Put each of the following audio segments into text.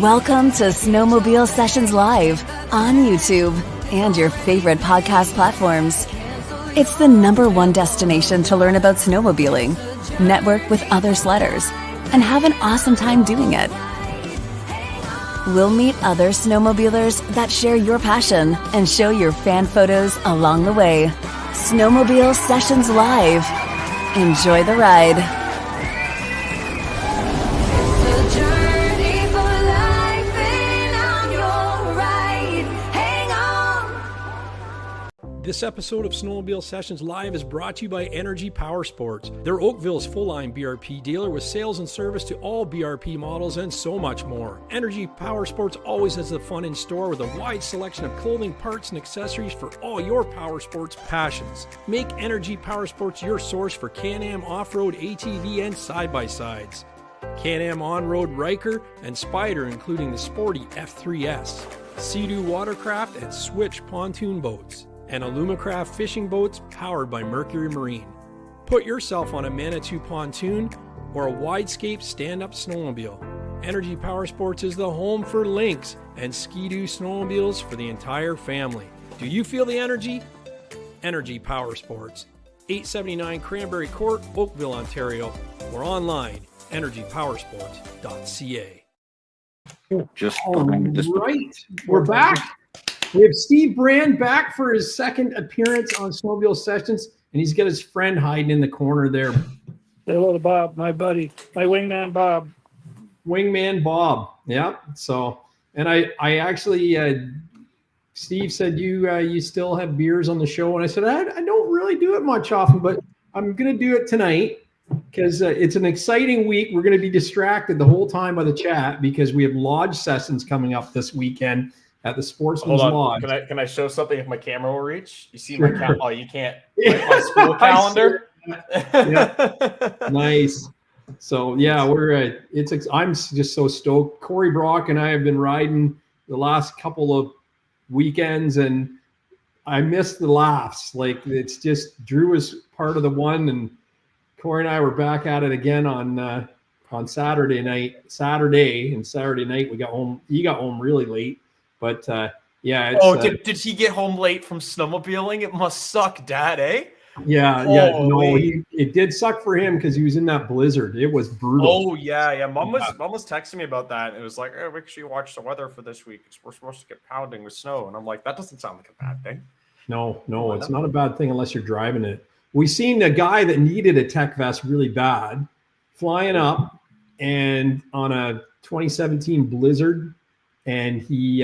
Welcome to Snowmobile Sessions Live on YouTube and your favorite podcast platforms. It's the #1 destination to learn about snowmobiling, network with other sledders, and have an awesome time doing it. We'll meet other snowmobilers that share your passion and show your fan photos along the way. Snowmobile Sessions Live. Enjoy the ride. This episode of Snowmobile Sessions Live is brought to you by Energy Powersports. They're Oakville's full-line BRP dealer with sales and service to all BRP models and so much more. Energy Powersports always has the fun in store with a wide selection of clothing, parts, and accessories for all your powersports passions. Make Energy Powersports your source for Can-Am off-road, ATV, and side-by-sides. Can-Am on-road Riker and Spider, including the sporty F3S. Sea-Doo watercraft and Switch pontoon boats. And Alumacraft fishing boats powered by Mercury Marine. Put yourself on a Manitou pontoon or a Widescape stand-up snowmobile. Energy Powersports is the home for Lynx and Ski-Doo snowmobiles for the entire family. Do you feel the energy? Energy Powersports, 879 Cranberry Court, Oakville, Ontario, or online, energypowersports.ca. All right, we're back. We have Steve Brand back for his second appearance on Snowmobile Sessions, and he's got his friend hiding in the corner there. Say hello to Bob, my buddy, my wingman Bob. Wingman Bob, yeah. So, and I actually, Steve said you still have beers on the show, and I said I don't really do it much often, but I'm gonna do it tonight because it's an exciting week. We're gonna be distracted the whole time by the chat because we have lodge sessions coming up this weekend at the Sportsman's Lodge. Can I show something if my camera will reach? You see my calendar? Oh, you can't. My school calendar. Yeah. Nice. So yeah, we're I'm just so stoked. Corey Brock and I have been riding the last couple of weekends, and I missed the laughs. Like it's just Drew was part of the one, and Corey and I were back at it again on Saturday night. Saturday night we got home. He got home really late. But yeah. Did he get home late from snowmobiling? It must suck, Dad, eh? Yeah. No, it did suck for him because he was in that blizzard. It was brutal. Oh yeah. Mom was texting me about that. It was like, oh, make sure you watch the weather for this week. We're supposed to get pounding with snow, and I'm like, that doesn't sound like a bad thing. No, it's not a bad thing unless you're driving it. We seen a guy that needed a TekVest really bad, flying up and on a 2017 blizzard. And he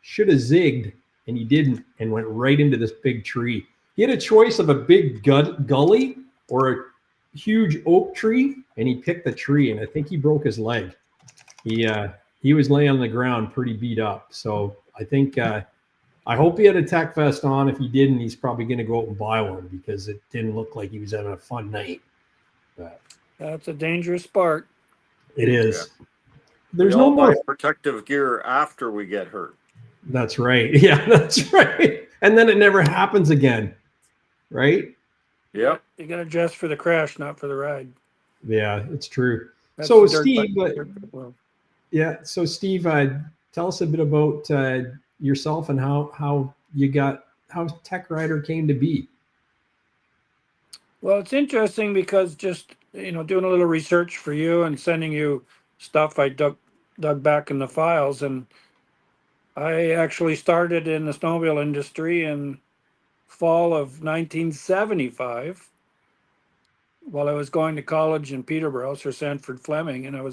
should have zigged, and he didn't, and went right into this big tree. He had a choice of a big gully or a huge oak tree, and he picked the tree, and I think he broke his leg. He was laying on the ground pretty beat up. So I think I hope he had a TekVest on. If he didn't, he's probably going to go out and buy one because it didn't look like he was having a fun night. But That's a dangerous sport. it is. Yeah. There's We no all buy more protective gear after we get hurt. That's right. Yeah, that's right. And then it never happens again. Right? Yep. You got to dress for the crash, not for the ride. Yeah, it's true. That's So the dirt Steve, bike world. So Steve, tell us a bit about yourself and how TekRider came to be. Well, it's interesting because just doing a little research for you and sending you stuff I dug back in the files, and I actually started in the snowmobile industry in fall of 1975 while I was going to college in Peterborough, Sir Sanford Fleming, and I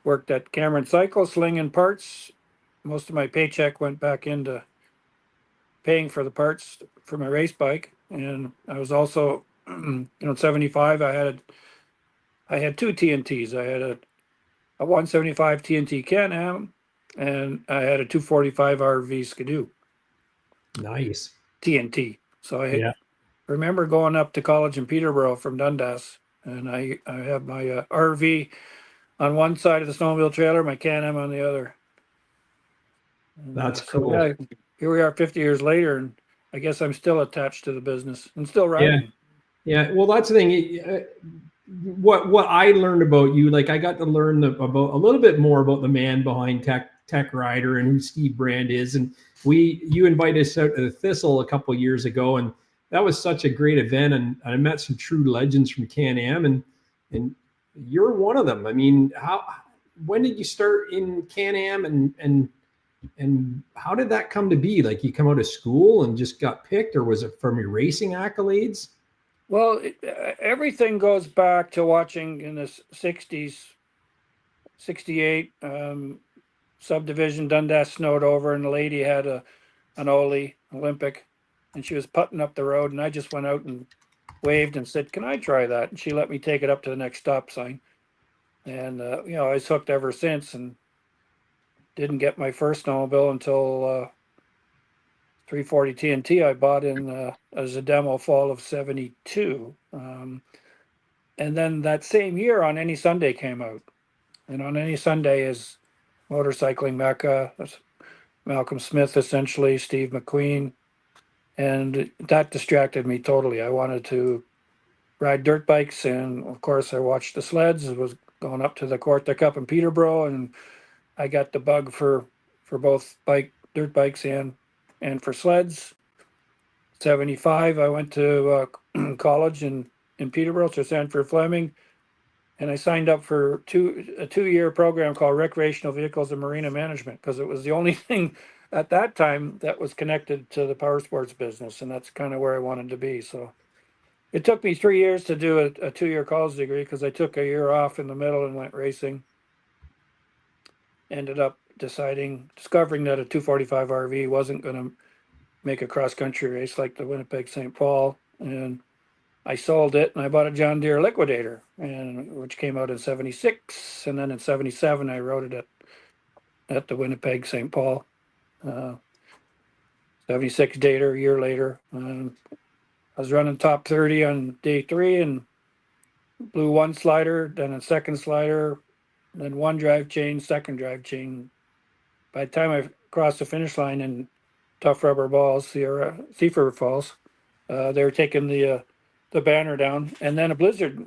worked at Cameron Cycle slinging parts. Most of my paycheck went back into paying for the parts for my race bike, and I was also in 75 I had two TNTs. I had a 175 TNT Can-Am, and I had a 245 RV Skidoo. Nice. TNT. So I remember going up to college in Peterborough from Dundas, and I have my RV on one side of the snowmobile trailer, my Can-Am on the other. And, That's cool. Yeah, here we are 50 years later, and I guess I'm still attached to the business and still riding. Yeah. Well, that's the thing. what I learned about you, like I got to learn about a little bit more about the man behind TekRider and who Steve Brand is. And you invited us out to the Thistle a couple of years ago, and that was such a great event. And I met some true legends from Can-Am, and you're one of them. I mean, when did you start in Can-Am, and how did that come to be? Like, you come out of school and just got picked, or was it from your racing accolades? Well, everything goes back to watching in the 60s, 68, subdivision, Dundas snowed over, and the lady had an Ole Olympic, and she was putting up the road, and I just went out and waved and said, "Can I try that?" And she let me take it up to the next stop sign. And, I was hooked ever since, and didn't get my first snowmobile until 340 TNT I bought in as a demo fall of 72. And then that same year, On Any Sunday came out. And On Any Sunday is motorcycling mecca. That's Malcolm Smith, essentially, Steve McQueen. And that distracted me totally. I wanted to ride dirt bikes. And of course, I watched the sleds. It was going up to the Quarter Cup in Peterborough. And I got the bug for both dirt bikes and for sleds. 75, I went to college in Peterborough to Sanford Fleming, and I signed up for a 2-year program called Recreational Vehicles and Marina Management, because it was the only thing at that time that was connected to the Powersports business, and that's kind of where I wanted to be. So it took me 3 years to do a 2-year college degree, because I took a year off in the middle and went racing. Ended up discovering that a 245 RV wasn't going to make a cross-country race like the Winnipeg St. Paul, and I sold it, and I bought a John Deere Liquidator, which came out in 76, and then in 77 I rode it at the Winnipeg St. Paul. 76 dater, a year later. I was running top 30 on day 3 and blew one slider, then a second slider, then one drive chain, second drive chain. By the time I crossed the finish line in Tough Rubber Balls, Seaford Falls, they were taking the banner down, and then a blizzard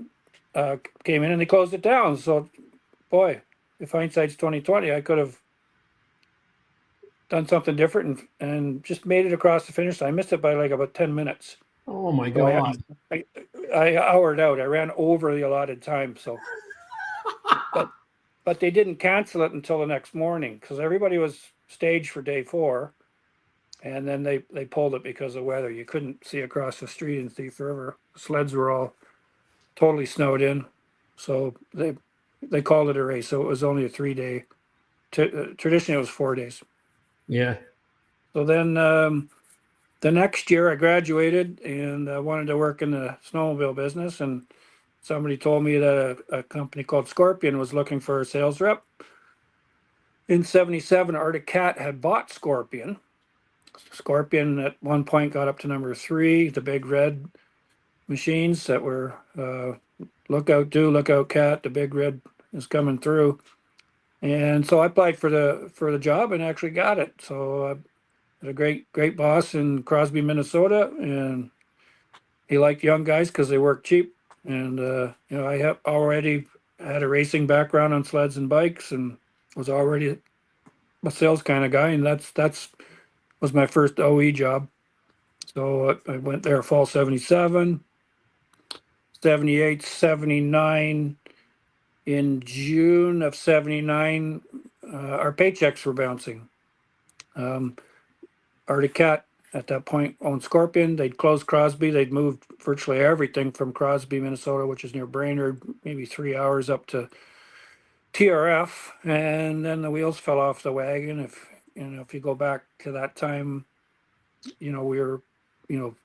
came in and they closed it down. So, boy, if hindsight's 2020, I could have done something different and just made it across the finish line. I missed it by like about 10 minutes. Oh my God! I houred out. I ran over the allotted time. So, but they didn't cancel it until the next morning, because everybody was staged for day 4. And then they pulled it because of weather. You couldn't see across the street in Thief River. Sleds were all totally snowed in. So they called it a race. So it was only a 3-day. Traditionally, it was 4 days. Yeah. So then the next year I graduated, and I wanted to work in the snowmobile business. And somebody told me that a company called Scorpion was looking for a sales rep. In 77, Arctic Cat had bought Scorpion. Scorpion at one point got up to number 3, the big red machines that were Lookout Cat, the big red is coming through. And so I applied for the job and actually got it. So I had a great boss in Crosby, Minnesota, and he liked young guys because they work cheap. And I have already had a racing background on sleds and bikes, and was already a sales kind of guy, and that's was my first OE job. So I went there fall 77, 78, 79. In June of 79, our paychecks were bouncing. Arctic Cat at that point owned Scorpion. They'd closed Crosby. They'd moved virtually everything from Crosby, Minnesota, which is near Brainerd, maybe 3 hours up to TRF. And then the wheels fell off the wagon. If you go back to that time, we were,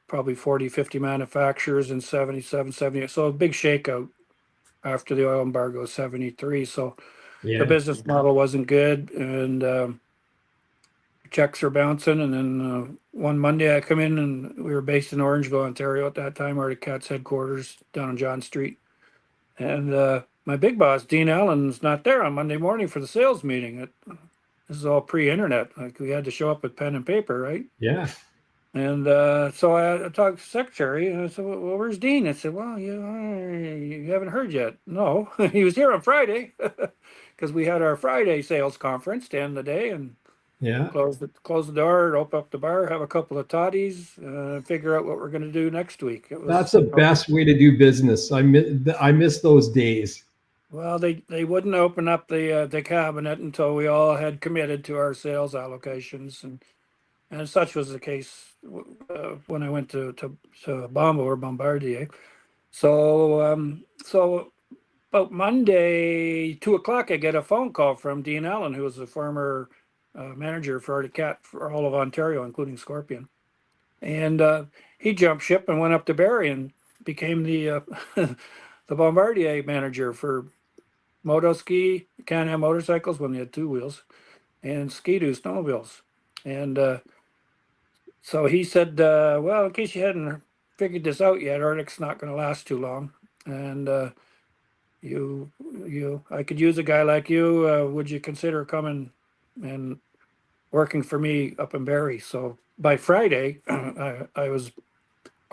probably 40, 50 manufacturers in 77, 78. So a big shakeout after the oil embargo of 73. So the business model wasn't good, and checks are bouncing. And then one Monday I come in, and we were based in Orangeville, Ontario at that time, Arctic Cat's headquarters down on John Street. And my big boss, Dean Allen's not there on Monday morning for the sales meeting. This is all pre-internet. Like, we had to show up with pen and paper, right? Yeah. And so I talked to the secretary, and I said, well, where's Dean? I said, well, you haven't heard yet. No, he was here on Friday because we had our Friday sales conference to end the day and Yeah. close the door, open up the bar, have a couple of toddies, figure out what we're going to do next week. It was, That's the best way to do business. I miss those days. well, they wouldn't open up the cabinet until we all had committed to our sales allocations, and such was the case when I went to Bombo or Bombardier. So about Monday, 2 o'clock, I get a phone call from Dean Allen, who was the former manager for Arctic Cat for all of Ontario, including Scorpion. And he jumped ship and went up to Barrie and became the the Bombardier manager for moto ski, Can-Am motorcycles when they had two wheels, and Ski-Doo snowmobiles. And so he said, well, in case you hadn't figured this out yet, Arctic's not going to last too long. And I could use a guy like you. Would you consider coming and working for me up in Barrie? So by Friday, I was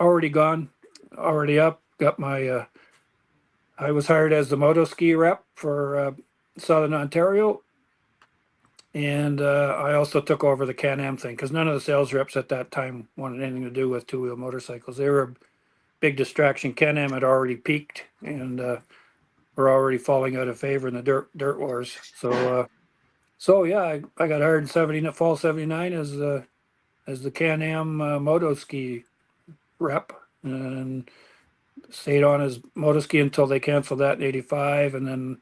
already gone, already up, got my, I was hired as the moto ski rep for Southern Ontario. And I also took over the Can-Am thing because none of the sales reps at that time wanted anything to do with two-wheel motorcycles. They were a big distraction. Can-Am had already peaked and were already falling out of favor in the dirt wars. So yeah, I got hired in fall '79 as the Can-Am moto ski rep and stayed on as moto ski until they canceled that in '85, and then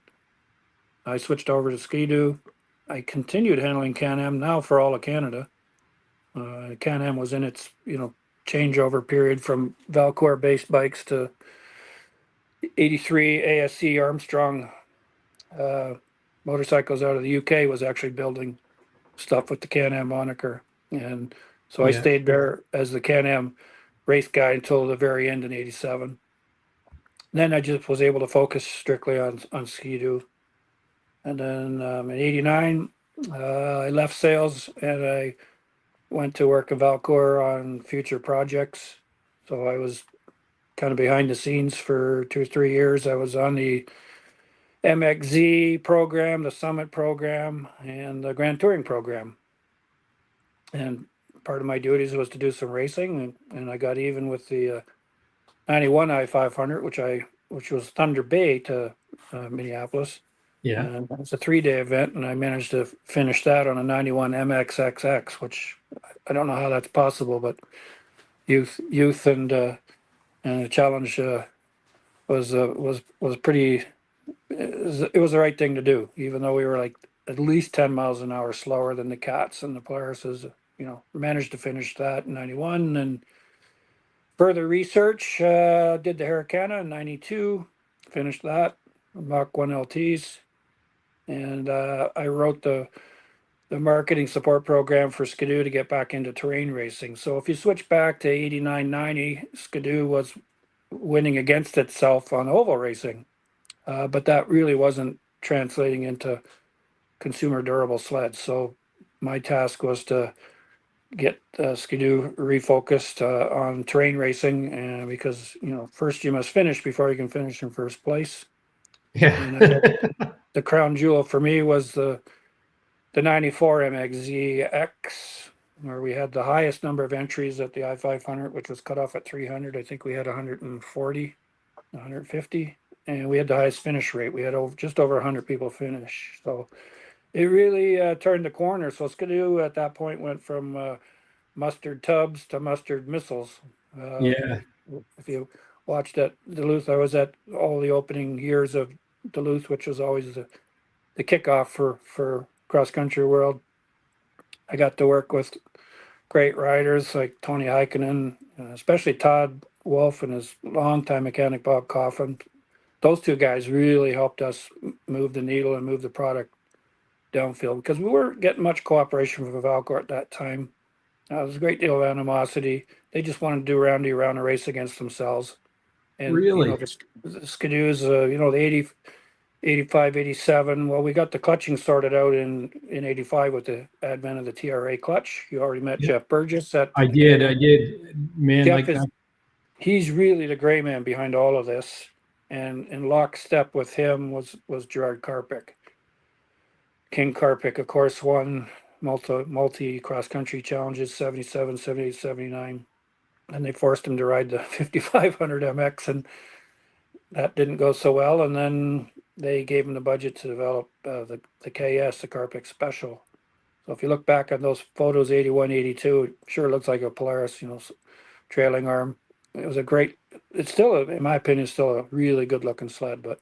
I switched over to Ski-Doo. I continued handling Can-Am now for all of Canada. Can-Am was in its changeover period from Valcourt based bikes to '83 ASC Armstrong motorcycles out of the UK was actually building stuff with the Can-Am moniker. And so I stayed there as the Can-Am race guy until the very end in '87. Then I just was able to focus strictly on Ski-Doo. And then in '89, I left sales and I went to work in Valcourt on future projects. So I was kind of behind the scenes for 2 or 3 years. I was on the MXZ program, the Summit program, and the Grand Touring program. And part of my duties was to do some racing, and I got even with the 91 I-500, which was Thunder Bay to Minneapolis. Yeah. And it was a 3-day event, and I managed to finish that on a 91 MXXX, which I don't know how that's possible, but youth and the challenge was pretty. It was the right thing to do, even though we were like at least 10 miles an hour slower than the Cats and the Polarises. Managed to finish that in '91, and further research, did the Hurricane in '92, finished that, Mach 1 LTs, and I wrote the marketing support program for Ski-Doo to get back into terrain racing. So if you switch back to '89, '90, Ski-Doo was winning against itself on oval racing, but that really wasn't translating into consumer durable sleds. So my task was to get Ski-Doo refocused on terrain racing, because first you must finish before you can finish in first place. Yeah. And the crown jewel for me was the 94 MXZX, where we had the highest number of entries at the I-500, which was cut off at 300. I think we had 140, 150, and we had the highest finish rate. We had just over 100 people finish. So it really turned the corner. So Ski-Doo at that point went from mustard tubs to mustard missiles. Yeah. If you watched at Duluth, I was at all the opening years of Duluth, which was always the kickoff for cross country world. I got to work with great riders like Tony Heikkinen, especially Todd Wolf and his longtime mechanic Bob Coffin. Those two guys really helped us move the needle and move the product downfield, because we weren't getting much cooperation from Valcourt at that time. There was a great deal of animosity. They just wanted to do roundy around a race against themselves. And Really? the Ski-Doos, the 85, 87. Well, we got the clutching sorted out in 85 with the advent of the TRA clutch. You already met Jeff Burgess. I did. Man, Jeff like that. He's really the gray man behind all of this. And in lockstep with him was Gerard Karpik. King Karpik, of course, won multi cross-country challenges, 77, 78, 79. And they forced him to ride the 5500 MX, and that didn't go so well. And then they gave him the budget to develop the KS, the Karpik Special. So if you look back on those photos, 81, 82, it sure looks like a Polaris, trailing arm. It was it's still, in my opinion, still a really good looking sled. But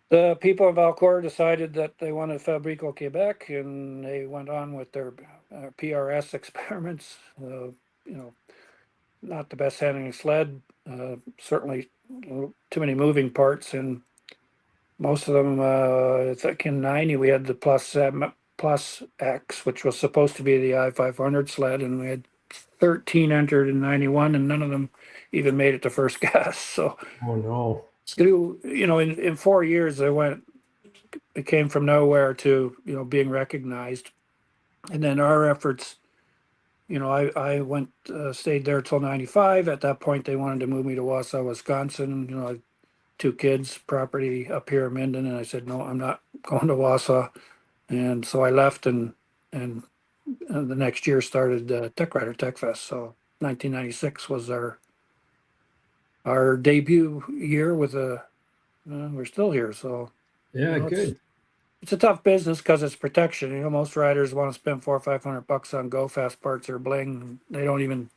the people of Valcourt decided that they wanted Fabrique au Quebec, and they went on with their PRS experiments. Not the best handling sled, certainly too many moving parts, and most of them, I think in 90 we had the Plus X, which was supposed to be the I-500 sled, and we had 13 entered in 91, and none of them even made it to first gas. So, oh no, through in 4 years it came from nowhere to being recognized, and then our efforts. I went stayed there till 95. At that point, they wanted to move me to Wausau, Wisconsin. I had 2 kids, property up here in Minden, and I said no, I'm not going to Wausau, and so I left and the next year started TekRider TekVest. So 1996 was our debut year with we're still here. So yeah, good. It's a tough business because it's protection. Most riders want to spend $400 or $500 on go fast parts or bling. They don't even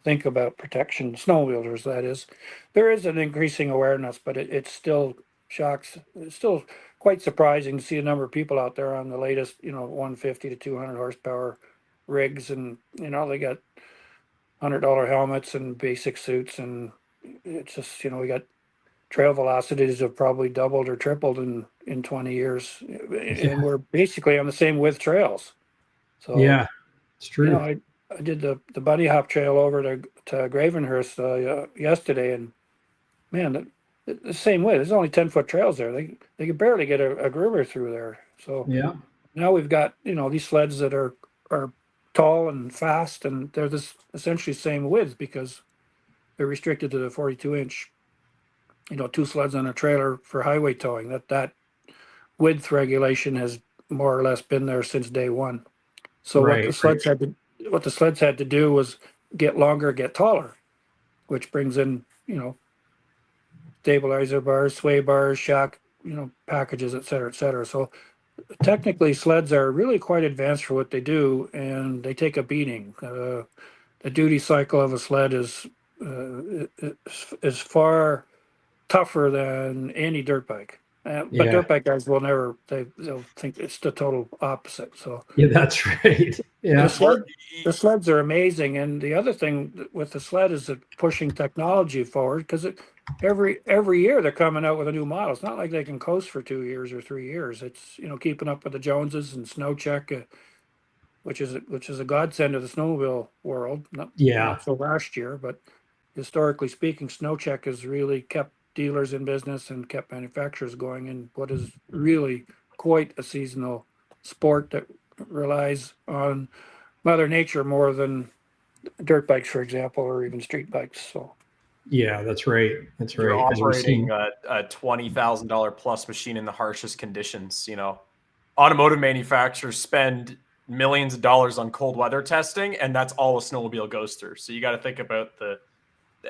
think about protection. Snowmobilers, that is. There is an increasing awareness, but it still shocks. It's still quite surprising to see the number of people out there on the latest, 150 to 200 horsepower rigs, and they got $100 helmets and basic suits, and it's just we got trail velocities have probably doubled or tripled in 20 years, and we're basically on the same width trails. So yeah, it's true. I did the bunny hop trail over to Gravenhurst yesterday, and man, the same width. There's only 10-foot trails there. They could barely get a groomer through there. So yeah, now we've got these sleds that are tall and fast, and they're this essentially same width because they're restricted to the 42-inch. 2 sleds on a trailer for highway towing. That width regulation has more or less been there since day one. So what the sleds had to do was get longer, get taller, which brings in stabilizer bars, sway bars, shock packages, et cetera, et cetera. So technically, sleds are really quite advanced for what they do, and they take a beating. The duty cycle of a sled is far tougher than any dirt bike. But dirt bike guys will never, they'll think it's the total opposite. So yeah, that's right. Yeah, the sleds are amazing. And the other thing with the sled is that pushing technology forward, because every year they're coming out with a new model. It's not like they can coast for 2 years or 3 years. It's keeping up with the Joneses and SnowCheck, which is a godsend of the snowmobile world. Not so last year, but historically speaking, SnowCheck has really kept dealers in business and kept manufacturers going in what is really quite a seasonal sport that relies on Mother Nature more than dirt bikes, for example, or even street bikes. So yeah, that's right. That's right. You're operating a $20,000 plus machine in the harshest conditions. Automotive manufacturers spend millions of dollars on cold weather testing, and that's all a snowmobile goes through. So you got to think about the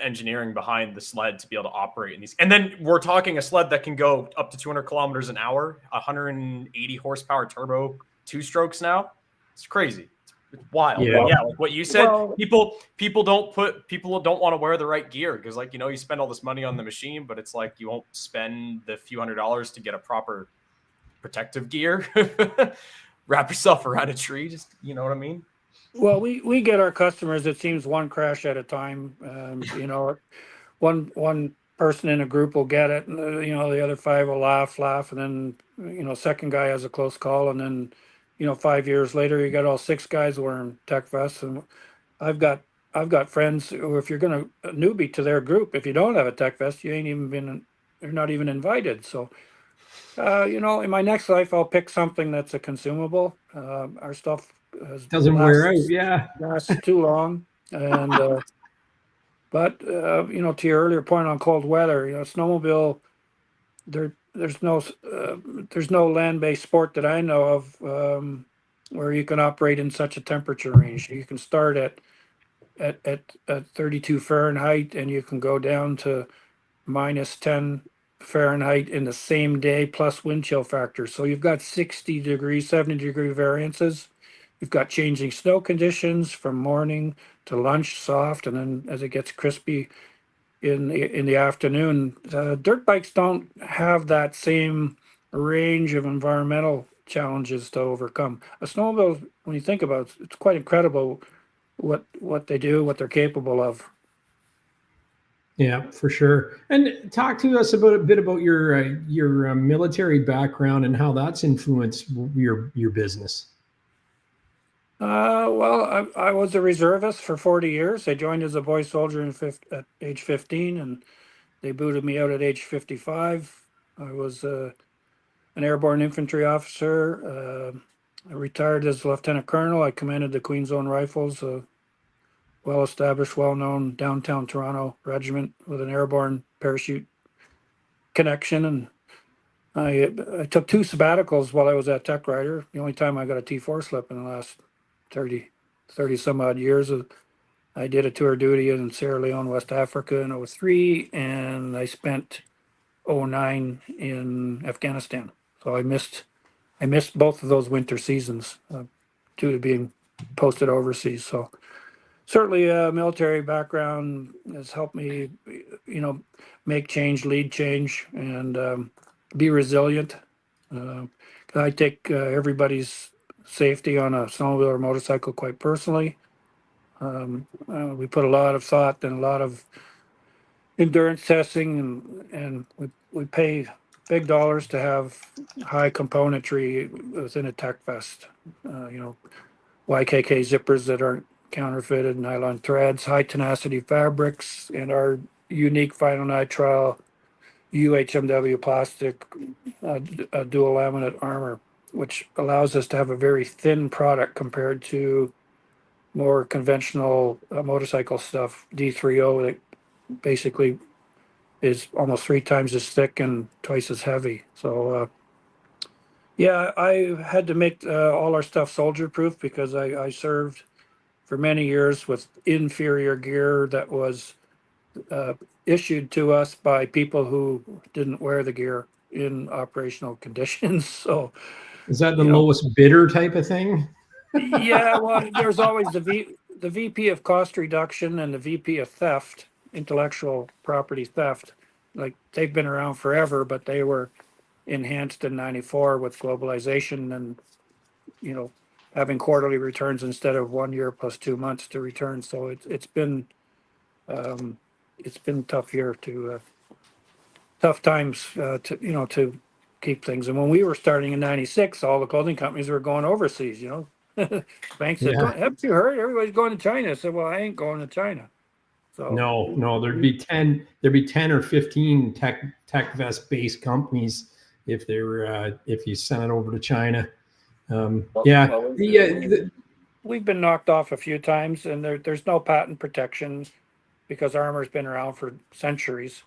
engineering behind the sled to be able to operate in these. And then we're talking a sled that can go up to 200 kilometers an hour, 180 horsepower turbo, 2 strokes now. It's crazy. It's wild. Yeah, like what you said, people don't want to wear the right gear because you spend all this money on the machine, but it's like you won't spend the few $100s to get a proper protective gear. Wrap yourself around a tree, just you know what I mean? Well, we get our customers, it seems, one crash at a time. One person in a group will get it, and the other 5 will laugh, and then second guy has a close call, and then 5 years later you got all 6 guys wearing TekVests. And I've got friends who, if you're going to newbie to their group, if you don't have a TekVest, you're not even invited. So In my next life, I'll pick something that's a consumable. Our stuff Doesn't wear out. Yeah. lasts too long, and but to your earlier point on cold weather, snowmobile, there's no land-based sport that I know of where you can operate in such a temperature range. You can start at 32 Fahrenheit, and you can go down to -10 Fahrenheit in the same day, plus wind chill factor. So you've got 60 degree, 70-degree variances. You've got changing snow conditions from morning to lunch, soft, and then as it gets crispy in the afternoon. Dirt bikes don't have that same range of environmental challenges to overcome. A snowmobile, when you think about it, it's quite incredible what they do, what they're capable of. Yeah, for sure. And talk to us about a bit about your military background and how that's influenced your business. Well, I was a reservist for 40 years. I joined as a boy soldier at age 15, and they booted me out at age 55. I was an airborne infantry officer. I retired as lieutenant colonel. I commanded the Queen's Own Rifles, a well-established, well-known downtown Toronto regiment with an airborne parachute connection. And I took 2 sabbaticals while I was at TekRider. The only time I got a T4 slip in the last 30 some odd years. I did a tour of duty in Sierra Leone, West Africa in 2003, and I spent 2009 in Afghanistan. So I missed both of those winter seasons due to being posted overseas. So certainly a military background has helped me, make change, lead change, and be resilient. I take everybody's safety on a snowmobile or motorcycle quite personally. We put a lot of thought and a lot of endurance testing, and we pay big dollars to have high componentry within a TekVest. YKK zippers that aren't counterfeited, nylon threads, high tenacity fabrics, and our unique final nitrile UHMW plastic dual laminate armor, which allows us to have a very thin product compared to more conventional motorcycle stuff, D30, that basically is almost 3 times as thick and twice as heavy. So I had to make all our stuff soldier proof because I served for many years with inferior gear that was issued to us by people who didn't wear the gear in operational conditions. So is that the lowest bidder type of thing? Yeah, well, there's always the VP of cost reduction and the VP of theft, intellectual property theft. Like, they've been around forever, but they were enhanced in '94 with globalization and having quarterly returns instead of 1 year plus 2 months to return. So it's been tough year to tough times to keep things. And when we were starting in '96, all the clothing companies were going overseas. Banks said, "Haven't you heard? Everybody's going to China." I said, "Well, I ain't going to China." So no, there'd be 10 or 15 TekVest based companies if you sent it over to China. We've been knocked off a few times, and there's no patent protection because armor's been around for centuries,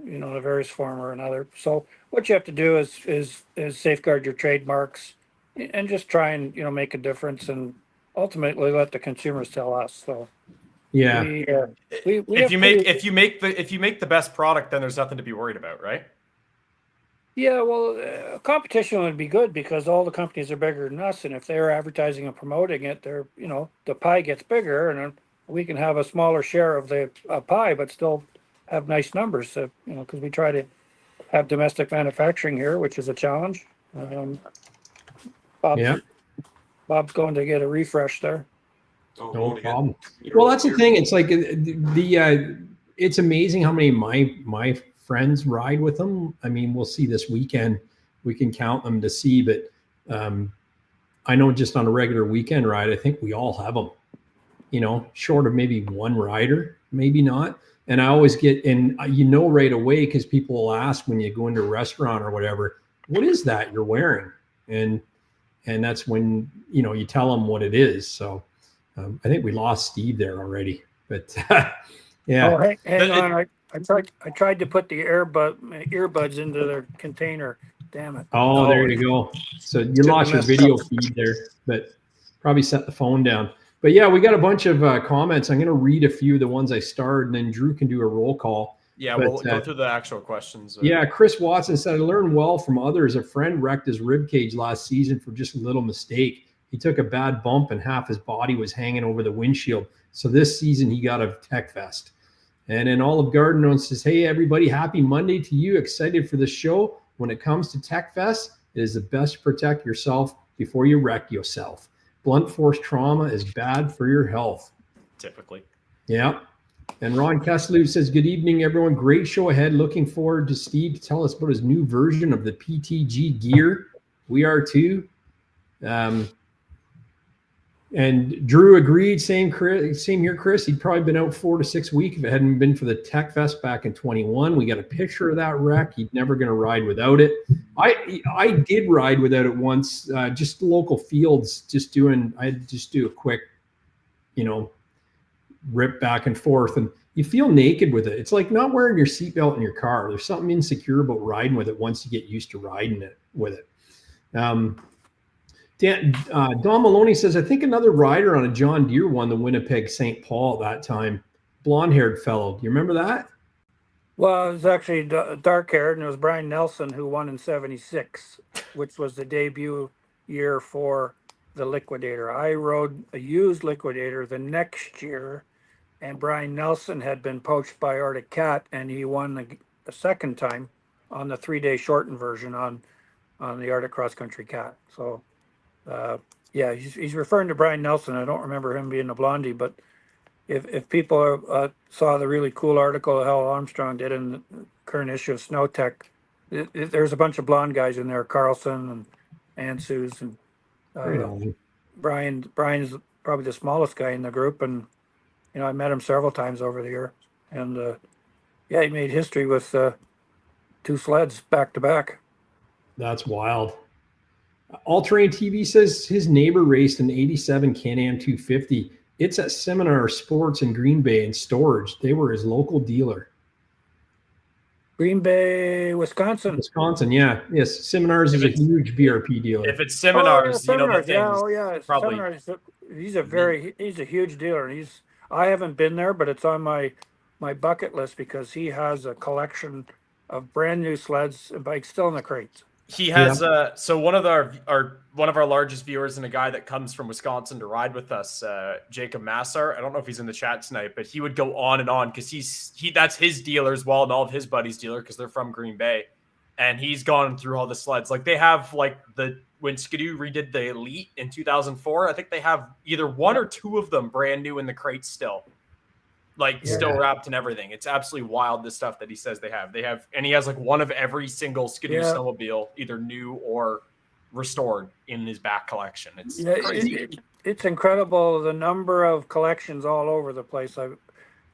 in a various form or another. So what you have to do is safeguard your trademarks and just try and make a difference, and ultimately let the consumers tell us. So if you make the best product, then there's nothing to be worried about, right? Yeah, well, competition would be good because all the companies are bigger than us, and if they're advertising and promoting it, the pie gets bigger, and we can have a smaller share of the pie, but still have nice numbers. Because we try to have domestic manufacturing here, which is a challenge. Bob's going to get a refresh there. No problem. Well, that's the thing. It's like it's amazing how many of my friends ride with them. I mean, we'll see this weekend. We can count them to see, but I know just on a regular weekend ride, I think we all have them. Short of maybe one rider, maybe not. And I always get, and right away, because people will ask when you go into a restaurant or whatever, what is that you're wearing? And that's when, you tell them what it is. So I think we lost Steve there already, but yeah. Oh, hang on. I tried to put the earbuds into their container. Damn it. Oh, there you go. So you lost your video feed there, but probably set the phone down. But yeah, we got a bunch of comments. I'm going to read a few of the ones I starred, and then Drew can do a roll call. Yeah, we'll go through the actual questions. Yeah, Chris Watson said, I learned well from others. A friend wrecked his rib cage last season for just a little mistake. He took a bad bump and half his body was hanging over the windshield. So this season he got a TekVest. And then Olive Garden says, hey, everybody, happy Monday to you. Excited for the show. When it comes to TekVest, it is the best to protect yourself before you wreck yourself. Blunt force trauma is bad for your health. Typically. Yeah. And Ron Kessler says, good evening, everyone. Great show ahead. Looking forward to Steve to tell us about his new version of the PTG gear. We are too. And Drew agreed. Same here, Chris. He'd probably been out 4 to 6 weeks if it hadn't been for the TekVest back in 21. We got a picture of that wreck. He's never going to ride without it. I did ride without it once, just local fields, I just do a quick, rip back and forth, and you feel naked with it. It's like not wearing your seatbelt in your car. There's something insecure about riding with it once you get used to riding it with it. Don Maloney says, I think another rider on a John Deere won the Winnipeg St. Paul at that time. Blonde-haired fellow. Do you remember that? Well, it was actually dark-haired, and it was Brian Nelson who won in 76, which was the debut year for the Liquidator. I rode a used Liquidator the next year, and Brian Nelson had been poached by Arctic Cat, and he won the second time on the 3-day shortened version on the Arctic Cross Country Cat. So, yeah, he's referring to Brian Nelson. I don't remember him being a blondie, but if people saw the really cool article Hal Armstrong did in the current issue of Snow Tech, there's a bunch of blonde guys in there, Carlson and Ansus, and Brian's probably the smallest guy in the group, and I met him several times over the year, and yeah, he made history with 2 sleds back to back. That's wild. All Terrain TV says his neighbor raced an 87 Can-Am 250. It's at Seminar Sports in Green Bay in storage. They were his local dealer. Green Bay, Wisconsin. Wisconsin, yeah. Yes, Seminars is a huge BRP dealer. If it's Seminars, Seminars, probably. Seminars, he's a huge dealer. And I haven't been there, but it's on my bucket list because he has a collection of brand new sleds and bikes still in the crates. He has so one of our largest viewers and a guy that comes from Wisconsin to ride with us, Jacob Massar. I don't know if he's in the chat tonight, but he would go on and on because that's his dealer as well, and all of his buddies' dealer because they're from Green Bay, and he's gone through all the sleds. Like they have when Skidoo redid the Elite in 2004, I think they have either 1 or 2 of them brand new in the crates still. Still wrapped and everything. It's absolutely wild, the stuff that he says they have. And he has one of every single Skidoo snowmobile, either new or restored, in his back collection. It's crazy. It's incredible the number of collections all over the place.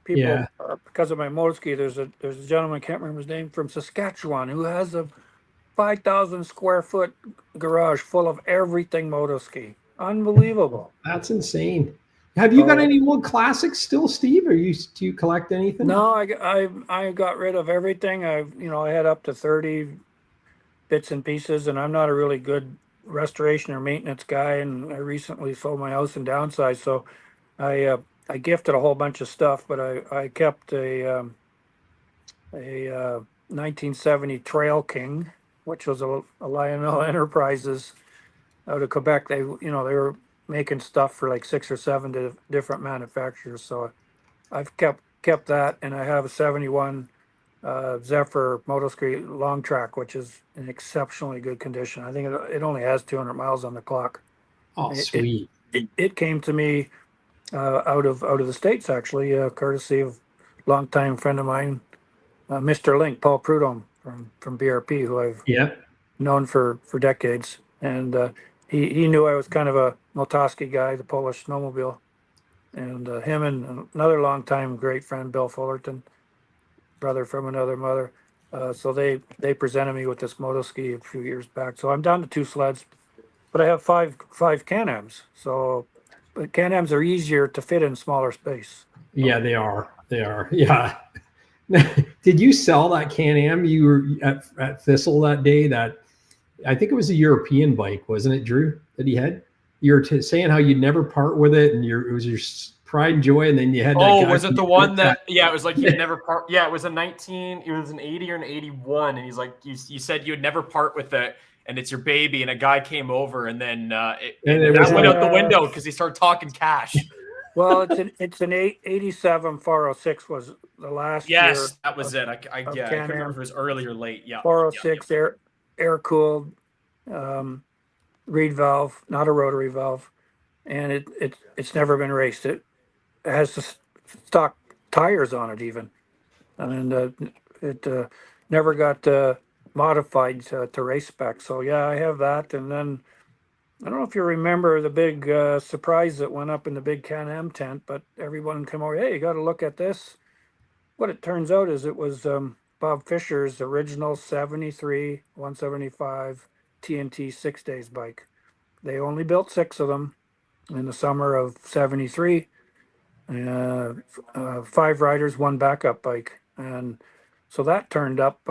Because of my motor ski, there's a gentleman, I can't remember his name, from Saskatchewan who has a 5,000 square foot garage full of everything motor ski. Unbelievable. That's insane. Have you got any old classics still, Steve? Do you collect anything? No, I got rid of everything. I had up to 30 bits and pieces, and I'm not a really good restoration or maintenance guy. And I recently sold my house and downsized, so I gifted a whole bunch of stuff. But I kept a 1970 Trail King, which was a Lionel Enterprises out of Quebec. They were making stuff for 6 or 7 different manufacturers. So I've kept that, and I have a 71 Zephyr Motoski long track, which is in exceptionally good condition. I think it only has 200 miles on the clock. Oh, sweet. It came to me out of the States, actually, courtesy of longtime friend of mine, Mr. Link, Paul Prudhomme from BRP, who I've known for decades. And he knew I was kind of a Motoski guy, the Polish snowmobile. And him and another longtime great friend, Bill Fullerton, brother from another mother, So they presented me with this moto ski a few years back. So I'm down to 2 sleds, but I have five Can-Ams. So, but Can-Ams are easier to fit in smaller space. Yeah, they are. They are. Yeah. Did you sell that Can-Am you were at Thistle that day? That I think it was a European bike, wasn't it, Drew? That he had. You were saying how you'd never part with it, and it was your pride and joy, and then you had. Oh, was it the one that? Yeah, it was like you'd never part. Yeah, it was a 19. It was an 80 or an 81, and he's like, you said you'd never part with it, and it's your baby. And a guy came over, and then it went out the window because he started talking cash. Well, it's an 87 406 was the last year. Yes, that was it. I couldn't remember if it was early or late. Yeah, 406 air cooled, reed valve, not a rotary valve, and it's never been raced. It has the stock tires on it even, and it never got modified to race spec. So yeah, I have that, and then. I don't know if you remember the big surprise that went up in the big Can-Am tent, but everyone came over, hey, you got to look at this. What it turns out is it was Bob Fisher's original 73 175 TNT 6 days bike. They only built 6 of them in the summer of 73. 5 riders, 1 backup bike. And so that turned up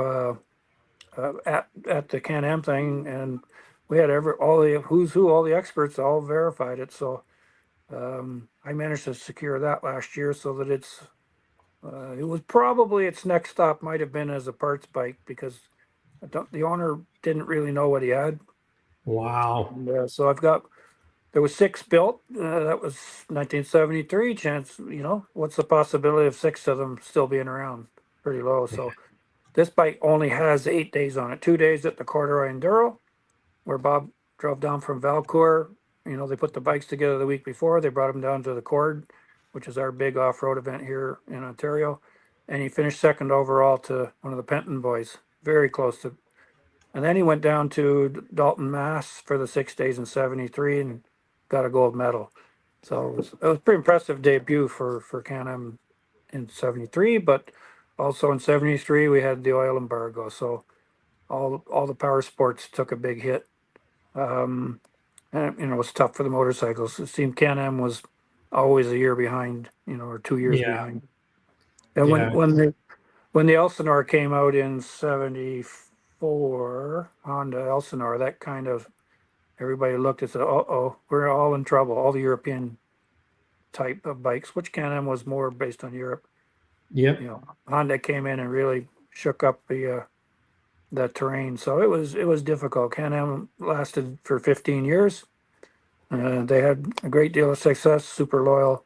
at the Can-Am thing, and we had all the who's who, all the experts, all verified it. So I managed to secure that last year, so that it was probably its next stop might have been as a parts bike, because the owner didn't really know what he had. Wow. And, so there was 6 built. That was 1973. Chance, what's the possibility of 6 of them still being around? Pretty low. So this bike only has 8 days on it. 2 days at the Corduroy Enduro, where Bob drove down from Valcourt. They put the bikes together the week before. They brought them down to the Cord, which is our big off-road event here in Ontario. And he finished second overall to one of the Penton boys, very close to. And then he went down to Dalton, Mass for the 6 days in 73 and got a gold medal. So it was a pretty impressive debut for Can-Am in 73, but also in 73 we had the oil embargo. So all the Powersports took a big hit. And it was tough for the motorcycles. It seemed Can-Am was always a year behind, or 2 years behind. And when the Elsinore came out in 74, Honda Elsinore, that kind of, everybody looked and said, we're all in trouble. All the European type of bikes, which Can-Am was more based on Europe. Yep. Honda came in and really shook up the terrain. So it was difficult. Can-Am lasted for 15 years. They had a great deal of success, super loyal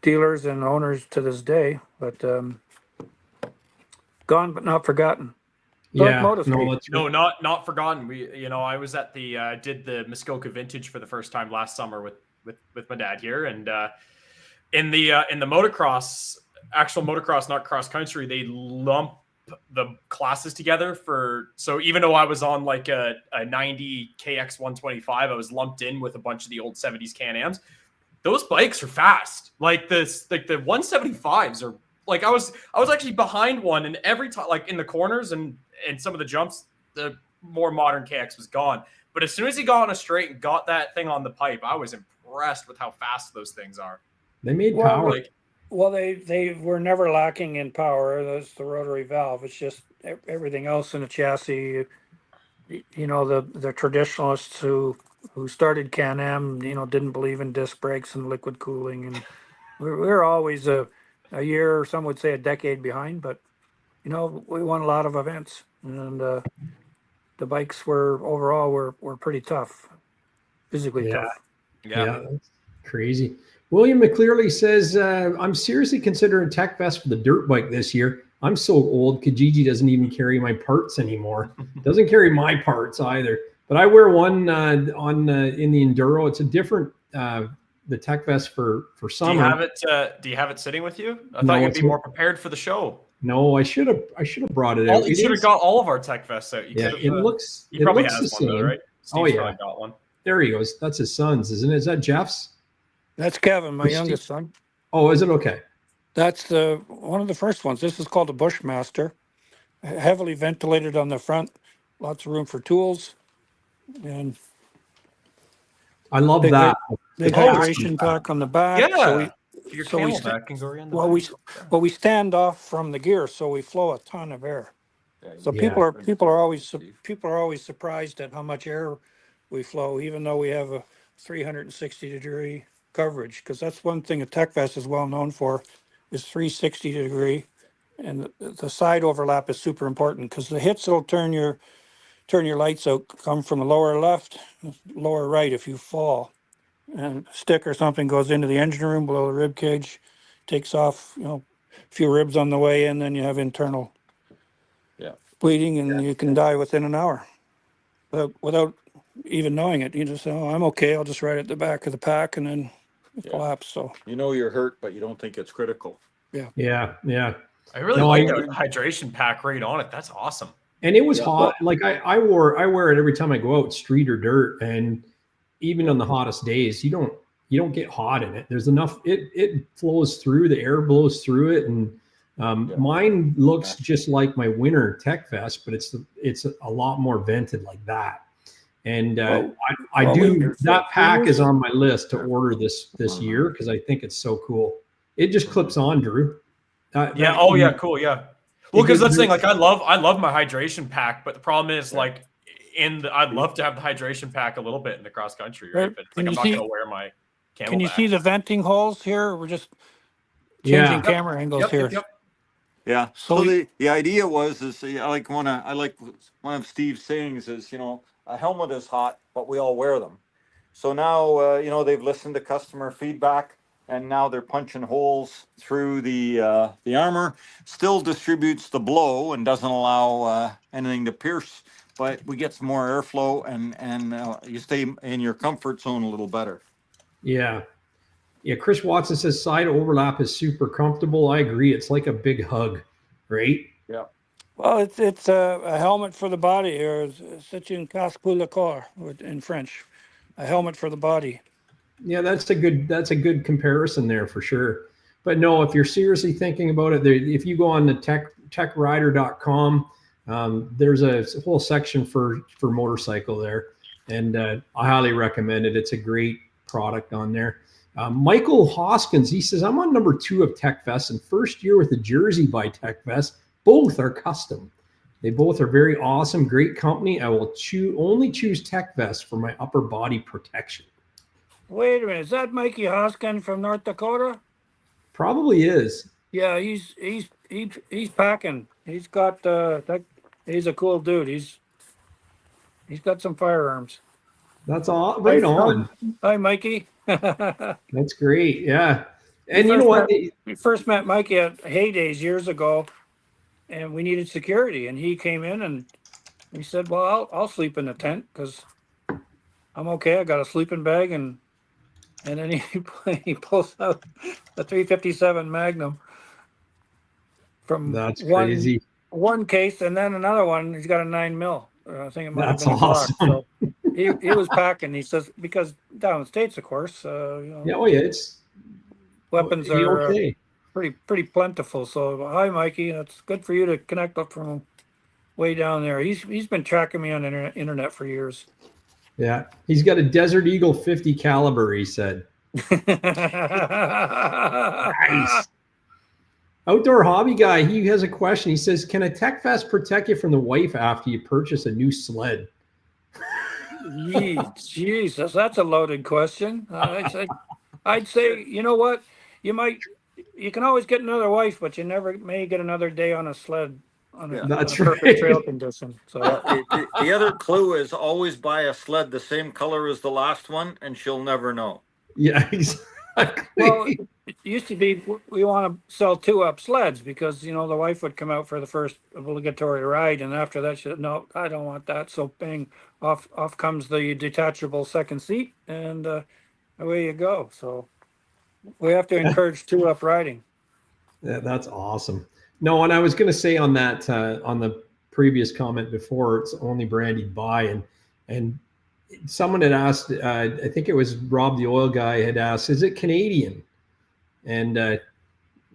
dealers and owners to this day, but gone but not forgotten. Yeah, not forgotten. We, I was at the did the Muskoka Vintage for the first time last summer with my dad here, and in the motocross, actual motocross, not cross country, they lump the classes together so even though I was on like a 90 KX 125, I was lumped in with a bunch of the old 70s Can-Ams. Those bikes are fast. Like the 175s are like, I was actually behind one, and every time, like in the corners and some of the jumps, the more modern KX was gone. But as soon as he got on a straight and got that thing on the pipe, I was impressed with how fast those things are. They made power. Well, they were never lacking in power. That's the rotary valve. It's just everything else in the chassis. The traditionalists who started Can-Am, didn't believe in disc brakes and liquid cooling, and we're always a year, or some would say a decade behind. But we won a lot of events, and the bikes were pretty tough, physically tough. Yeah, that's crazy. William McClearly says, I'm seriously considering TekVest for the dirt bike this year. I'm so old, Kijiji doesn't even carry my parts anymore. Doesn't carry my parts either. But I wear one in the Enduro. It's a different, the TekVest for summer. Do you have it sitting with you? I thought you'd be more prepared for the show. No, I should have brought it out. You should have got all of our TekVests out. It looks probably the has same. one though, right? Steve's probably got one. There he goes. That's his son's, isn't it? Is that Jeff's? That's Kevin, my youngest son. Oh, is it? Okay. That's one of the first ones. This is called a Bushmaster. heavily ventilated on the front, lots of room for tools, and I love big, that. big The hydration pack on the back. Yeah. So Your so we camelback can go right in the well back. we stand off from the gear, so we flow a ton of air. So Yeah. people are always surprised at how much air we flow, even though we have a 360-degree coverage, because that's one thing a TekVest is well known for, is 360-degree, and the side overlap is super important because the hits that'll turn your lights out come from the lower left, lower right if you fall, and a stick or something goes into the engine room below the rib cage, takes off, a few ribs on the way in, then you have internal bleeding, and you can die within an hour without even knowing it. You just say, "Oh, I'm okay. I'll just ride at the back of the pack," and then collapse. So You know you're hurt, but you don't think it's critical. Yeah. I really like that hydration pack right on it. That's awesome. And it was hot. Like I wear it every time I go out, street or dirt, and even on the hottest days, you don't get hot in it. There's enough. It flows through. The air blows through it, and mine looks just like my winter TekVest, but it's a lot more vented like that. And that pack is on my list to order this year because I think it's so cool. It just clips on, Drew. Cool. Yeah. Well, because that's the thing. Like, I love my hydration pack, but the problem is like I'd love to have the hydration pack a little bit in the cross country, right? But like, I'm not going to wear my camelback. Can you see the venting holes here? We're just changing camera angles here. Yeah. So the idea was I like one of Steve's sayings is, a helmet is hot, but we all wear them. So now they've listened to customer feedback, and now they're punching holes through the armor. Still distributes the blow and doesn't allow anything to pierce, but we get some more airflow, and you stay in your comfort zone a little better. Yeah. Chris Watson says side overlap is super comfortable. I agree. It's like a big hug, right? Yeah. Well, it's a helmet for the body, or c'est un casque pour le corps in French. A helmet for the body. Yeah, that's a good comparison there for sure. But no, if you're seriously thinking about it, if you go on the TekRider.com, there's a whole section for motorcycle there, and I highly recommend it. It's a great product on there. Michael Hoskins, he says, I'm on number 2 of TekVest and first year with the jersey by TekVest. Both are custom. They both are very awesome, great company. I will only choose TekVest for my upper body protection. Wait a minute, is that Mikey Hoskins from North Dakota? Probably is. Yeah, he's packing. He's got he's a cool dude. He's got some firearms. That's all right on. Hi, Mikey. That's great. Yeah. And you know what? We first met Mikey at Heydays years ago, and we needed security, and he came in and he said, well, I'll sleep in the tent because I'm okay. I got a sleeping bag, and then he pulls out a 357 Magnum from crazy. One case, and then another one. He's got a 9mm. I think it might That's have been awesome. a Glock. So he was packing. He says because down in the States, of course, it's weapons are pretty plentiful. So hi, Mikey. That's good for you to connect up from way down there. He's been tracking me on the internet for years. Yeah, he's got a Desert Eagle 50 caliber. He said. Nice. Outdoor hobby guy. He has a question. He says, "Can a TekVest protect you from the wife after you purchase a new sled?" Jesus, that's a loaded question. I'd say, you know what? You can always get another wife, but you never may get another day on a sled on a perfect trail condition. So the other clue is always buy a sled the same color as the last one, and she'll never know. Yeah, exactly. Well, it used to be we want to sell 2-up sleds because the wife would come out for the first obligatory ride, and after that she said, no, I don't want that. So bang, off comes the detachable second seat, and away you go. So we have to encourage 2-up riding. Yeah, that's awesome. No, and I was going to say on that on the previous comment before, it's only brandied by, and someone had asked, I think it was Rob the oil guy had asked, is it Canadian? And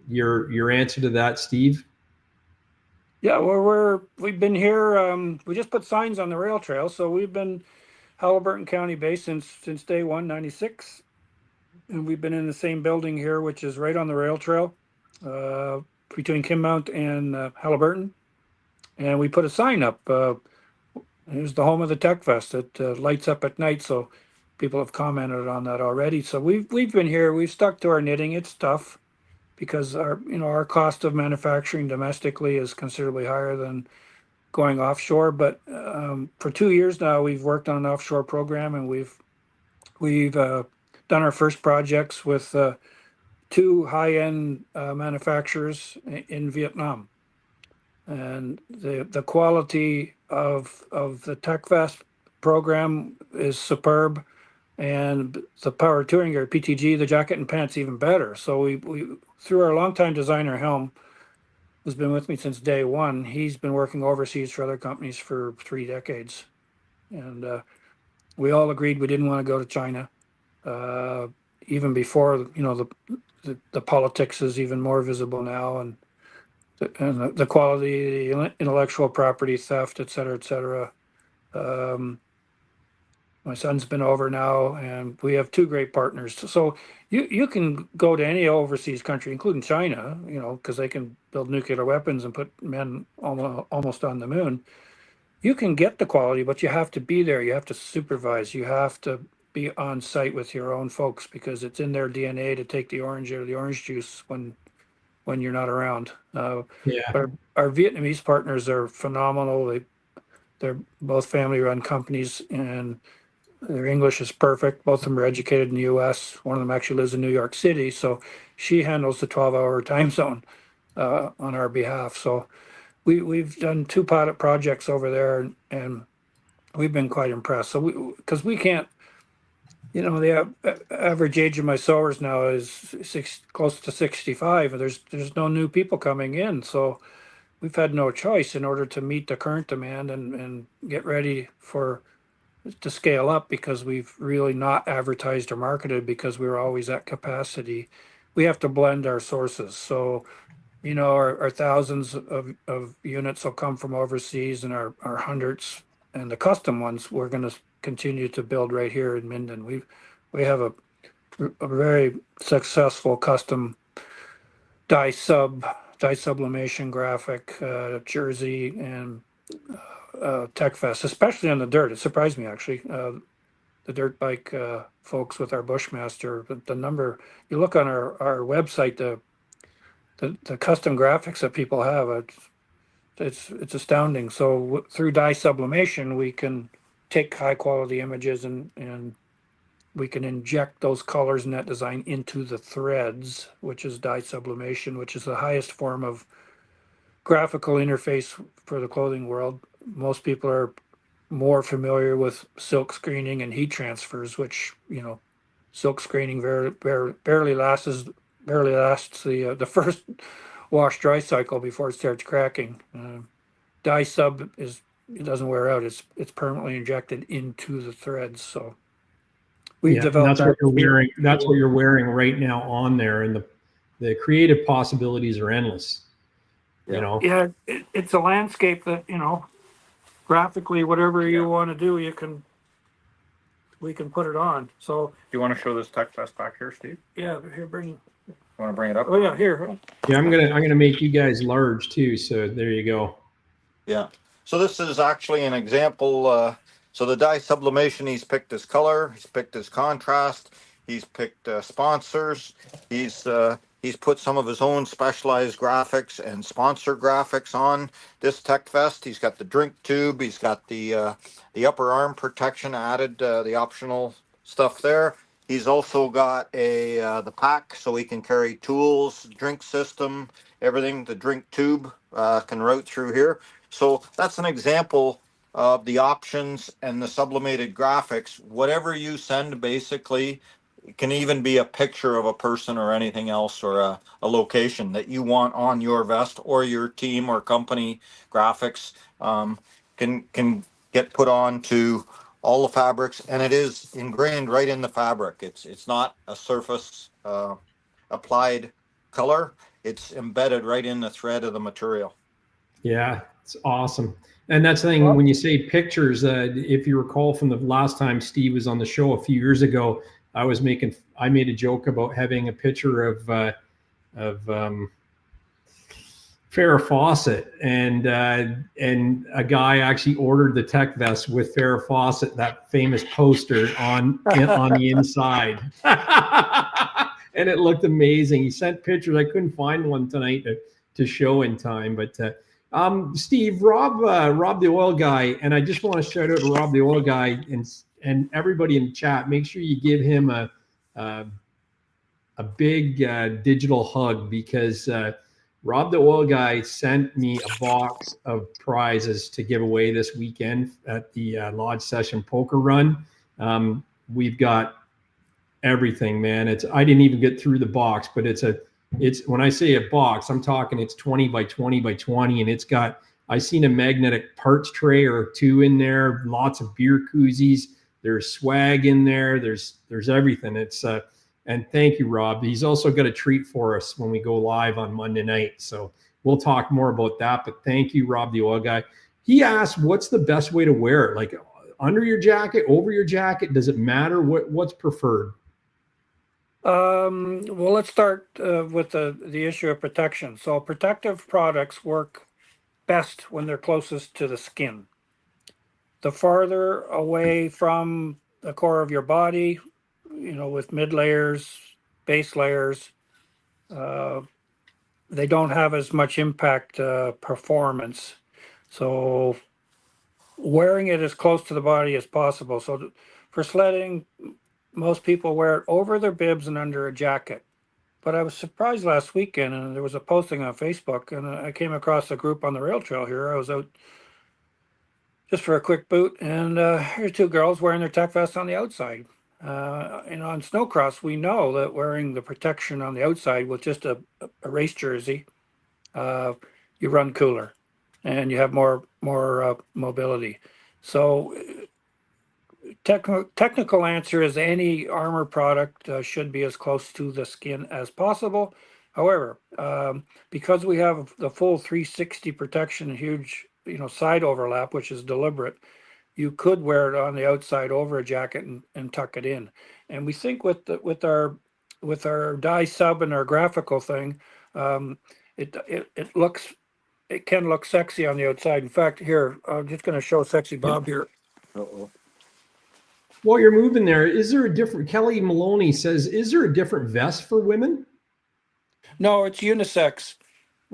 your answer to that, Steve? Yeah, we've been here. We just put signs on the rail trail, so we've been Halliburton County based since day one, 96. And we've been in the same building here, which is right on the rail trail, between Kinmount and Halliburton. And we put a sign up. Here's the home of the TekVest. It lights up at night, so people have commented on that already. So we've been here. We've stuck to our knitting. It's tough because our cost of manufacturing domestically is considerably higher than going offshore. But for 2 years now, we've worked on an offshore program, and we've done our first projects with two high-end manufacturers in Vietnam. And the quality of the TekVest program is superb, and the power touring gear PTG, the jacket and pants, even better. So we through our longtime designer Helm, who's been with me since day one, he's been working overseas for other companies for 3 decades, and we all agreed we didn't want to go to China, even before the politics is even more visible now, and the quality, the intellectual property theft, et cetera, et cetera. My son's been over now, and we have 2 great partners. So you can go to any overseas country, including China, because they can build nuclear weapons and put men almost on the moon. You can get the quality, but you have to be there. You have to supervise. You have to be on site with your own folks, because it's in their DNA to take the orange out of the orange juice when you're not around. Yeah. Our Vietnamese partners are phenomenal. They're both family-run companies, and their English is perfect. Both of them are educated in the U.S. One of them actually lives in New York City, so she handles the 12-hour time zone on our behalf. So we've done 2 pilot projects over there, and we've been quite impressed. So because we can't, the average age of my sowers now is close to 65. And there's no new people coming in, so we've had no choice in order to meet the current demand and get ready to scale up, because we've really not advertised or marketed because we were always at capacity. We have to blend our sources. So, our thousands of units will come from overseas, and our hundreds and the custom ones we're going to continue to build right here in Minden. We have a very successful custom dye sublimation graphic jersey and TekVest, especially on the dirt. It surprised me, actually. The dirt bike folks with our Bushmaster, the number, you look on our website, the custom graphics that people have, it's astounding. So through dye sublimation, we can take high quality images, and we can inject those colors and that design into the threads, which is dye sublimation, which is the highest form of graphical interface for the clothing world. Most people are more familiar with silk screening and heat transfers, which, silk screening barely lasts the first wash dry cycle before it starts cracking. Dye sub it doesn't wear out. It's permanently injected into the threads. So we've And developed that's what that. you're wearing. That's what you're wearing right now on there, and the creative possibilities are endless. Yeah, it's a landscape that, graphically, whatever you want to do, we can put it on. So Do you want to show this TekVest back here, Steve? yeah, here, bring. You want to bring it up? Oh yeah, here. Yeah, I'm gonna make you guys large too. So there you go. Yeah. So this is actually an example. So the dye sublimation, he's picked his color, he's picked his contrast, he's picked sponsors, he's put some of his own specialized graphics and sponsor graphics on this TekVest. He's got the drink tube, he's got the upper arm protection added, the optional stuff there. He's also got the pack, so he can carry tools, drink system, everything. The drink tube can route through here. So that's an example of the options and the sublimated graphics. Whatever you send, basically, it can even be a picture of a person or anything else, or a location that you want on your vest, or your team or company graphics can get put on to all the fabrics, and it is ingrained right in the fabric. It's not a surface applied color. It's embedded right in the thread of the material. Yeah, it's awesome. And that's the thing, Well, when you say pictures, if you recall from the last time Steve was on the show a few years ago, I made a joke about having a picture of Farrah Fawcett, and a guy actually ordered the TekVest with Farrah Fawcett, that famous poster on the inside, and it looked amazing. He sent pictures. I couldn't find one tonight to show in time, but Steve, Rob the Oil Guy, and I just want to shout out to Rob the Oil Guy and everybody in the chat. Make sure you give him a big digital hug, because Rob the Oil Guy sent me a box of prizes to give away this weekend at the Lodge Session Poker Run. We've got everything, man. I didn't even get through the box, but it's when I say a box, I'm talking it's 20 by 20 by 20, and I seen a magnetic parts tray or two in there, lots of beer koozies. There's swag in there. There's everything. And thank you, Rob. He's also got a treat for us when we go live on Monday night. So we'll talk more about that. But thank you, Rob the Oil Guy. He asked, what's the best way to wear it? Like under your jacket, over your jacket? Does it matter? What's preferred? Well, let's start with the issue of protection. So protective products work best when they're closest to the skin. The farther away from the core of your body, with mid layers, base layers, they don't have as much impact performance. So wearing it as close to the body as possible. So for sledding, most people wear it over their bibs and under a jacket. But I was surprised last weekend, and there was a posting on Facebook, and I came across a group on the rail trail here. I was out just for a quick boot, and here's two girls wearing their TekVest on the outside. On snowcross, we know that wearing the protection on the outside with just a race jersey, you run cooler, and you have more mobility. So technical answer is any armor product should be as close to the skin as possible. However, because we have the full 360 protection, huge side overlap, which is deliberate, you could wear it on the outside over a jacket and tuck it in. And we think with our dye sub and our graphical thing, it can look sexy on the outside. In fact, here I'm just going to show Sexy Bob here. Uh-oh. While you're moving there, Kelly Maloney says, is there a different vest for women? No, it's unisex.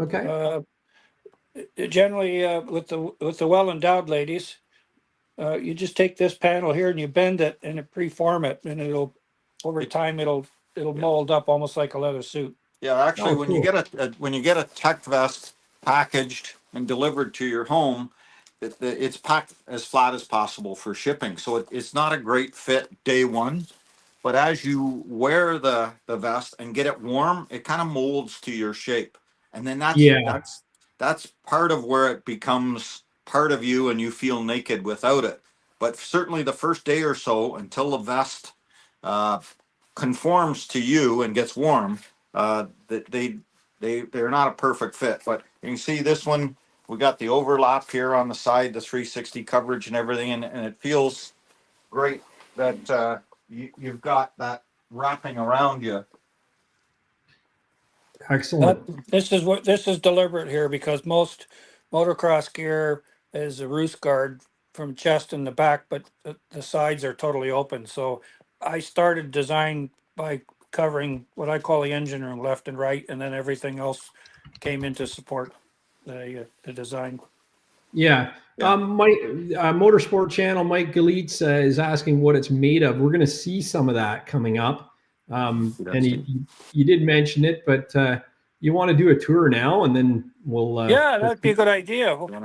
Okay. Generally, with the well-endowed ladies, you just take this panel here and you bend it and it preform it, and over time it'll mold up almost like a leather suit. Yeah, actually, when you get a TekVest packaged and delivered to your home, it's packed as flat as possible for shipping. So it's not a great fit day one, but as you wear the vest and get it warm, it kind of molds to your shape, and then that's part of where it becomes part of you, and you feel naked without it. But certainly the first day or so, until the vest conforms to you and gets warm, they're not a perfect fit. But you can see this one, we got the overlap here on the side, the 360 coverage and everything, and it feels great that you've got that wrapping around you. Excellent. This is deliberate here, because most motocross gear is a roost guard from chest and the back, but the sides are totally open. So I started design by covering what I call the engine room left and right, and then everything else came in to support the design. Yeah. My motorsport channel, Mike Galitz, is asking what it's made of. We're going to see some of that coming up. And you did mention it, but you want to do a tour now, and then we'll. Yeah, that'd be a good idea. Well,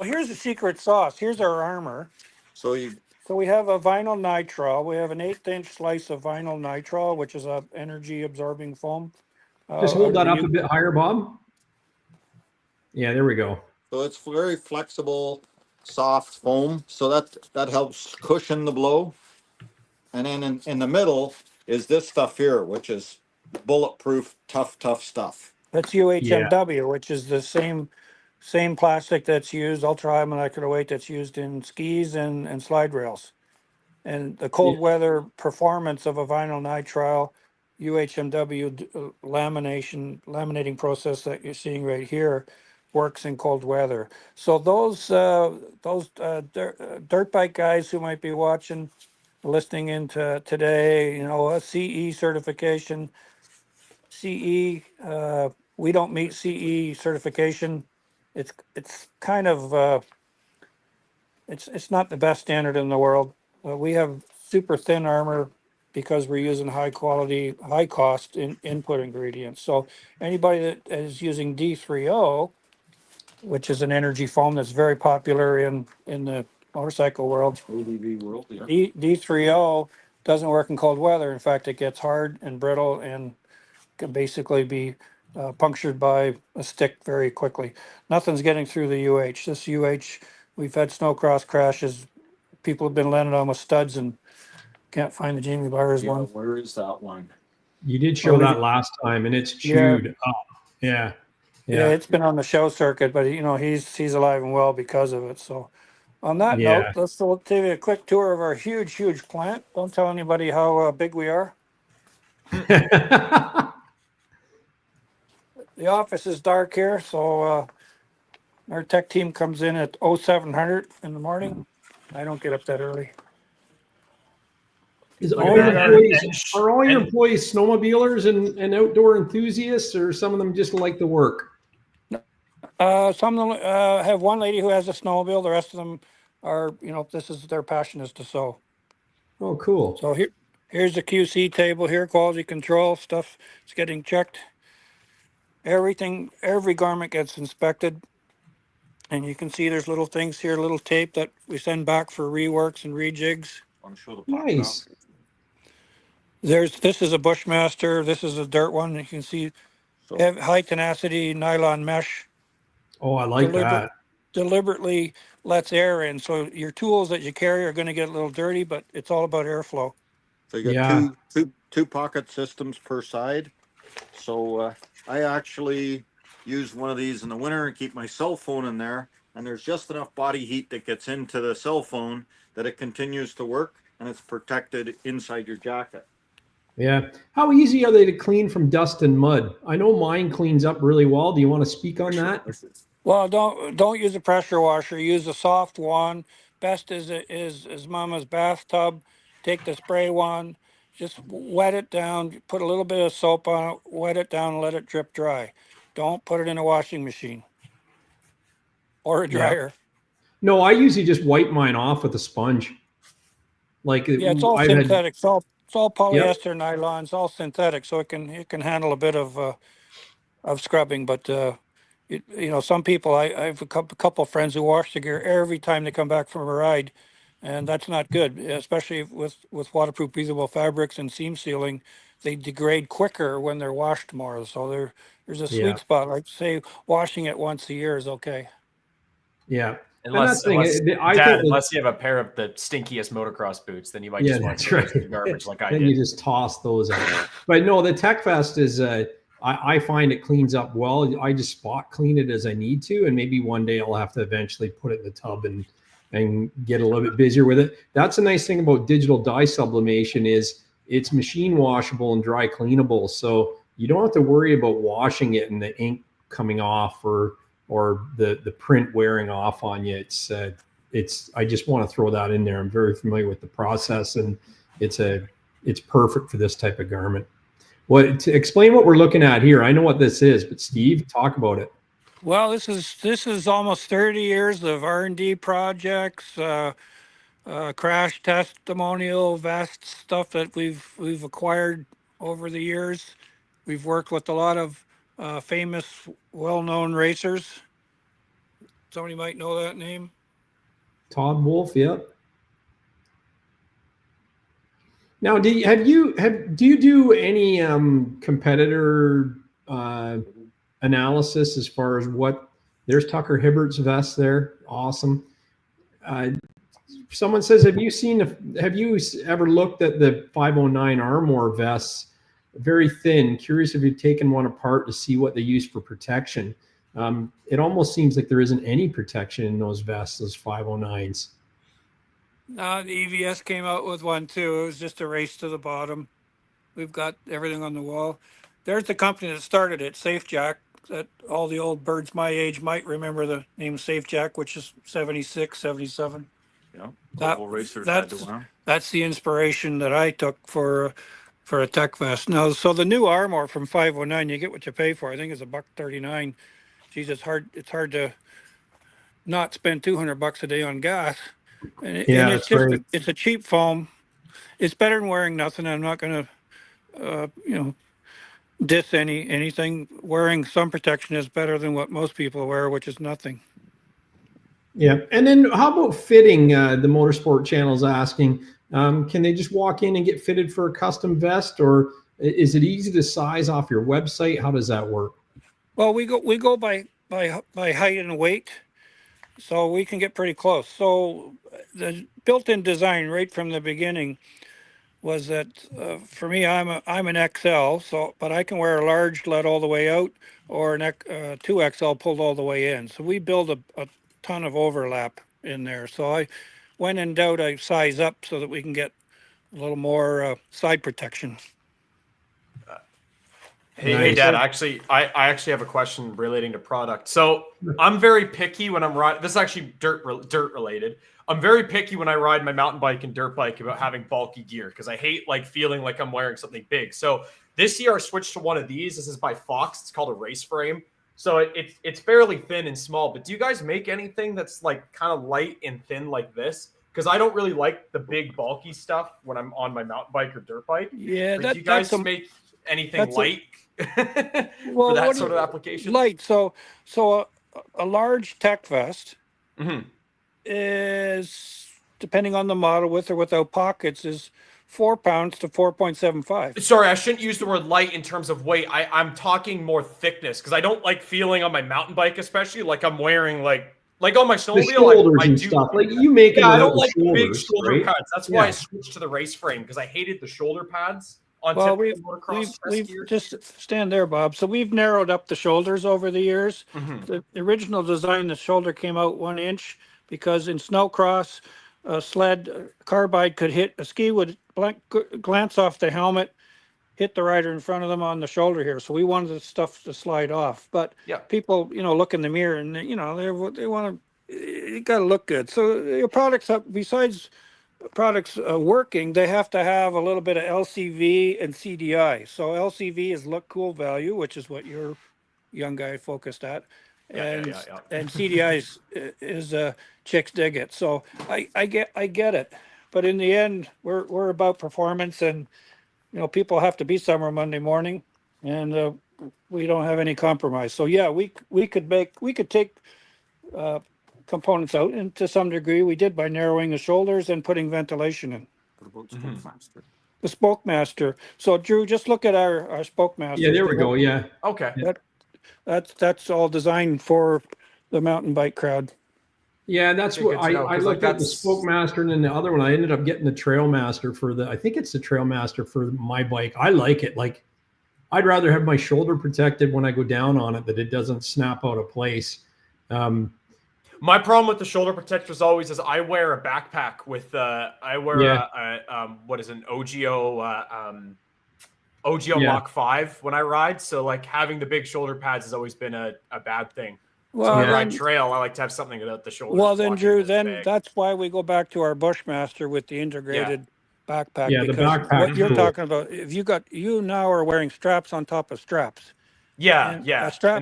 here's the secret sauce. Here's our armor. So we have a vinyl nitrile. We have an 1/8-inch slice of vinyl nitrile, which is a energy absorbing foam. Just hold that up a bit higher, Bob. Yeah, there we go. So it's very flexible, soft foam. So that helps cushion the blow. And then in the middle is this stuff here, which is bulletproof, tough stuff. That's UHMW, which is the same same plastic that's used, ultra high molecular weight that's used in skis and slide rails. And the cold weather performance of a vinyl nitrile UHMW laminating process that you're seeing right here works in cold weather. So those dirt bike guys who might be watching, listening into today, you know, a CE certification, CE, we don't meet CE certification. It's kind of it's not the best standard in the world. We have super thin armor because we're using high quality, high cost input ingredients. So anybody that is using D30, which is an energy foam that's very popular in the motorcycle world, ADV world, yeah. D30 doesn't work in cold weather. In fact, it gets hard and brittle and can basically be punctured by a stick very quickly. Nothing's getting through the UH. This UH, we've had snowcross crashes. People have been landing on with studs and can't find the Jamie Byers Yeah, one. where is that one? You did show that last time, and it's chewed up. Yeah. Yeah, it's been on the show circuit, but you know he's alive and well because of it. So, on that note, let's take you a quick tour of our huge plant. Don't tell anybody how big we are. The office is dark here, so our tech team comes in at 0700 in the morning. I don't get up that early. Are all your employees snowmobilers and outdoor enthusiasts, or some of them just like to work? Some of them have one lady who has a snowmobile. The rest of them are, you know, this is their passion is to sew. Oh, cool. So here's the QC table here, quality control stuff. It's getting checked. Everything, every garment gets inspected. And you can see there's little things here, little tape that we send back for reworks and rejigs. Nice. This is a Bushmaster. This is a dirt one. You can see high tenacity nylon mesh. Oh, I like that. Deliberately lets air in. So your tools that you carry are going to get a little dirty, but it's all about airflow. So you got two pocket systems per side. So I actually use one of these in the winter and keep my cell phone in there. And there's just enough body heat that gets into the cell phone that it continues to work, and it's protected inside your jacket. Yeah. How easy are they to clean from dust and mud? I know mine cleans up really well. Do you want to speak on that? Well, don't use a pressure washer. Use a soft wand. Best is Mama's bathtub. Take the spray wand, just wet it down. Put a little bit of soap on it. Wet it down and let it drip dry. Don't put it in a washing machine or a dryer. No, I usually just wipe mine off with a sponge. It's all synthetic. It's all polyester nylon. It's all synthetic, so it can handle a bit of scrubbing. But you know, some people, I have a couple of friends who wash the gear every time they come back from a ride, and that's not good, especially with waterproof breathable fabrics and seam sealing. They degrade quicker when they're washed more. So there's a sweet spot. Like say washing it once a year is okay. Yeah. Unless you have a pair of the stinkiest motocross boots, then you might just want to throw the garbage like I did. Then you just toss those out. But no, the TekVest is, I find it cleans up well. I just spot clean it as I need to, and maybe one day I'll have to eventually put it in the tub and get a little bit busier with it. That's a nice thing about digital dye sublimation is it's machine washable and dry cleanable. So you don't have to worry about washing it and the ink coming off or the print wearing off on you. I just want to throw that in there. I'm very familiar with the process, and it's perfect for this type of garment. To explain what we're looking at here, I know what this is, but Steve, talk about it. Well, this is almost 30 years of R&D projects, crash testimonial vest stuff that we've acquired over the years. We've worked with a lot of famous, well-known racers. Somebody might know that name. Todd Wolff, yep. Now, do you do any competitor analysis as far as what? There's Tucker Hibbert's vest there, awesome. Someone says, have you ever looked at the 509 Armor vests? Very thin. Curious if you've taken one apart to see what they use for protection. It almost seems like there isn't any protection in those vests, those 509s. The EVS came out with one too. It was just a race to the bottom. We've got everything on the wall. There's the company that started it, SafeJack, that all the old birds my age might remember the name SafeJack, which is 76, 77. Yeah, That, racers had to wear 'em. that's the inspiration that I took for a TekVest. Now, so the new Armor from 509, you get what you pay for. I think it's $1.39. Geez, it's hard to not spend $200 a day on gas. And, and it's just it's a cheap foam. It's better than wearing nothing. I'm not going to diss anything. Wearing some protection is better than what most people wear, which is nothing. Yeah. And then how about fitting? The Motorsport channel's asking, can they just walk in and get fitted for a custom vest, or is it easy to size off your website? How does that work? Well, we go by height and weight, so we can get pretty close. So the built-in design right from the beginning was that for me, I'm an XL, but I can wear a large let all the way out, or an 2XL pulled all the way in. So we build a ton of overlap in there. So when in doubt, I size up so that we can get a little more side protection. Hey, Dad, I actually have a question relating to product. So I'm very picky when I'm riding. This is actually dirt related. I'm very picky when I ride my mountain bike and dirt bike about having bulky gear because I hate like feeling like I'm wearing something big. So this year I switched to one of these. This is by Fox. It's called a race frame. So it's fairly thin and small. But do you guys make anything that's like kind of light and thin like this? Because I don't really like the big bulky stuff when I'm on my mountain bike or dirt bike. Yeah, do you guys make anything light? For that sort of application? Light. So a large TekVest is, depending on the model, with or without pockets, is 4 pounds to 4.75. Sorry, I shouldn't use the word light in terms of weight. I'm talking more thickness because I don't like feeling on my mountain bike, especially like I'm wearing like on my snowmobile. I do stuff. Like you make it. Yeah, I don't like big shoulder right? pads. That's why I switched to the race frame because I hated the shoulder pads. Well, we've just stand there, Bob. So we've narrowed up the shoulders over the years. The original design, the shoulder came out 1 inch because in snowcross, a sled carbide could hit, a ski would glance off the helmet, hit the rider in front of them on the shoulder here. So we wanted the stuff to slide off. But people, look in the mirror and they want to, you got to look good. So your products, besides products working, they have to have a little bit of LCV and CDI. So LCV is look cool value, which is what your young guy focused at, and CDI is chicks dig it. So I get it, but in the end, we're about performance, and people have to be somewhere Monday morning, and we don't have any compromise. So yeah, we could take components out, and to some degree we did by narrowing the shoulders and putting ventilation in. What about Spokemaster? The Spokemaster. So Drew, just look at our Spokemaster. Yeah, there we go. Yeah. Okay. That's all designed for the mountain bike crowd. Yeah, that's what I looked at the Spokemaster, and then the other one I ended up getting the Trailmaster I think it's the Trailmaster for my bike. I like it. Like I'd rather have my shoulder protected when I go down on it, that it doesn't snap out of place. My problem with the shoulder protectors always is I wear a backpack with what is an OGO Mach 5 when I ride. So like having the big shoulder pads has always been a bad thing. Well, so when I ride trail, I like to have something without the shoulders. Well, then Drew, that's why we go back to our Bushmaster with the integrated backpack. Yeah, the backpack. What you're talking about, if you now are wearing straps on top of straps. Yeah, and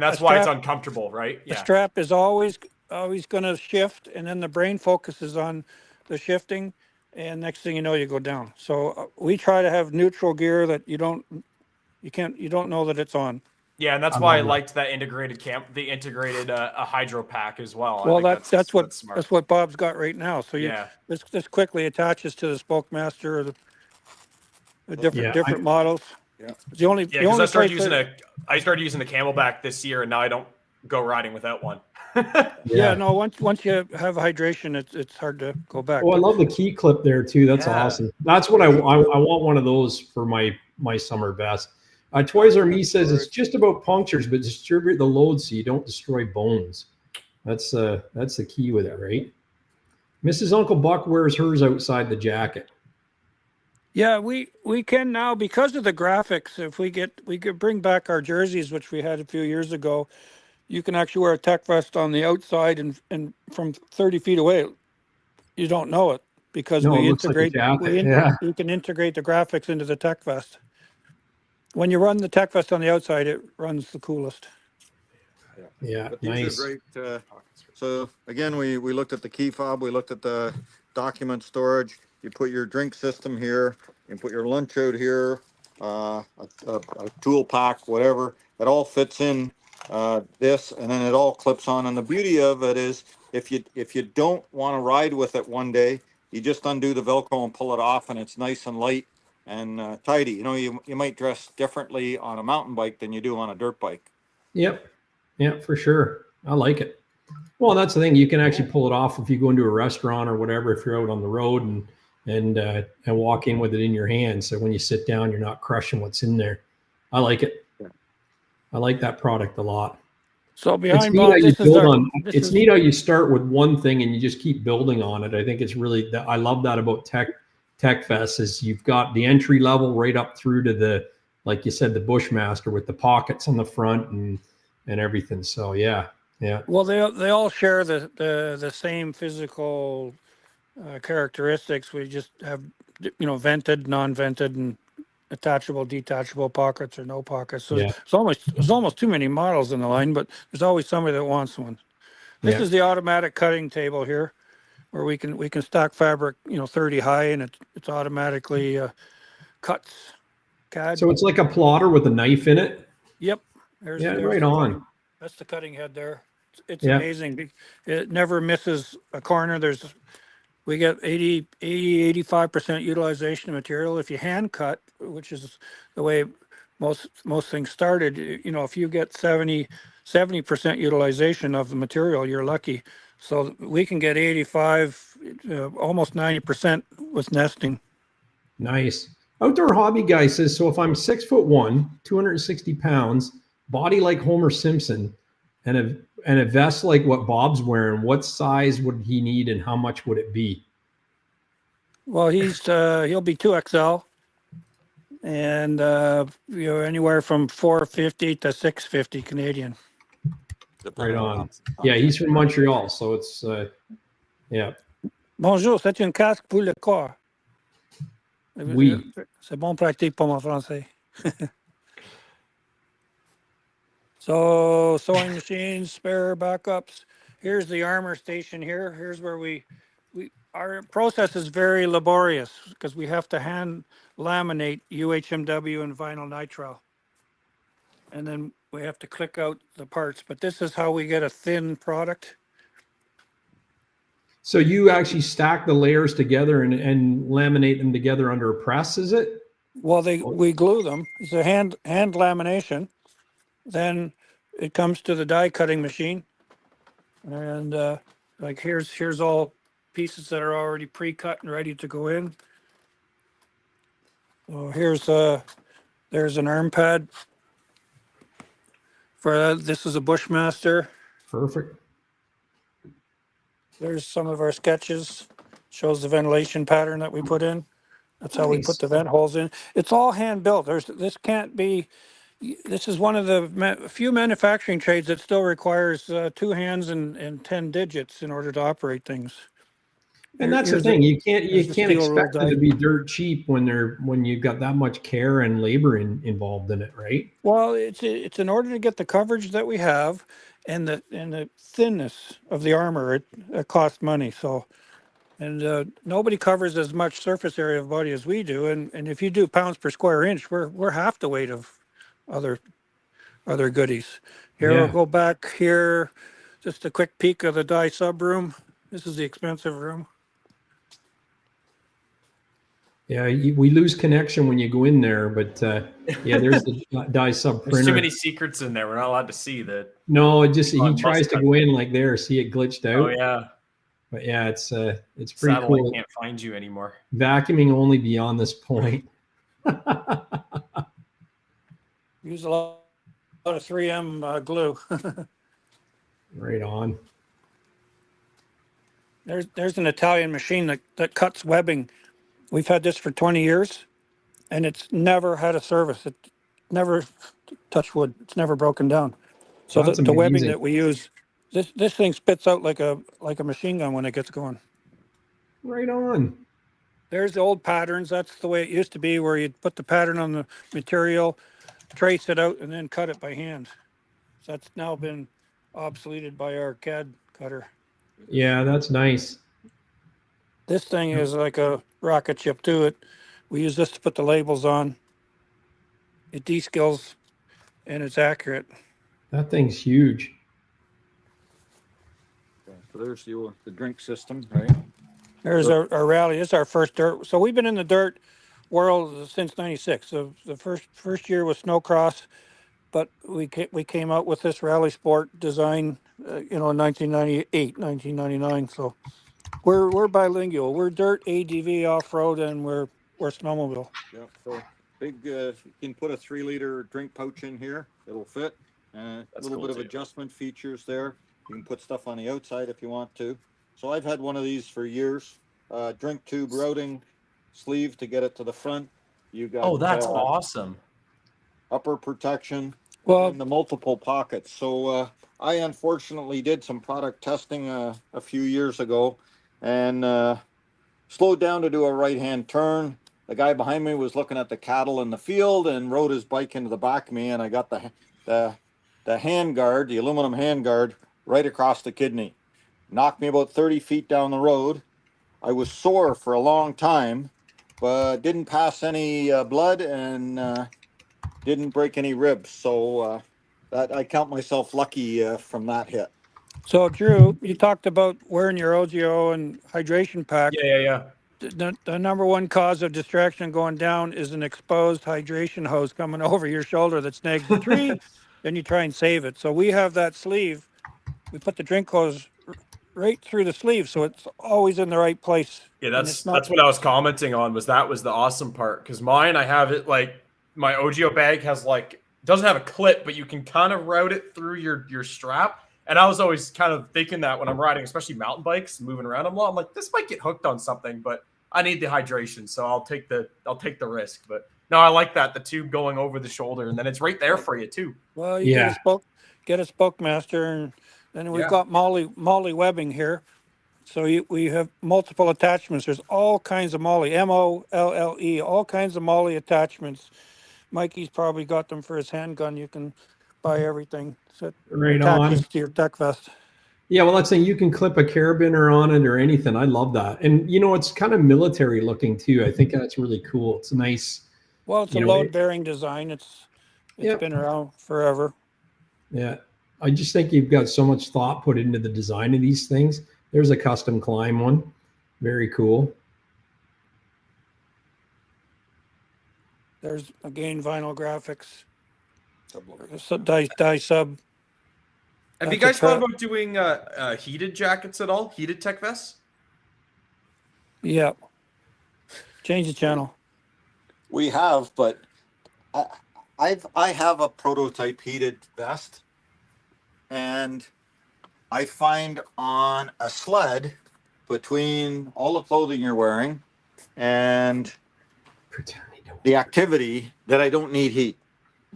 that's why it's uncomfortable, right? Yeah. The strap is always going to shift, and then the brain focuses on the shifting, and next thing you know, you go down. So we try to have neutral gear that you don't know that it's on. Yeah, and that's why I liked that integrated a hydro pack as well. Well, that's what Bob's got right now. So this quickly attaches to the Spokemaster or the different models. Yeah. Because I started using the Camelback this year, and now I don't go riding without one. Once you have hydration, it's hard to go back. Oh, I love the key clip there too. That's awesome. That's what I want, one of those for my summer vest. Toys R Me says it's just about punctures, but distribute the load so you don't destroy bones. That's the key with it, right? Mrs. Uncle Buck wears hers outside the jacket. Yeah, we can now, because of the graphics. If we could bring back our jerseys, which we had a few years ago. You can actually wear a TekVest on the outside, and from 30 feet away, you don't know it, because No, it we looks like a integrate. jacket. Yeah. You can integrate the graphics into the TekVest. When you run the TekVest on the outside, it runs the coolest. Yeah, But these nice. are great. So again, we looked at the key fob, we looked at the document storage. You put your drink system here, you put your lunch out here, a tool pack, whatever. It all fits in this, and then it all clips on. And the beauty of it is, if you don't want to ride with it one day, you just undo the Velcro and pull it off, and it's nice and light and tidy. You know, you might dress differently on a mountain bike than you do on a dirt bike. Yep. Yeah, for sure. I like it. Well, that's the thing. You can actually pull it off if you go into a restaurant or whatever, if you're out on the road and walk in with it in your hand. So when you sit down, you're not crushing what's in there. I like it. Yeah. I like that product a lot. So behind Bob, it's neat how you start with one thing and you just keep building on it. I think it's really, I love that about TekVest is you've got the entry level right up through to the, like you said, the Bushmaster with the pockets on the front and everything. So yeah. Well, they all share the same physical characteristics. We just have, vented, non-vented, and attachable, detachable pockets or no pockets. So Yeah. there's almost too many models in the line, but there's always somebody that wants one. This is the automatic cutting table here, where we can stack fabric, 30 high, and it's automatically cuts CAD. So it's like a plotter with a knife in it. Yep. There's right on. That's the cutting head there. It's amazing. It never misses a corner. We get 85% utilization of material. If you hand cut, which is the way most things started, if you get 70% utilization of the material, you're lucky. So we can get 85, almost 90% with nesting. Nice. Outdoor Hobby Guy says, so if I'm 6'1", 260 pounds, body like Homer Simpson, and a vest like what Bob's wearing, what size would he need and how much would it be? Well, he'll be 2XL, and anywhere from 450 to 650 Canadian. Right on. Yeah, he's from Montreal, so it's yeah. Bonjour, c'est une casque pour le corps. Oui. C'est bon pratique pour mon français. So sewing machines, spare backups. Here's the armor station here. Here's where our process is very laborious because we have to hand laminate UHMW and vinyl nitrile. And then we have to click out the parts, but this is how we get a thin product. So you actually stack the layers together and laminate them together under a press, is it? Well, we glue them. It's a hand lamination. Then it comes to the die cutting machine, and like here's all pieces that are already pre-cut and ready to go in. So there's an arm pad for this is a Bushmaster. Perfect. There's some of our sketches. Shows the ventilation pattern that we put in. That's how we put the vent holes in. It's all hand built. This is one of the few manufacturing trades that still requires 2 hands and 10 digits in order to operate things. And that's the thing. You can't expect it to be dirt cheap when you've got that much care and labor involved in it, right? Well, it's in order to get the coverage that we have and the thinness of the armor, it costs money. So, and nobody covers as much surface area of body as we do. And if you do pounds per square inch, we're half the weight of other goodies. Here, we'll go back here, just a quick peek of the die sub room. This is the expensive room. Yeah, we lose connection when you go in there, but there's the die sub printer. There's too many secrets in there. We're not allowed to see that. No, it just he tries to go in like there, see it glitched out. Oh yeah. But yeah, it's pretty Satellite cool. Can't find you anymore. Vacuuming only beyond this point. Use a lot of 3M glue. Right on. There's an Italian machine that cuts webbing. We've had this for 20 years, and it's never had a service. It never, touch wood, it's never broken down. So That's the webbing amazing. that we use, this thing spits out like a machine gun when it gets going. Right on. There's the old patterns. That's the way it used to be, where you'd put the pattern on the material, trace it out, and then cut it by hand. So that's now been obsoleted by our CAD cutter. Yeah, that's nice. This thing is like a rocket ship too. We use this to put the labels on. It de-skills and it's accurate. That thing's huge. So there's the drink system, right? There's our rally. It's our first dirt. So we've been in the dirt world since '96. So the first year was snowcross, but we came out with this rally sport design, in 1998, 1999. So we're bilingual. We're dirt, ADV, off road, and we're snowmobile. Yeah. So big. You can put a 3-liter drink pouch in here. It'll fit. A little bit of adjustment features there. You can put stuff on the outside if you want to. So I've had one of these for years. Drink tube routing sleeve to get it to the front. You got. Oh, that's awesome. Upper protection. Well, And the multiple pockets. So I unfortunately did some product testing a few years ago, and slowed down to do a right-hand turn. The guy behind me was looking at the cattle in the field and rode his bike into the back of me, and I got the hand guard, the aluminum hand guard, right across the kidney. Knocked me about 30 feet down the road. I was sore for a long time, but didn't pass any blood and didn't break any ribs. So that I count myself lucky from that hit. so Drew, you talked about wearing your OGO and hydration pack. Yeah. The number one cause of distraction going down is an exposed hydration hose coming over your shoulder that snags the tree. Then you try and save it. So we have that sleeve. We put the drink hose right through the sleeve, so it's always in the right place. Yeah, that's what I was commenting on. Was the awesome part, because mine, I have it like my OGO bag has doesn't have a clip, but you can kind of route it through your strap. And I was always kind of thinking that when I'm riding, especially mountain bikes, moving around, I'm like, this might get hooked on something, but I need the hydration, so I'll take the risk. But no, I like that, the tube going over the shoulder, and then it's right there for you too. Well, you get a spoke master, and then we've got Molly webbing here. So we have multiple attachments. There's all kinds of Molly, MOLLE, all kinds of Molly attachments. Mikey's probably got them for his handgun. You can buy everything. So Right on. attaches to your TekVest. Yeah, well, that's saying you can clip a carabiner on it or anything. I love that. And, it's kind of military looking too. I think that's really cool. It's nice. Well, it's a load-bearing design. It's been around forever. Yeah. I just think you've got so much thought put into the design of these things. There's a custom climb one. Very cool. There's, again, vinyl graphics. Die sub. Have you guys thought about doing heated jackets at all? Heated TekVests? Yeah. Change the channel. We have, but I have a prototype heated vest, and I find on a sled, between all the clothing you're wearing and the activity, that I don't need heat.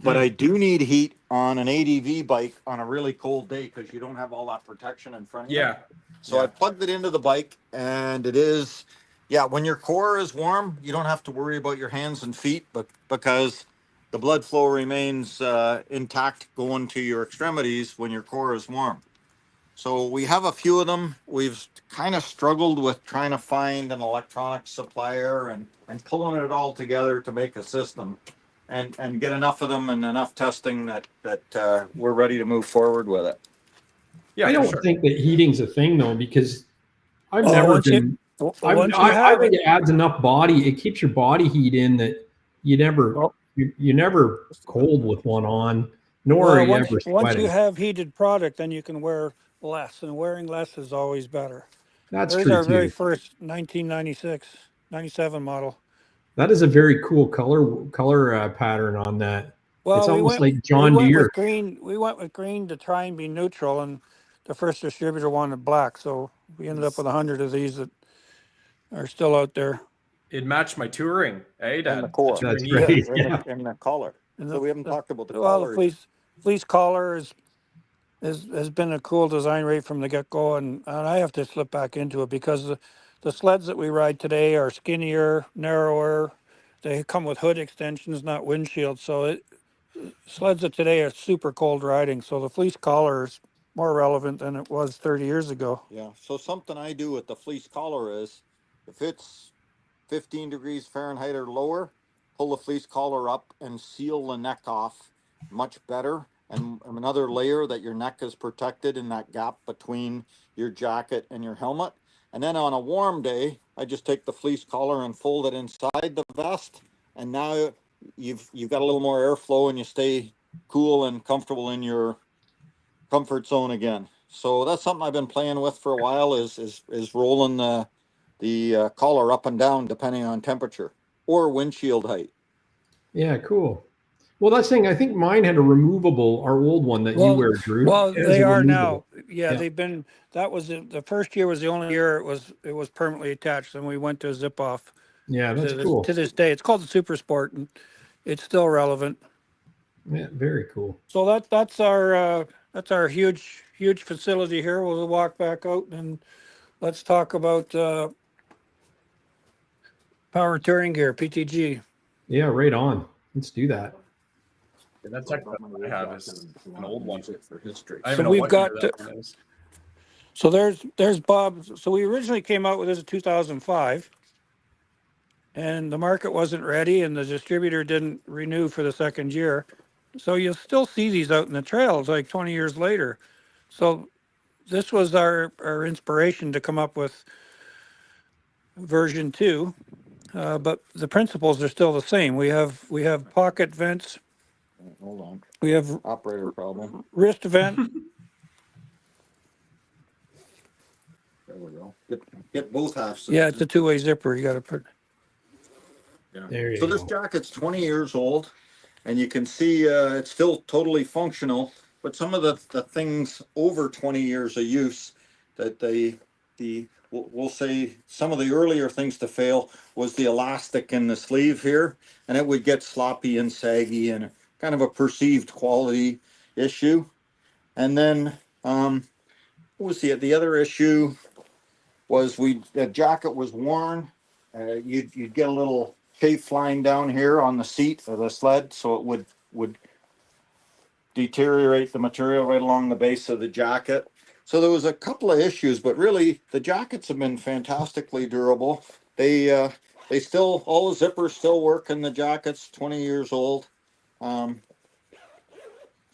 But I do need heat on an ADV bike on a really cold day, because you don't have all that protection in front of you. Yeah. So I plugged it into the bike, and it is, when your core is warm, you don't have to worry about your hands and feet, but because the blood flow remains intact going to your extremities when your core is warm. So we have a few of them. We've kind of struggled with trying to find an electronic supplier and pulling it all together to make a system. And get enough of them and enough testing that we're ready to move forward with it. Yeah, I don't think that heating's a thing though, because I've never been. I think it adds enough body. It keeps your body heat in that you never cold with one on, nor are you ever sweating. Once you have heated product, then you can wear less, and wearing less is always better. That's true. There's our very first 1997 model. That is a very cool color pattern on that. It's Well, almost like we John went Deere. with green. We went with green to try and be neutral, and the first distributor wanted black, so we ended up with 100 of these that are still out there. It matched my touring, eh, And the Dad? core. That's Touring right. E. Yeah. And the collar. And So we haven't talked about the well, collar. fleece collar has been a cool design right from the get go, and I have to slip back into it because the sleds that we ride today are skinnier, narrower. They come with hood extensions, not windshields. So sleds of today are super cold riding. So the fleece collar is more relevant than it was 30 years ago. Yeah. So something I do with the fleece collar is if it's 15 degrees Fahrenheit or lower, pull the fleece collar up and seal the neck off much better. And another layer that your neck is protected in that gap between your jacket and your helmet. And then on a warm day, I just take the fleece collar and fold it inside the vest. And now you've got a little more airflow and you stay cool and comfortable in your comfort zone again. So that's something I've been playing with for a while is rolling the collar up and down depending on temperature or windshield height. Yeah, cool. Well, that's the thing. I think mine had a removable, our old one that you Well, wear, Drew. well, It has they a are removable. now. Yeah, Yeah. they've been. That was the first year was the only year it was permanently attached, and we went to zip off. Yeah, that's cool. To this day. It's called the Super Sport, and it's still relevant. Yeah, very cool. So that's our huge facility here. We'll walk back out and let's talk about power touring gear, PTG. Yeah, right on. Let's do that. Yeah, that TekVest I have is an old one. I So don't even know we've what got year that one is. so there's Bob. So we originally came out with this in 2005, and the market wasn't ready, and the distributor didn't renew for the second year. So you'll still see these out in the trails like 20 years later. So this was our inspiration to come up with version 2, but the principles are still the same. We have pocket vents. Hold on. We have Operator problem. wrist vent. There we go. Get both halves. Yeah, it's a two-way zipper. You got to put. Yeah. There you So this go. jacket's 20 years old, and you can see it's still totally functional. But some of the things over 20 years of use that we'll say some of the earlier things to fail was the elastic in the sleeve here, and it would get sloppy and saggy and kind of a perceived quality issue. And then what was the other issue was the jacket was worn. You'd get a little chafe flying down here on the seat of the sled, so it would deteriorate the material right along the base of the jacket. So there was a couple of issues, but really the jackets have been fantastically durable. They still, all the zippers still work in the jackets, 20 years old. So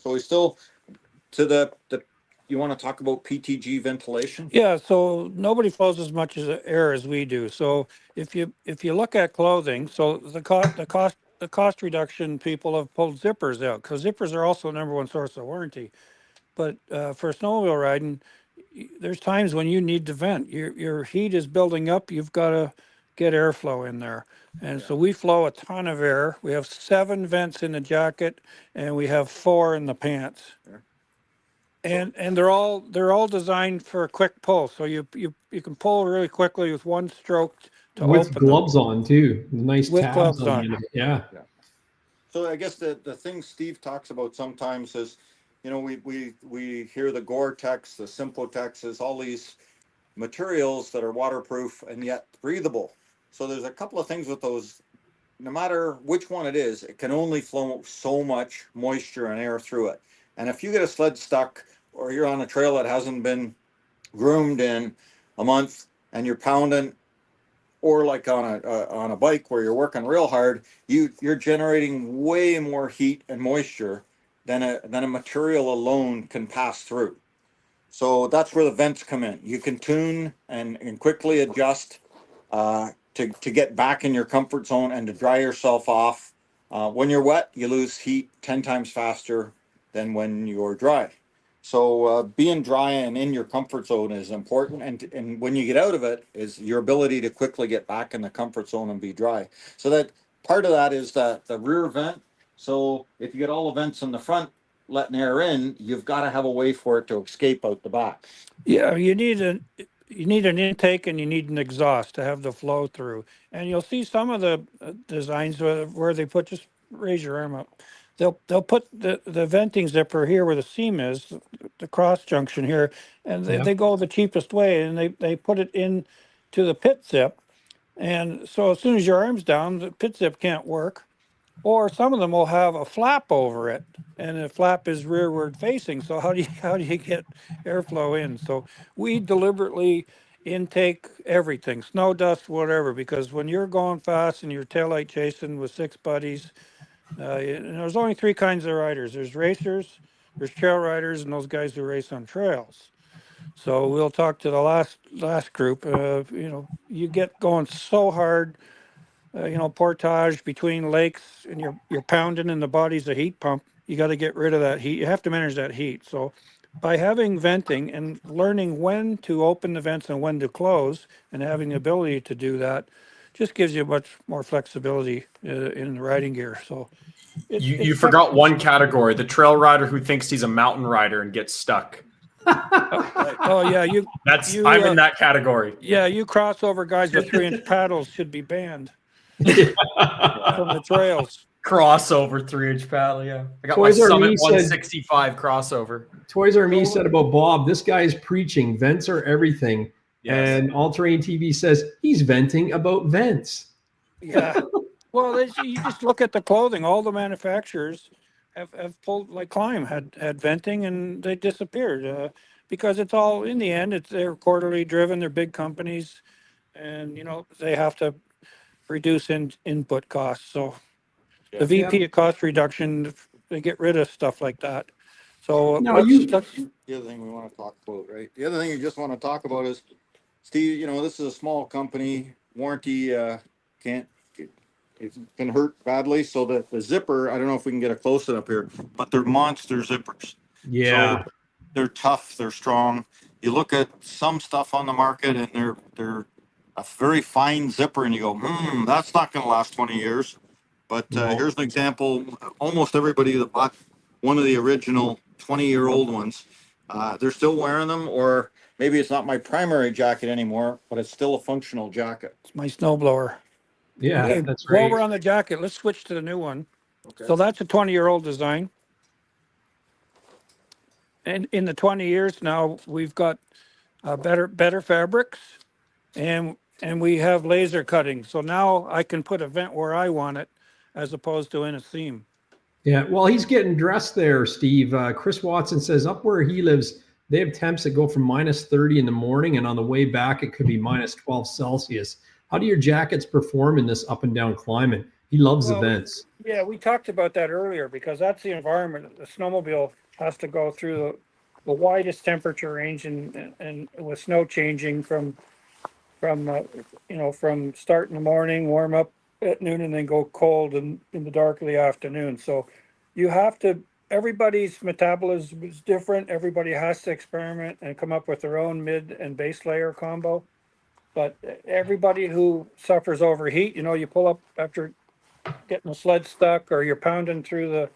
we still, to the you want to talk about PTG ventilation? Yeah, so nobody flows as much as air as we do. So if you look at clothing, so the cost reduction, people have pulled zippers out because zippers are also the number one source of warranty. But for snowmobile riding, there's times when you need to vent. Your heat is building up. You've got to get airflow in there. And so we flow a ton of air. We have 7 vents in the jacket, and we have 4 in the pants. Yeah. And they're all designed for a quick pull. So you can pull really quickly with one stroke to With open gloves on too. Nice With tabs gloves on the on. end of it. Yeah. So I guess the thing Steve talks about sometimes is, you know, we hear the Gore-Tex, the Simple-Tex, all these materials that are waterproof and yet breathable. So there's a couple of things with those. No matter which one it is, it can only flow so much moisture and air through it. And if you get a sled stuck or you're on a trail that hasn't been groomed in a month and you're pounding, or like on a bike where you're working real hard, you're generating way more heat and moisture than a material alone can pass through. So that's where the vents come in. You can tune and quickly adjust to get back in your comfort zone and to dry yourself off. When you're wet, you lose heat 10 times faster than when you're dry. So being dry and in your comfort zone is important. And when you get out of it is your ability to quickly get back in the comfort zone and be dry. So that part of that is that the rear vent So if you get all the vents in the front letting air in, you've got to have a way for it to escape out the back. Yeah, you need an intake and you need an exhaust to have the flow through. And you'll see some of the designs where they put, just raise your arm up. They'll put the venting zipper here where the seam is, the cross junction here, and they go the cheapest way, and they put it in to the pit zip. And so as soon as your arm's down, the pit zip can't work. Or some of them will have a flap over it, and the flap is rearward facing. So how do you get airflow in? So we deliberately intake everything, snow, dust, whatever, because when you're going fast and you're taillight chasing with 6 buddies, and there's only 3 kinds of riders. There's racers, there's trail riders, and those guys who race on trails. So we'll talk to the last group. You get going so hard. Portage between lakes, and you're pounding, and the body's a heat pump. You got to get rid of that heat. You have to manage that heat. So by having venting and learning when to open the vents and when to close, and having the ability to do that, just gives you much more flexibility in the riding gear. So you forgot one category: the trail rider who thinks he's a mountain rider and gets stuck. Oh yeah, I'm in that category. Yeah, you crossover guys with 3-inch paddles should be banned from the trails. Crossover 3-inch paddle, yeah. I got my Summit 165 crossover. Toys R Me said about Bob, this guy is preaching. Vents are everything. Yes. And All Terrain TV says he's venting about vents. Yeah. Well, you just look at the clothing. All the manufacturers have pulled, like Climb had venting, and they disappeared because it's all, in the end, they're quarterly driven. They're big companies, and they have to reduce input costs. So the VP of cost reduction, they get rid of stuff like that. So the other thing we want to talk about, right? The other thing you just want to talk about is, Steve, this is a small company. Warranty it can hurt badly. So that the zipper, I don't know if we can get a close up here, but they're monster zippers. Yeah. So they're tough, they're strong. You look at some stuff on the market, and they're a very fine zipper, and you go, that's not going to last 20 years. But here's an example. Almost everybody that bought one of the original 20-year-old ones, they're still wearing them, or maybe it's not my primary jacket anymore, but it's still a functional jacket. It's my snowblower. Yeah, okay, that's right. While we're on the jacket, let's switch to the new one. Okay. So that's a 20-year-old design. And in the 20 years now, we've got better fabrics, and we have laser cutting. So now I can put a vent where I want it, as opposed to in a seam. Yeah, well, he's getting dressed there, Steve. Chris Watson says up where he lives, they have temps that go from -30 in the morning, and on the way back, it could be -12 Celsius. How do your jackets perform in this up and down climate? He loves the vents. Yeah, we talked about that earlier, because that's the environment. The snowmobile has to go through the widest temperature range, and with snow changing from start in the morning, warm up at noon, and then go cold in the dark of the afternoon. So you have to, everybody's metabolism is different. Everybody has to experiment and come up with their own mid and base layer combo. But everybody who suffers overheat, you pull up after getting the sled stuck, or you're pounding through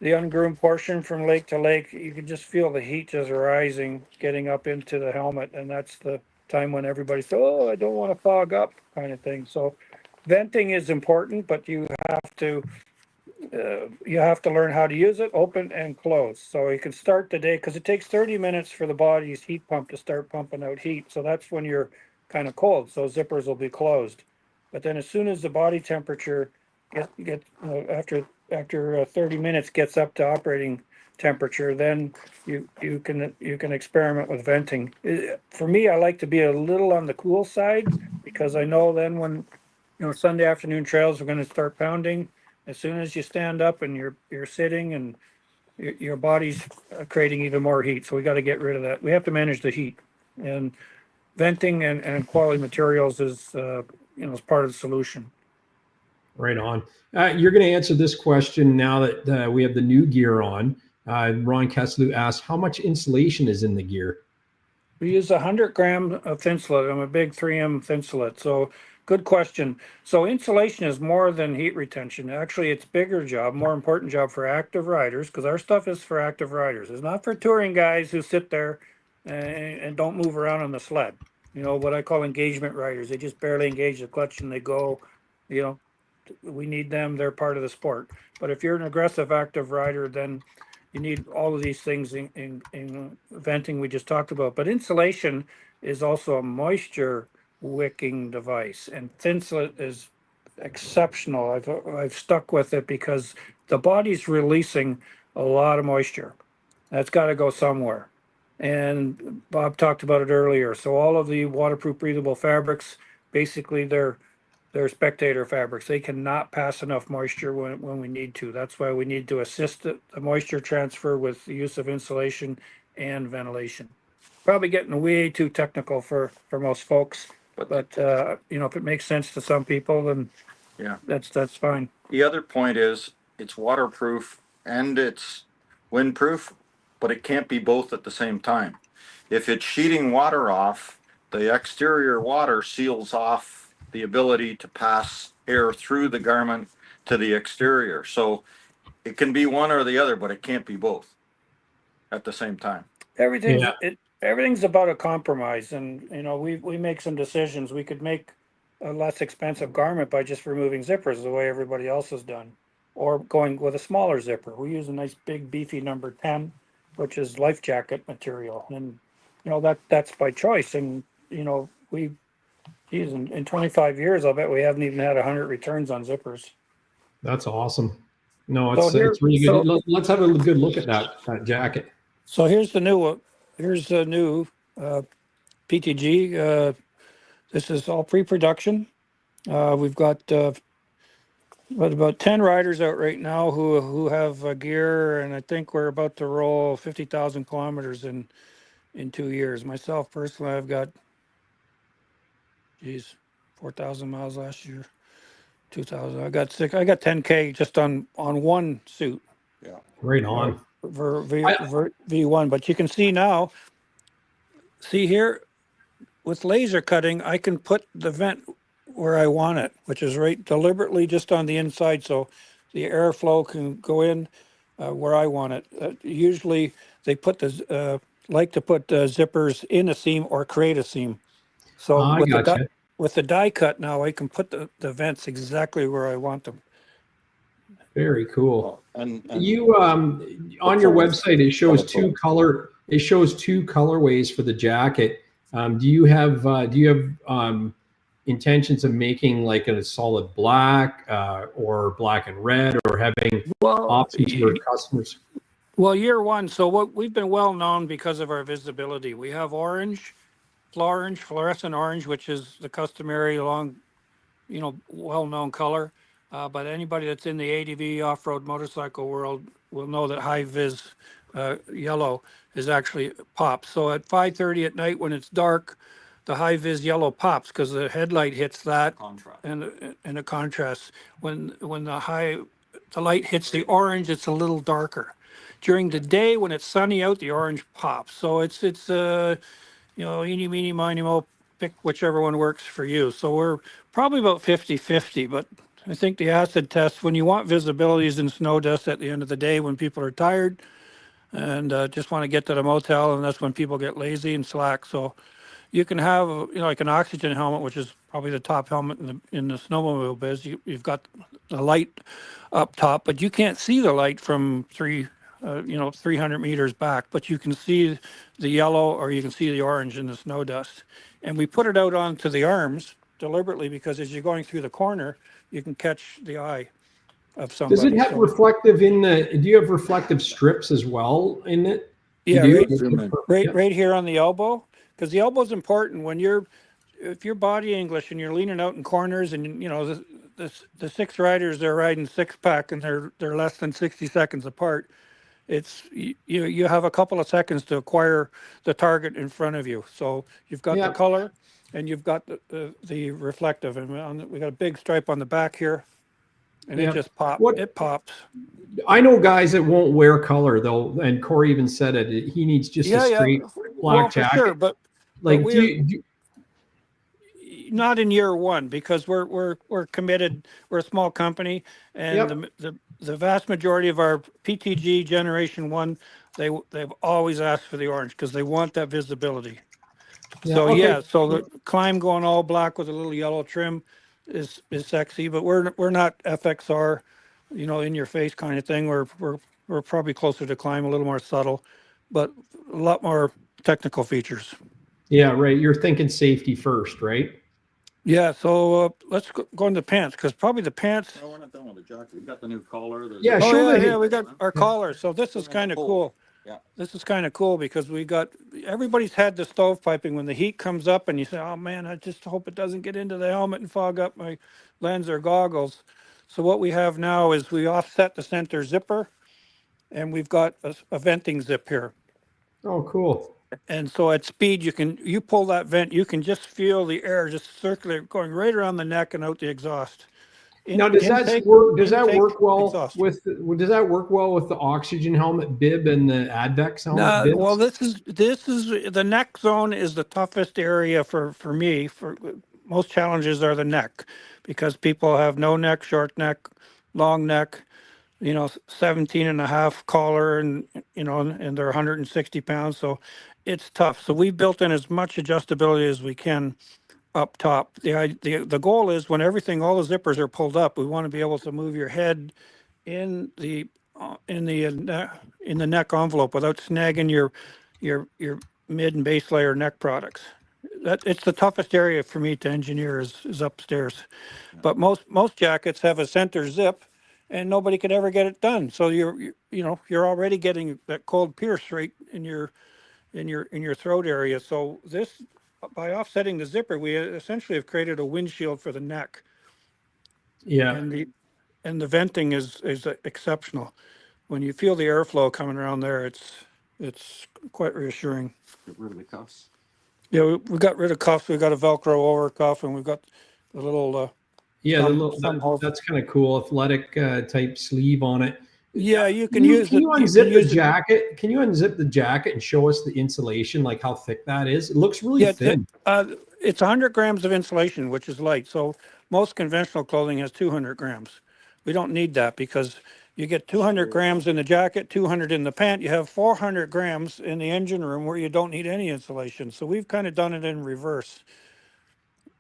the ungroomed portion from lake to lake, you can just feel the heat just rising, getting up into the helmet. And that's the time when everybody says, oh, I don't want to fog up, kind of thing. So venting is important, but you have to learn how to use it, open and close. So you can start the day, because it takes 30 minutes for the body's heat pump to start pumping out heat. So that's when you're kind of cold. So zippers will be closed. But then as soon as the body temperature after 30 minutes gets up to operating temperature, then you can experiment with venting. For me, I like to be a little on the cool side, because I know then when Sunday afternoon trails are going to start pounding, as soon as you stand up and you're sitting, and your body's creating even more heat. So we got to get rid of that. We have to manage the heat, and venting and quality materials is is part of the solution. Right on. You're going to answer this question now that we have the new gear on. Ron Keslu asked, how much insulation is in the gear? We use 100 grams of thin slit. I'm a big 3M thin slit. So good question. So insulation is more than heat retention. Actually, it's bigger job, more important job for active riders, because our stuff is for active riders. It's not for touring guys who sit there and don't move around on the sled. You know, what I call engagement riders. They just barely engage the clutch and they go, you know, we need them. They're part of the sport. But if you're an aggressive active rider, then you need all of these things in venting we just talked about. But insulation is also a moisture wicking device, and Thinsulate is exceptional. I've stuck with it because the body's releasing a lot of moisture. That's got to go somewhere. And Bob talked about it earlier. So all of the waterproof breathable fabrics, basically they're spectator fabrics. They cannot pass enough moisture when we need to. That's why we need to assist the moisture transfer with the use of insulation and ventilation. Probably getting way too technical for most folks, but you know, if it makes sense to some people, then Yeah, that's fine. the other point is it's waterproof and it's windproof, but it can't be both at the same time. If it's sheeting water off, the exterior water seals off the ability to pass air through the garment to the exterior. So it can be one or the other, but it can't be both at the same time. Everything's about a compromise, and you know, we make some decisions. We could make a less expensive garment by just removing zippers the way everybody else has done, or going with a smaller zipper. We use a nice big beefy number 10, which is life jacket material, and you know, that's by choice. And you know, in 25 years, I'll bet we haven't even had 100 returns on zippers. That's awesome. No, So it's really good. Let's have a good look at that jacket. So here's the new one. Here's the new PTG. This is all pre-production. We've got about 10 riders out right now who have gear, and I think we're about to roll 50,000 kilometers in 2 years. Myself personally, I've got 4,000 miles last year, 2,000. I got 10K just on one suit. Yeah, right on. For V1, but you can see now. See here, with laser cutting, I can put the vent where I want it, which is right deliberately just on the inside, so the airflow can go in where I want it. Usually, they like to put zippers in a seam or create a seam. So with the die cut now, I can put the vents exactly where I want them. Very cool. and You on your website it shows two colorways for the jacket. Do you have intentions of making like a solid black or black and red, or having options for customers? Well, year one. So what we've been well known because of our visibility. We have orange, fluorescent orange, which is the customary long, you know, well-known color. But anybody that's in the ADV off-road motorcycle world will know that high vis yellow is actually pops. So at 5:30 at night when it's dark, the high vis yellow pops because the headlight hits that and the contrast. When the light hits the orange, it's a little darker. During the day when it's sunny out, the orange pops. So it's you know, eeny, meeny, miny, mo, pick whichever one works for you. So we're probably about 50-50, but I think the acid test, when you want visibility, is in snow dust at the end of the day when people are tired and just want to get to the motel, and that's when people get lazy and slack. So you can have, you know, like an oxygen helmet, which is probably the top helmet in the snowmobile biz. You've got the light up top, but you can't see the light from 300 meters back, but you can see the yellow or you can see the orange in the snow dust. And we put it out onto the arms deliberately because as you're going through the corner, you can catch the eye of somebody. Does it have reflective do you have reflective strips as well in it? Yeah, right here on the elbow, because the elbow is important when if you're body English and you're leaning out in corners, and you know the six riders, they're riding 6-pack and they're less than 60 seconds apart. It's you have a couple of seconds to acquire the target in front of you. So you've got the color and you've got the reflective, and we got a big stripe on the back here, and it just pops. It pops. I know guys that won't wear color though, and Corey even said it. He needs just a straight black jacket. For sure, but like, not in year one, because we're committed. We're a small company, and the vast majority of our PTG Generation 1, they've always asked for the orange because they want that visibility. So okay. so the Climb going all black with a little yellow trim is sexy, but we're not FXR, in your face kind of thing. We're probably closer to Climb, a little more subtle, but a lot more technical features. Yeah, right. You're thinking safety first, right? Yeah, so let's go into pants, because probably the pants. No, we're not done with the jacket. We've got the new collar. Yeah, Oh show yeah, the we got our collar. So this is kind of cool. Yeah. This is kind of cool because everybody's had the stovepiping when the heat comes up and you say, oh man, I just hope it doesn't get into the helmet and fog up my lens or goggles. So what we have now is we offset the center zipper, and we've got a venting zip here. Oh, cool. And so at speed, you pull that vent, you can just feel the air just circulate, going right around the neck and out the exhaust. Now, does that work well exhaust. with the oxygen helmet bib and the Advex helmet bibs? Well, this is the neck zone is the toughest area for me. For most challenges are the neck, because people have no neck, short neck, long neck, 17 and a half collar, and and they're 160 pounds, so it's tough. So we built in as much adjustability as we can up top. The goal is, when all the zippers are pulled up, we want to be able to move your head in the neck envelope without snagging your mid and base layer neck products. It's the toughest area for me to engineer is upstairs. But most jackets have a center zip, and nobody could ever get it done. So you're already getting that cold pierce right in your throat area. So this, by offsetting the zipper, we essentially have created a windshield for the neck. Yeah. And the venting is exceptional. When you feel the airflow coming around there, it's quite reassuring. Get rid of the cuffs. Yeah, we got rid of cuffs. We got a Velcro over cuff, and we've got the little that's kind of cool, athletic type sleeve on it. Yeah, you can use it. Can you unzip the jacket? Can you unzip the jacket and show us the insulation, like how thick that is? It looks really thin. It's 100 grams of insulation, which is light. So most conventional clothing has 200 grams. We don't need that, because you get 200 grams in the jacket, 200 in the pant. You have 400 grams in the engine room where you don't need any insulation. So we've kind of done it in reverse.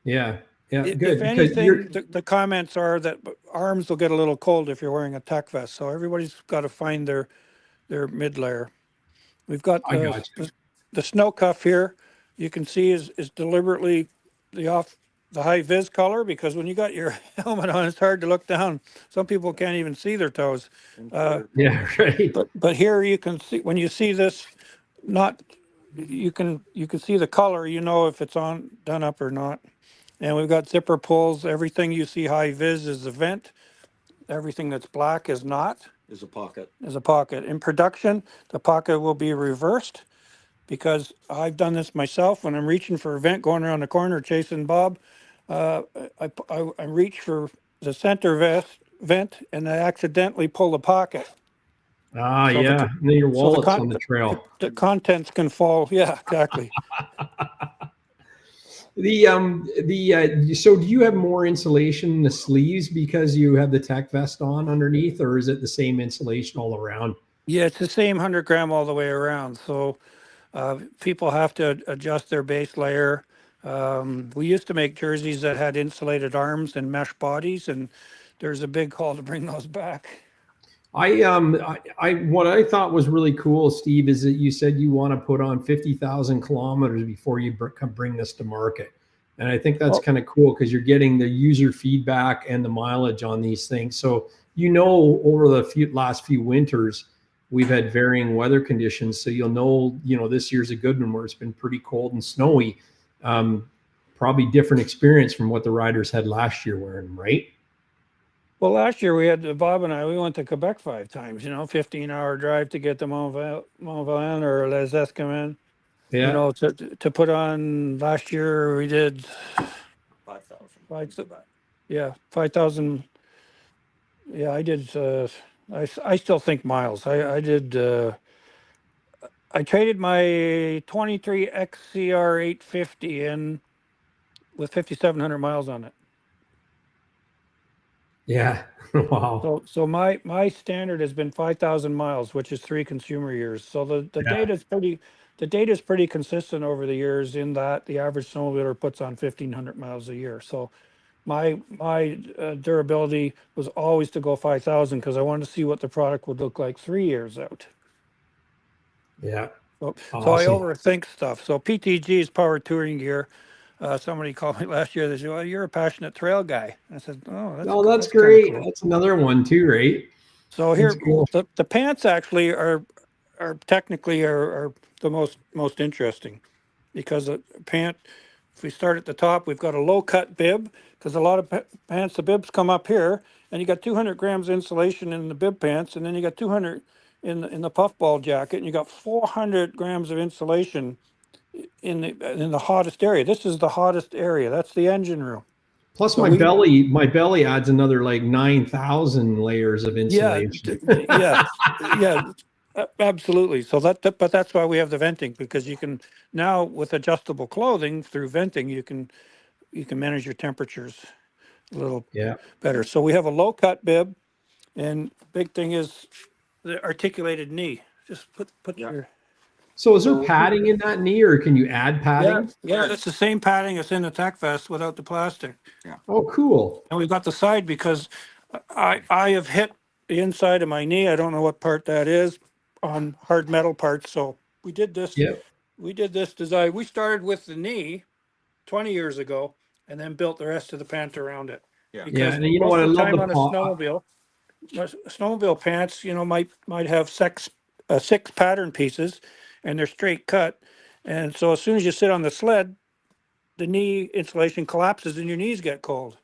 Yeah. Yeah, good. If anything, the comments are that arms will get a little cold if you're wearing a TekVest. So everybody's got to find their mid layer. We've got the snow cuff here. You can see is deliberately the high vis color, because when you got your helmet on, it's hard to look down. Some people can't even see their toes. Yeah, right. But here you can see, when you see this, you can see the color. If it's done up or not. And we've got zipper pulls. Everything you see high vis is a vent. Everything that's black is not. Is a pocket. In production, the pocket will be reversed, because I've done this myself. When I'm reaching for a vent going around the corner chasing Bob, I reach for the center vent, and I accidentally pull the pocket. Yeah. And then your wallet's on the trail. The contents can fall. Yeah, exactly. So do you have more insulation in the sleeves because you have the TekVest on underneath, or is it the same insulation all around? Yeah, it's the same 100 gram all the way around. So people have to adjust their base layer. We used to make jerseys that had insulated arms and mesh bodies, and there's a big haul to bring those back. What I thought was really cool, Steve, is that you said you want to put on 50,000 kilometers before you bring this to market. And I think that's kind of cool, because you're getting the user feedback and the mileage on these things. So, over the last few winters, we've had varying weather conditions. So this year's a good one where it's been pretty cold and snowy. Probably different experience from what the riders had last year wearing them, right? Well, last year Bob and we went to Quebec 5 times, 15-hour drive to get to Mont Valin or Les Esquimaux. Yeah. To put on, last year we did 5,000. Yeah, 5,000. Yeah, I did. I still think miles. I did. I traded my 23 XCR 850 in with 5,700 miles on it. Yeah. Wow. So my standard has been 5,000 miles, which is 3 consumer years. So the Yeah. data is pretty consistent over the years in that the average snowmobiler puts on 1,500 miles a year. So my durability was always to go 5,000 because I wanted to see what the product would look like 3 years out. Yeah. So I Awesome. overthink stuff. So PTG is power touring gear. Somebody called me last year. They said, "Well, you're a passionate trail guy." I said, "Oh, That's that's kind of great. cool." That's another one too, right? So That's here, cool. the pants actually are technically are the most interesting because a pant. If we start at the top, we've got a low cut bib because a lot of pants, the bibs come up here, and you got 200 grams insulation in the bib pants, and then you got 200 in the puffball jacket, and you got 400 grams of insulation in the hottest area. This is the hottest area. That's the engine room. Plus So my belly adds another like 9,000 layers of yeah, insulation. yeah, absolutely. So but that's why we have the venting, because you can now with adjustable clothing through venting, you can manage your temperatures a little Yeah. better. So we have a low cut bib, and big thing is the articulated knee. Just put your So is there padding in that knee, or can you add padding? yeah, that's the same padding as in the TekVest without the plastic. Oh, cool. And we've got the side because I have hit the inside of my knee. I don't know what part that is on hard metal parts. So we did this. Yeah. We did this design. We started with the knee 20 years ago and then built the rest of the pant around it. Yeah. Because And you know what? I most of the love time the on a snowmobile pants, might have 6 pattern pieces and they're straight cut. And so as soon as you sit on the sled, the knee insulation collapses and your knees get cold.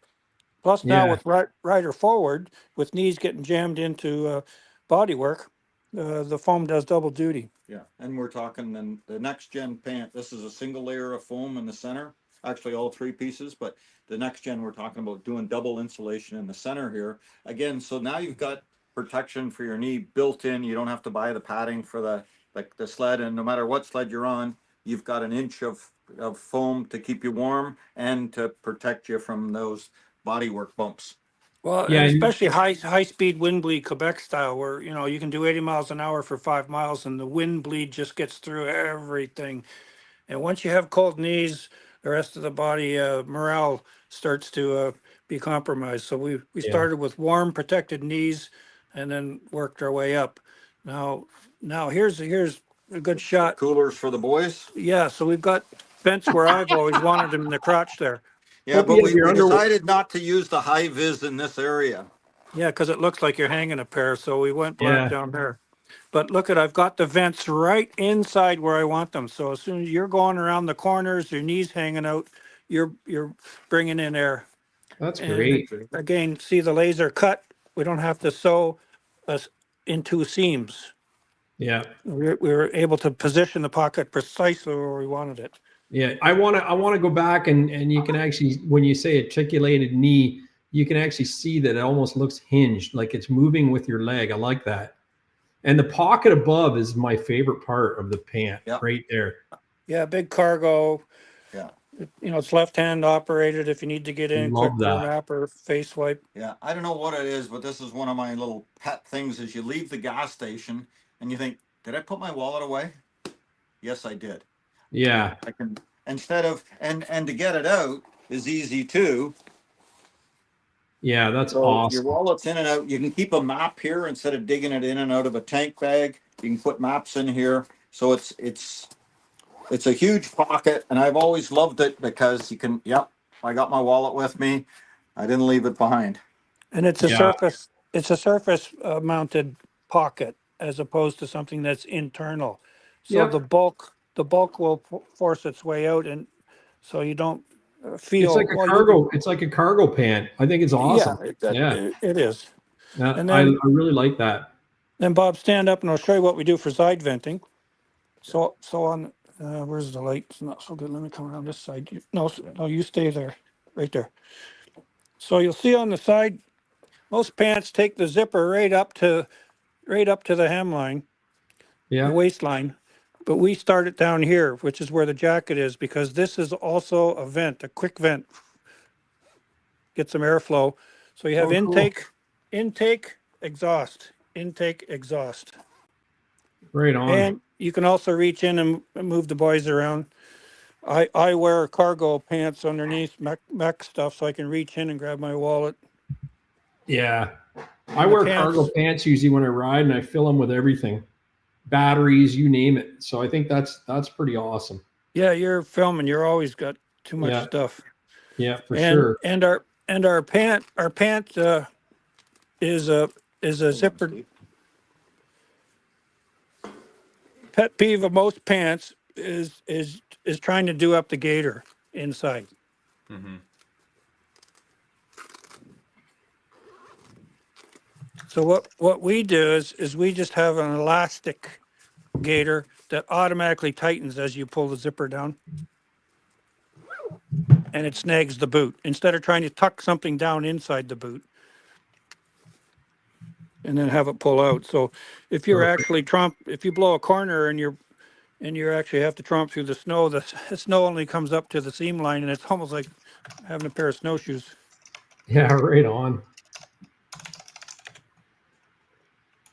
Plus now Yeah. with rider forward, with knees getting jammed into bodywork, the foam does double duty. Yeah, and we're talking then the next gen pant. This is a single layer of foam in the center, actually all 3 pieces, but the next gen we're talking about doing double insulation in the center here. Again, so now you've got protection for your knee built in. You don't have to buy the padding for the sled, and no matter what sled you're on, you've got an inch of foam to keep you warm and to protect you from those bodywork bumps. Well, Yeah. and especially high speed wind bleed Quebec style, where you can do 80 miles an hour for 5 miles, and the wind bleed just gets through everything. And once you have cold knees, the rest of the body morale starts to be compromised. So we started with warm protected knees, and then worked our way up. Now here's a good shot. Coolers for the boys. Yeah, so we've got vents where I've always wanted them in the crotch there. Yeah, but we decided not to use the high vis in this area. Yeah, because it looks like you're hanging a pair, so we went black Yeah. down there. But look I've got the vents right inside where I want them. So as soon as you're going around the corners, your knees hanging out, you're bringing in air. That's And great. again, see the laser cut. We don't have to sew us into seams. Yeah. We were able to position the pocket precisely where we wanted it. Yeah. I want to go back and you can actually, when you say articulated knee, you can actually see that it almost looks hinged, like it's moving with your leg. I like that. And the pocket above is my favorite part of the pant, right there. Yeah, big cargo. Yeah. It's left-hand operated if you need to get in quick Love that. map or face wipe. Yeah, I don't know what it is, but this is one of my little pet things is you leave the gas station and you think, did I put my wallet away? Yes, I did. Yeah. I can, instead of, and to get it out is easy too. Yeah, that's So awesome. your wallet's in and out. You can keep a map here instead of digging it in and out of a tank bag. You can put maps in here. So it's a huge pocket, and I've always loved it because you can, I got my wallet with me. I didn't leave it behind. And it's a surface mounted pocket as opposed to something that's internal. So the bulk will force its way out, and so you don't feel it's like a cargo. It's like a cargo pant. I think it's awesome. It is. And I then really like that. Then Bob, stand up and I'll show you what we do for side venting. So on where's the light? It's not so good. Let me come around this side. No, you stay there, right there. So you'll see on the side, most pants take the zipper right up to the hemline, the waistline. but we start it down here, which is where the jacket is, because this is also a vent, a quick vent. Get some airflow. So you have Oh, cool. intake, exhaust, intake, exhaust. Right on. And you can also reach in and move the boys around. I wear cargo pants underneath mech stuff, so I can reach in and grab my wallet. Yeah. I And the wear pants- cargo pants usually when I ride, and I fill them with everything. Batteries, you name it. So I think that's pretty awesome. Yeah, you're filming. You're always got too much Yeah. stuff. Yeah, for sure. And our pant is a zipper. Pet peeve of most pants is trying to do up the gaiter inside. Mm-hmm. So what we do is we just have an elastic gaiter that automatically tightens as you pull the zipper down, and it snags the boot instead of trying to tuck something down inside the boot and then have it pull out. So if you're Perfect. actually if you blow a corner and you actually have to tromp through the snow only comes up to the seam line, and it's almost like having a pair of snowshoes. Yeah, right on.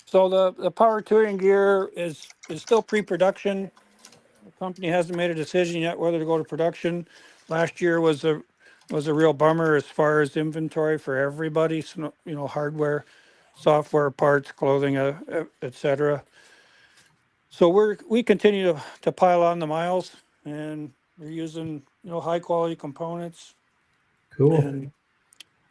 So the power touring gear is still pre-production. The company hasn't made a decision yet whether to go to production. Last year was a real bummer as far as inventory for everybody. So, hardware, software, parts, clothing, etc. So we continue to pile on the miles, and we're using high quality components. Cool. And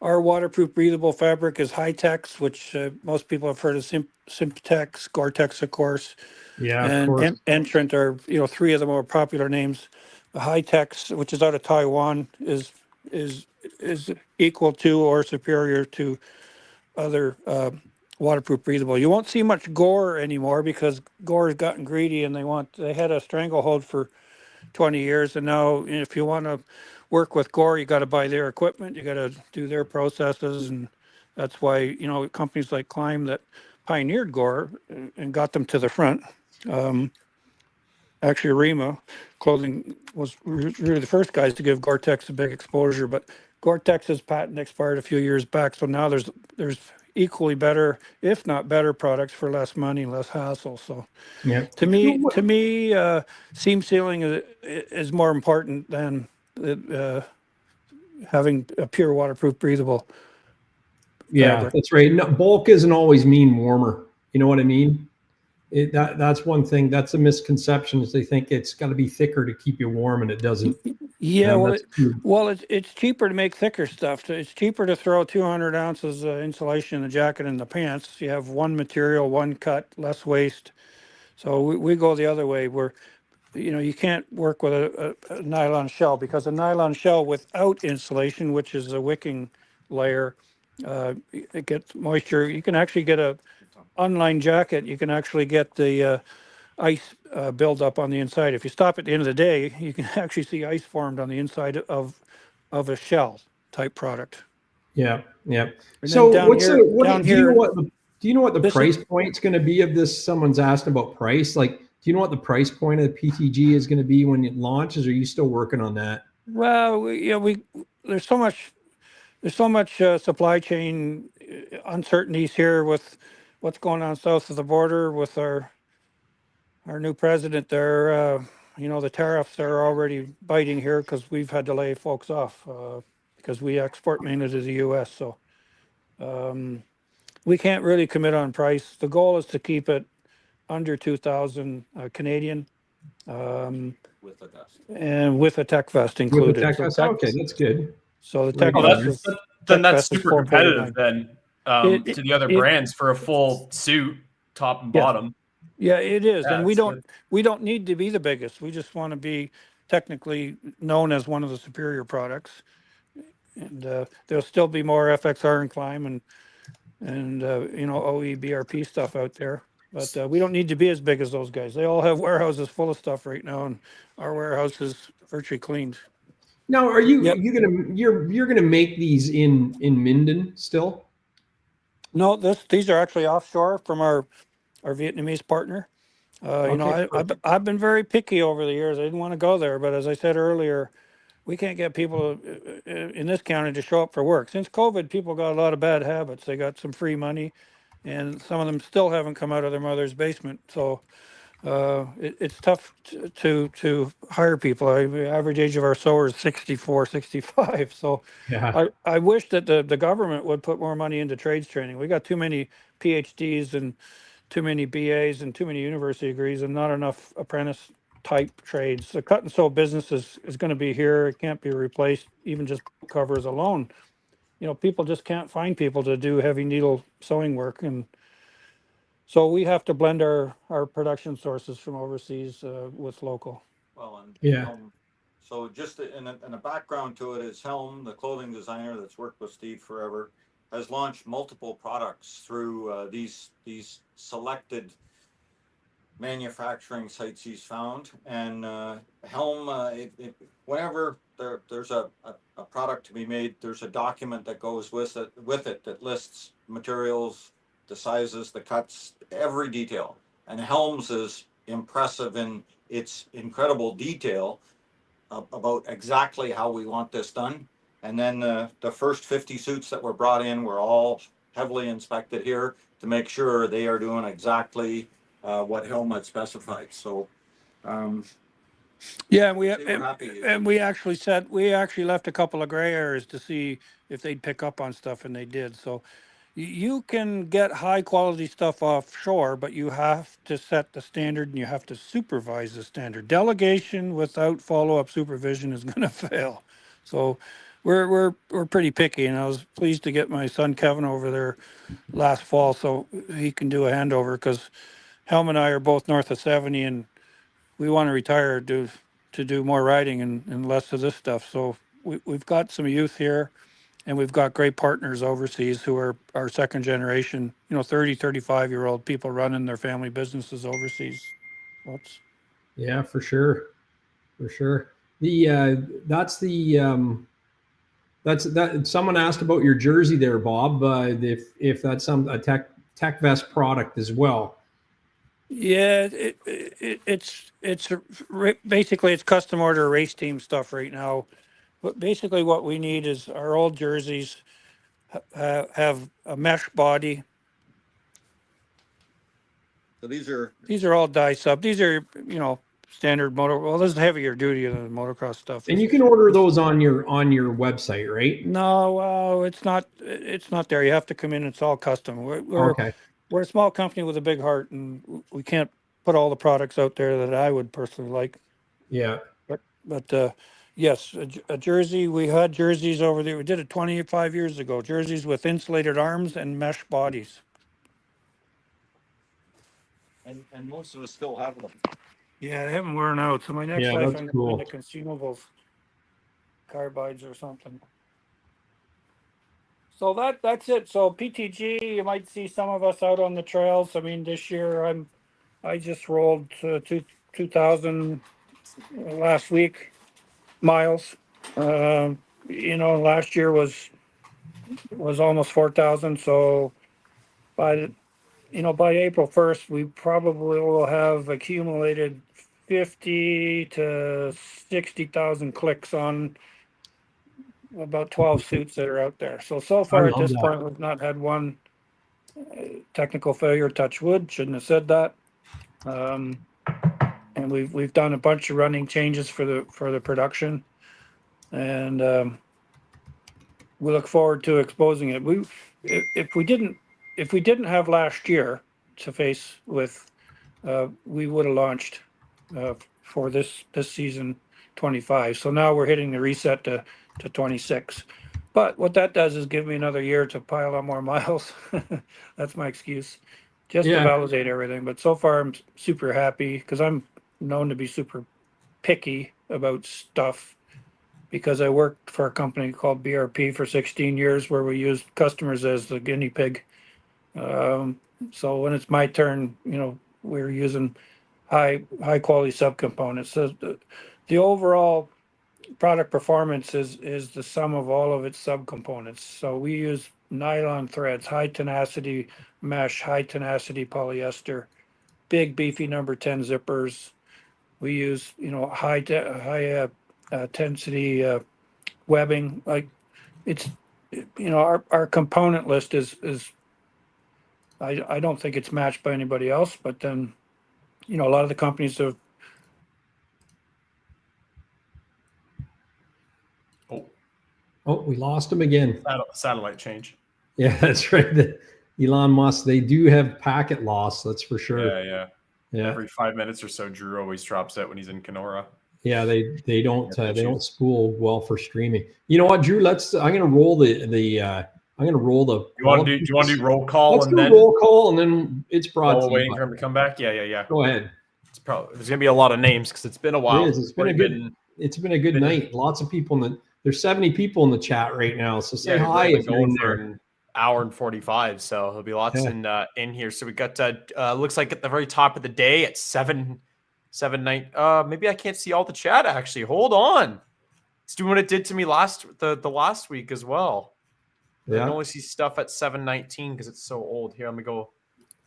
our waterproof breathable fabric is High-Tex, which most people have heard of Symptex, Gore-Tex, of course. Yeah, of And course. Entrant are three of the more popular names. The High-Tex, which is out of Taiwan, is equal to or superior to other waterproof breathable. You won't see much Gore anymore because Gore has gotten greedy, and they had a stranglehold for 20 years, and now if you want to work with Gore, you got to buy their equipment, you got to do their processes, and that's why companies like Climb that pioneered Gore and got them to the front. Actually, Rima Clothing was really the first guys to give Gore-Tex a big exposure, but Gore-Tex's patent expired a few years back, so now there's equally better, if not better, products for less money, less hassle. So Yeah. to me, seam sealing is more important than having a pure waterproof breathable Yeah, fabric. that's right. No, bulk isn't always mean warmer. You know what I mean? That's one thing. That's a misconception, is they think it's got to be thicker to keep you warm, and it doesn't. Yeah, that's true. it's cheaper to make thicker stuff. It's cheaper to throw 200 ounces of insulation in the jacket and the pants. You have one material, one cut, less waste. So we go the other way, where you can't work with a nylon shell, because a nylon shell without insulation, which is a wicking layer, it gets moisture. You can actually get a unlined jacket. You can actually get the ice buildup on the inside. If you stop at the end of the day, you can actually see ice formed on the inside of a shell type product. Yeah, yeah. And So then what's down the what down do you know here, what the do you know what the this is- price point's going to be of this? Someone's asked about price. Like, do you know what the price point of the PTG is going to be when it launches? Or are you still working on that? well, there's so much supply chain uncertainties here with what's going on south of the border with our new president there. The tariffs are already biting here because we've had to lay folks off because we export mainly to the U.S. So we can't really commit on price. The goal is to keep it under 2,000 Canadian, and with a TekVest included. With the TekVest? Okay, that's good. So the Right. TekVest Then that's TekVest is super competitive $449. then to the other brands for a full suit, top and Yeah. bottom. Yeah, it is, Yeah, and it's good. we don't need to be the biggest. We just want to be technically known as one of the superior products, and there'll still be more FXR and Climb and OE BRP stuff out there, but we don't need to be as big as those guys. They all have warehouses full of stuff right now, and our warehouse is virtually cleaned. Now, are you Yep. you're gonna make these in Minden still? No, these are actually offshore from our Vietnamese partner. Okay. I've been very picky over the years. I didn't want to go there, but as I said earlier, we can't get people in this county to show up for work. Since COVID, people got a lot of bad habits. They got some free money, and some of them still haven't come out of their mother's basement. So it's tough to hire people. The average age of our sewer is 64, 65. So Yeah. I wish that the government would put more money into trades training. We got too many PhDs and too many BAs and too many university degrees and not enough apprentice type trades. The cut and sew business is going to be here. It can't be replaced, even just covers alone. People just can't find people to do heavy needle sewing work. And so we have to blend our production sources from overseas with local. Well, and Yeah. so just in a background to it is Helm, the clothing designer that's worked with Steve forever, has launched multiple products through these selected manufacturing sites he's found. And Helm, whenever there's a product to be made, there's a document that goes with it that lists materials, the sizes, the cuts, every detail. And Helm's is impressive in its incredible detail about exactly how we want this done. And then the first 50 suits that were brought in were all heavily inspected here to make sure they are doing exactly what Helm had specified. So Yeah, and we actually left a couple of gray areas to see if they'd pick up on stuff, and they did. So you can get high quality stuff offshore, but you have to set the standard and you have to supervise the standard. Delegation without follow-up supervision is going to fail. So we're pretty picky, and I was pleased to get my son Kevin over there last fall so he can do a handover, because Helm and I are both north of 70, and we want to retire to do more riding and less of this stuff. So we've got some youth here, and we've got great partners overseas who are our second generation, 30, 35-year-old people running their family businesses overseas. Whoops. Yeah, for sure. For sure. That's that. Someone asked about your jersey there, Bob. If that's a TekVest product as well. Yeah, basically it's custom order race team stuff right now. But basically what we need is our old jerseys have a mesh body. so these are all dye sub. These are, standard motor. Well, this is heavier duty than the motocross stuff. And you can order those on your website, right? No, it's not. It's not there. You have to come in. It's all custom. Okay. We're a small company with a big heart, and we can't put all the products out there that I would personally like. Yeah. But yes, a jersey. We had jerseys over there. We did it 25 years ago. Jerseys with insulated arms and mesh bodies. and most of us still have them. Yeah, they haven't worn out. So my next Yeah, life, that's I'm cool. into consumables, carbides or something. So that's it. So PTG, you might see some of us out on the trails. I mean, this year I just rolled 2,000 last week miles. Last year was almost 4,000. So by April 1st, we probably will have accumulated 50 to 60,000 clicks on about 12 suits that are out there. So far at this point, we've not had one technical failure. Touch wood, shouldn't have said that. And we've done a bunch of running changes for the production, and we look forward to exposing it. If we didn't have last year to face with, we would have launched for this season 25. So now we're hitting the reset to 26. But what that does is give me another year to pile on more miles. That's my excuse, just to validate everything. But so far, I'm super happy, because I'm known to be super picky about stuff, because I worked for a company called BRP for 16 years where we used customers as the guinea pig. So when it's my turn, we're using high quality subcomponents. So the overall product performance is the sum of all of its subcomponents. So we use nylon threads, high tenacity mesh, high tenacity polyester, big beefy number 10 zippers. We use, high intensity webbing. Like it's, our component list is I don't think it's matched by anybody else, but then, a lot of the companies have. Oh, we lost him again. Satellite change. Yeah, that's right. Elon Musk, they do have packet loss. That's for sure. Yeah. Every 5 minutes or so, Drew always drops it when he's in Kenora. Yeah, they don't spool well for streaming. You know what, Drew? I'm gonna roll the. I'm gonna roll the. Do you want to do roll call? Let's do roll call, and then it's brought to you. Waiting for him to come back. Yeah. Go ahead. There's gonna be a lot of names because it's been a while. It's been a good night. Lots of people there's 70 people in the chat right now. So say hi if you're in there. An hour and 45. So there'll be lots in here. So we got looks like at the very top of the day at 7:09. Maybe I can't see all the chat actually. Hold on. It's doing what it did to me the last week as well. I can only see stuff at 7:19 because it's so old. Here, let me go.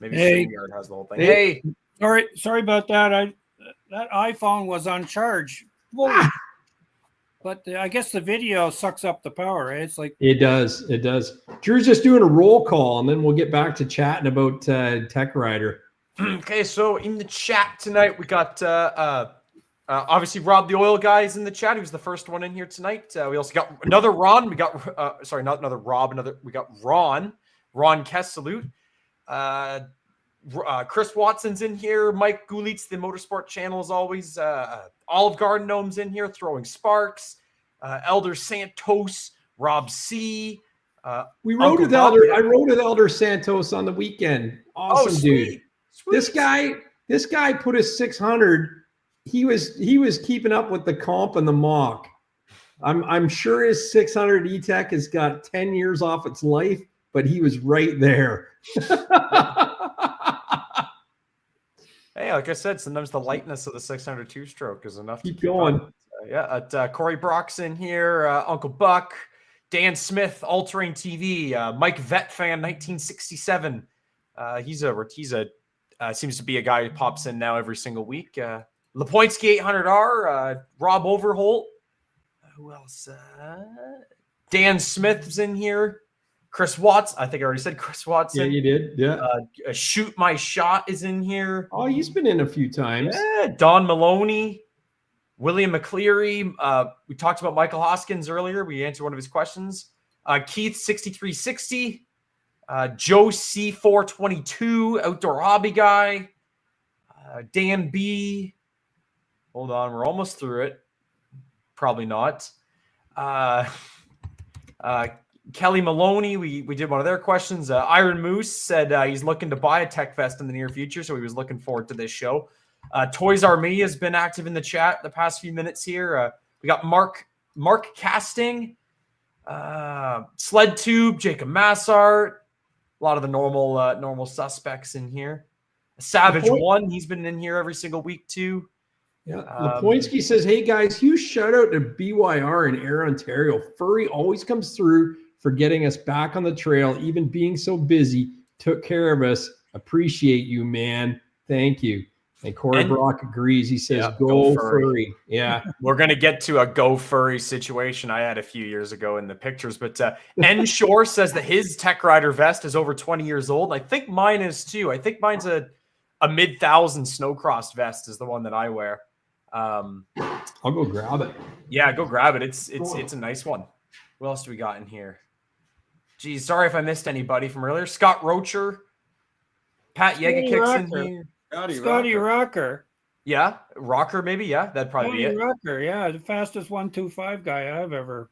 Maybe StreamYard has the whole thing. Hey. Sorry about that. That iPhone was on charge. But I guess the video sucks up the power, right? It's like it does. Drew's just doing a roll call, and then we'll get back to chatting about TekRider. Okay, so in the chat tonight, we got obviously Rob the Oil Guy is in the chat. He was the first one in here tonight. We also got another Ron. We got not another Rob. We got Ron Kessalute. Chris Watson's in here. Mike Gulitz, the Motorsport channel, as always. Olive Garden Gnome's in here, throwing sparks. Elder Santos, Rob C. I rode with Elder Santos on the weekend. Awesome, dude. Sweet. This guy put a 600. He was keeping up with the comp and the mock. I'm sure his 600 E-Tech has got 10 years off its life, but he was right there. Hey, like I said, sometimes the lightness of the 600 two-stroke is enough. Keep going. Corey Brock's in here, Uncle Buck, Dan Smith, All-Terrain TV, Mike Vetfan, 1967. He's seems to be a guy who pops in now every single week. Lepoinski 800R, Rob Overholt. Who else? Dan Smith's in here. Chris Watts. I think I already said Chris Watson. Yeah, you did. Yeah. Shoot My Shot is in here. Oh, he's been in a few times. Yeah. Don Maloney. William McCleary. We talked about Michael Hoskins earlier. We answered one of his questions. Keith 6360. Joe C422, outdoor hobby guy. Dan B. Hold on, we're almost through it. Probably not. Kelly Maloney, we did one of their questions. Iron Moose said he's looking to buy a TekVest in the near future, so he was looking forward to this show. Toys R Me has been active in the chat the past few minutes here. We got Mark Casting, Sled Tube, Jacob Massart, a lot of the normal suspects in here. Savage One, he's been in here every single week too. Yeah, Lepoinski says, "Hey guys, huge shout out to BYR in Ayr, Ontario. Furry always comes through for getting us back on the trail, even being so busy. Took care of us. Appreciate you, man. Thank you." And Corey Brock agrees. He says, "Go furry." Yeah, we're gonna get to a go furry situation I had a few years ago in the pictures. But N Shore says that his TekRider vest is over 20 years old. I think mine is too. I think mine's a mid-thousand snowcross vest is the one that I wear. I'll go grab it. Yeah, go grab it. It's a nice one. What else do we got in here? Geez, sorry if I missed anybody from earlier. Scott Rocher, Pat Yegekicks in here. Scotty Rocker. Yeah, Rocker maybe. Yeah, that'd probably be it. Rocker, yeah, the fastest 125 guy I've ever.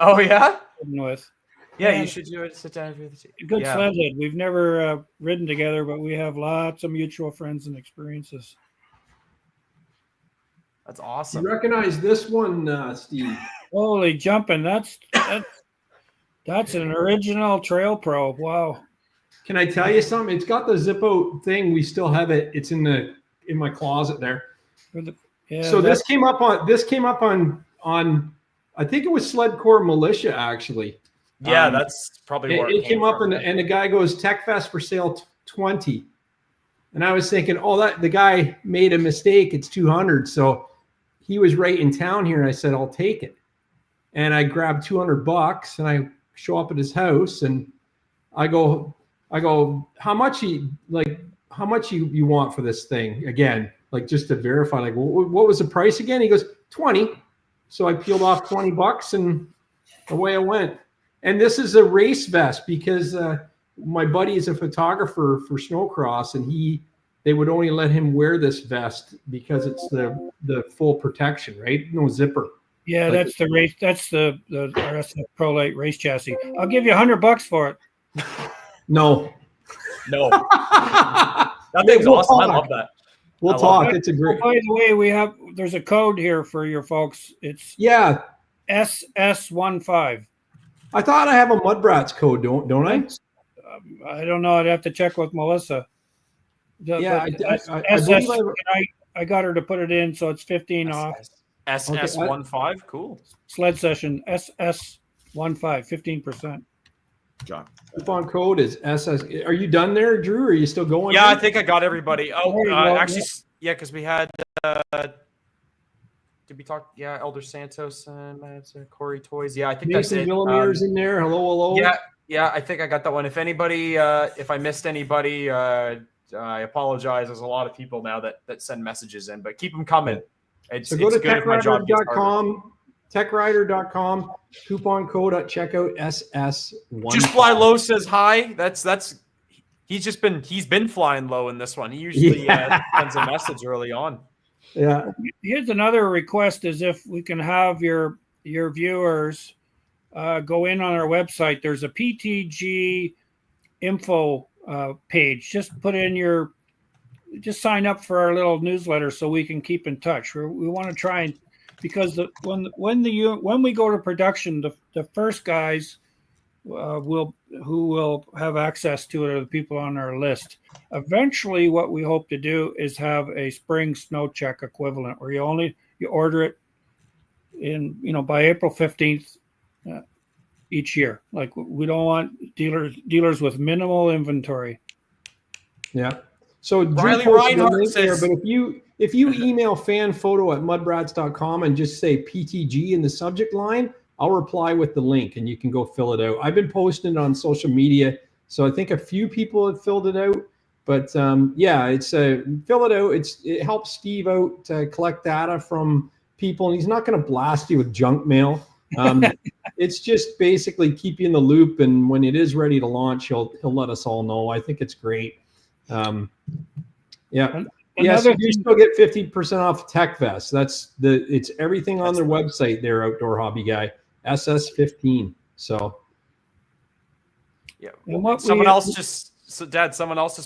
Oh yeah. Ridden with. Yeah, you should do it. Sit down. Good sledhead. We've never ridden together, but we have lots of mutual friends and experiences. That's awesome. You recognize this one, Steve? Holy jumping! That's an original Trail Pro. Wow. Can I tell you something? It's got the Zippo thing. We still have it. It's in my closet there. So this came up on I think it was Sledcore Militia actually. Yeah, that's probably where it came up and the guy goes TekVest for sale 20. And I was thinking, oh, that the guy made a mistake. It's 200. So he was right in town here. And I said, I'll take it. And I grabbed $200 and I show up at his house and I go, how much you want for this thing again? Like just to verify, like, what was the price again? He goes, 20. So I peeled off $20 and away I went. And this is a race vest because my buddy is a photographer for snowcross, and they would only let him wear this vest because it's the full protection, right? No zipper. Yeah, like, that's the race. That's the RSF Pro Light race chassis. I'll give you $100 for it. No. That thing's awesome. I love that. We'll talk. It's a great. By the way, there's a code here for your folks. It's SS15. I thought I have a MUDBRATS code, don't I? I don't know. I'd have to check with Melissa. Yeah, I got her to put it in, so it's 15 off. SS15, cool. Sled session SS15, 15%. John. Coupon code is SS. Are you done there, Drew? Or are you still going? Yeah, I think I got everybody. Actually, yeah, because we had. Did we talk? Yeah, Elder Santos and Corey Toys. Yeah, I think Mason that's it. Villamir's in there. Hello. Yeah, I think I got that one. If anybody, if I missed anybody, I apologize. There's a lot of people now that send messages in, but keep them coming. So go to TekRider.com. TekRider.com, coupon code at checkout SS1. Just Fly Low says hi. He's been flying low in this one. He usually sends a message early on. Yeah. Here's another request: is if we can have your viewers go in on our website. There's a PTG info page. Just sign up for our little newsletter so we can keep in touch. We want to try and. Because when we go to production, the first guys who will have access to it are the people on our list. Eventually, what we hope to do is have a spring snow check equivalent, where you order it by April 15th each year. Like, we don't want dealers with minimal inventory. Yeah. So Riley Reinhardt says, but if you email fanphoto@mudbrats.com and just say PTG in the subject line, I'll reply with the link and you can go fill it out. I've been posting it on social media, so I think a few people have filled it out. But it's fill it out. It helps Steve out to collect data from people, and he's not going to blast you with junk mail. It's just basically keep you in the loop, and when it is ready to launch, he'll let us all know. I think it's great. Yes, you still get 50% off TekVest. It's everything on their website there, Outdoor Hobby Guy, SS15. So yeah. Someone else just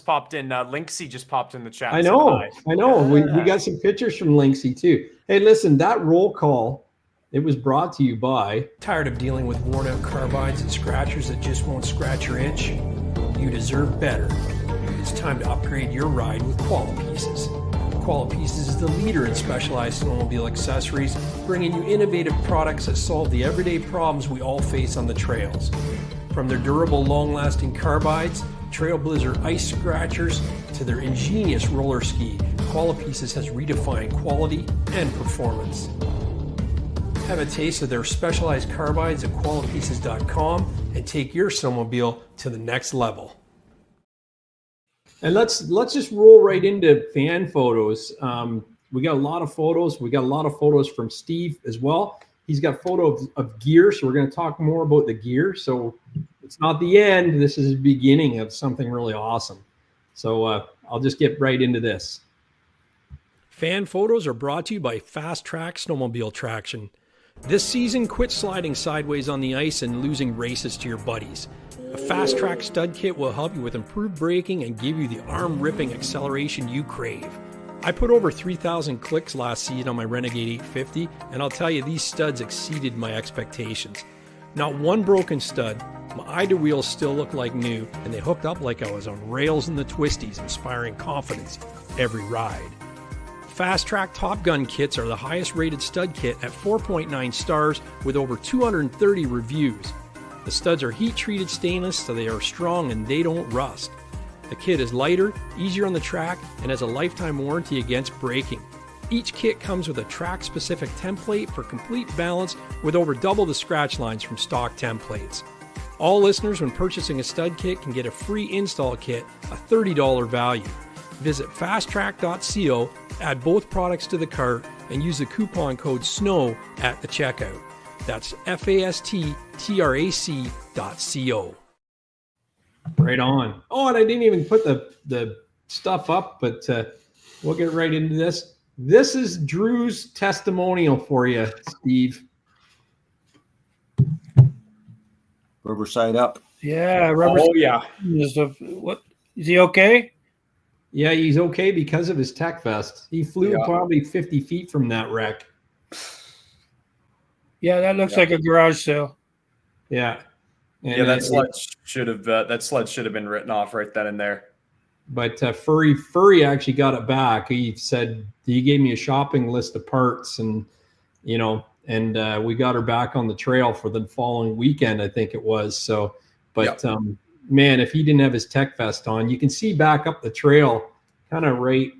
popped in. Linksy just popped in the chat. I know. We got some pictures from Linksy too. Hey, listen, that roll call, it was brought to you by. Tired of dealing with worn out carbides and scratchers that just won't scratch your itch? You deserve better. It's time to upgrade your ride with Koala Pieces. Koala Pieces is the leader in specialized snowmobile accessories, bringing you innovative products that solve the everyday problems we all face on the trails. From their durable, long-lasting carbides, Trailblazer ice scratchers, to their ingenious roller ski, Koala Pieces has redefined quality and performance. Have a taste of their specialized carbides at koalapieces.com and take your snowmobile to the next level. And let's just roll right into fan photos. We got a lot of photos. We got a lot of photos from Steve as well. He's got photos of gear, so we're going to talk more about the gear. So it's not the end. This is the beginning of something really awesome. So I'll just get right into this. Fan photos are brought to you by Fast Track Snowmobile Traction. This season, quit sliding sideways on the ice and losing races to your buddies. A Fast Track stud kit will help you with improved braking and give you the arm-ripping acceleration you crave. I put over 3,000 clicks last season on my Renegade 850, and I'll tell you, these studs exceeded my expectations. Not one broken stud, my idler wheels still look like new, and they hooked up like I was on rails in the twisties, inspiring confidence every ride. Fast Track Top Gun kits are the highest rated stud kit at 4.9 stars with over 230 reviews. The studs are heat treated stainless, so they are strong and they don't rust. The kit is lighter, easier on the track, and has a lifetime warranty against breaking. Each kit comes with a track-specific template for complete balance with over double the scratch lines from stock templates. All listeners, when purchasing a stud kit, can get a free install kit, a $30 value. Visit fasttrack.co, add both products to the cart, and use the coupon code SNOW at the checkout. That's fasttrac.co. Right on. Oh, and I didn't even put the stuff up, but we'll get right into this. This is Drew's testimonial for you, Steve. Rubber side up. Yeah, rubber. Oh yeah. What is he okay? Yeah, he's okay because of his TekVest. He flew probably 50 feet from that wreck. Yeah, that looks like a garage sale. Yeah. And that sled should have been written off right then and there. But Furry actually got it back. He said he gave me a shopping list of parts, and we got her back on the trail for the following weekend, I think it was. So, but man, if he didn't have his TekVest on, you can see back up the trail, kind of right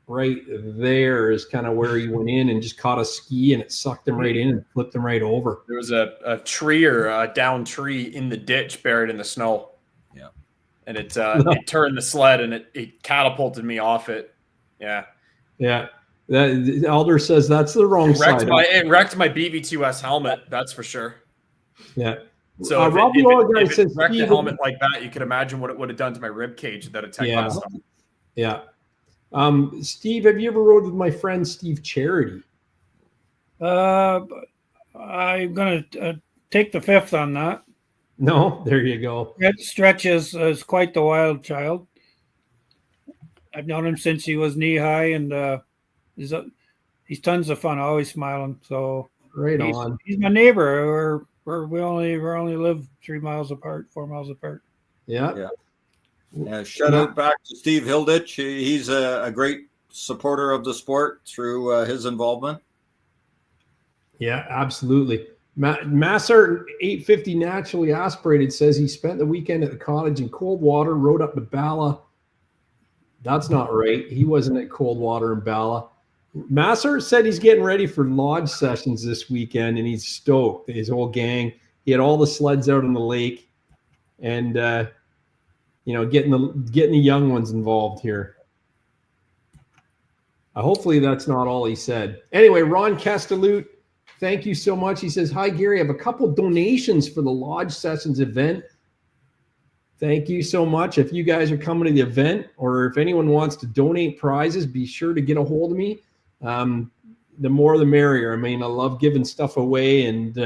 there is kind of where he went in and just caught a ski, and it sucked him right in and flipped him right over. There was a tree or a down tree in the ditch buried in the snow. Yeah. And it turned the sled and it catapulted me off it. Yeah. Yeah. The Elder says that's the wrong side. It wrecked my BV2S helmet, that's for sure. Yeah. So if it wrecked the helmet like that, you could imagine what it would have done to my rib cage without a TekVest on. Yeah. Steve, have you ever rode with my friend Steve Charity? I'm gonna take the fifth on that. No, there you go. Stretch is quite the wild child. I've known him since he was knee high, and he's tons of fun, always smiling. So he's my neighbor. We only live 4 miles apart. Yeah. Shout out back to Steve Hilditch. He's a great supporter of the sport through his involvement. Yeah, absolutely. Massart 850 naturally aspirated says he spent the weekend at the cottage in Coldwater, rode up to Bala. That's not right. He wasn't at Coldwater and Bala. Massart said he's getting ready for lodge sessions this weekend, and he's stoked. His whole gang. He had all the sleds out on the lake, and getting the young ones involved here. Hopefully that's not all he said. Anyway, Ron Castelloot, thank you so much. He says, hi, Gary. I have a couple donations for the Lodge Sessions event. Thank you so much. If you guys are coming to the event, or if anyone wants to donate prizes, be sure to get a hold of me. The more the merrier. I mean, I love giving stuff away, and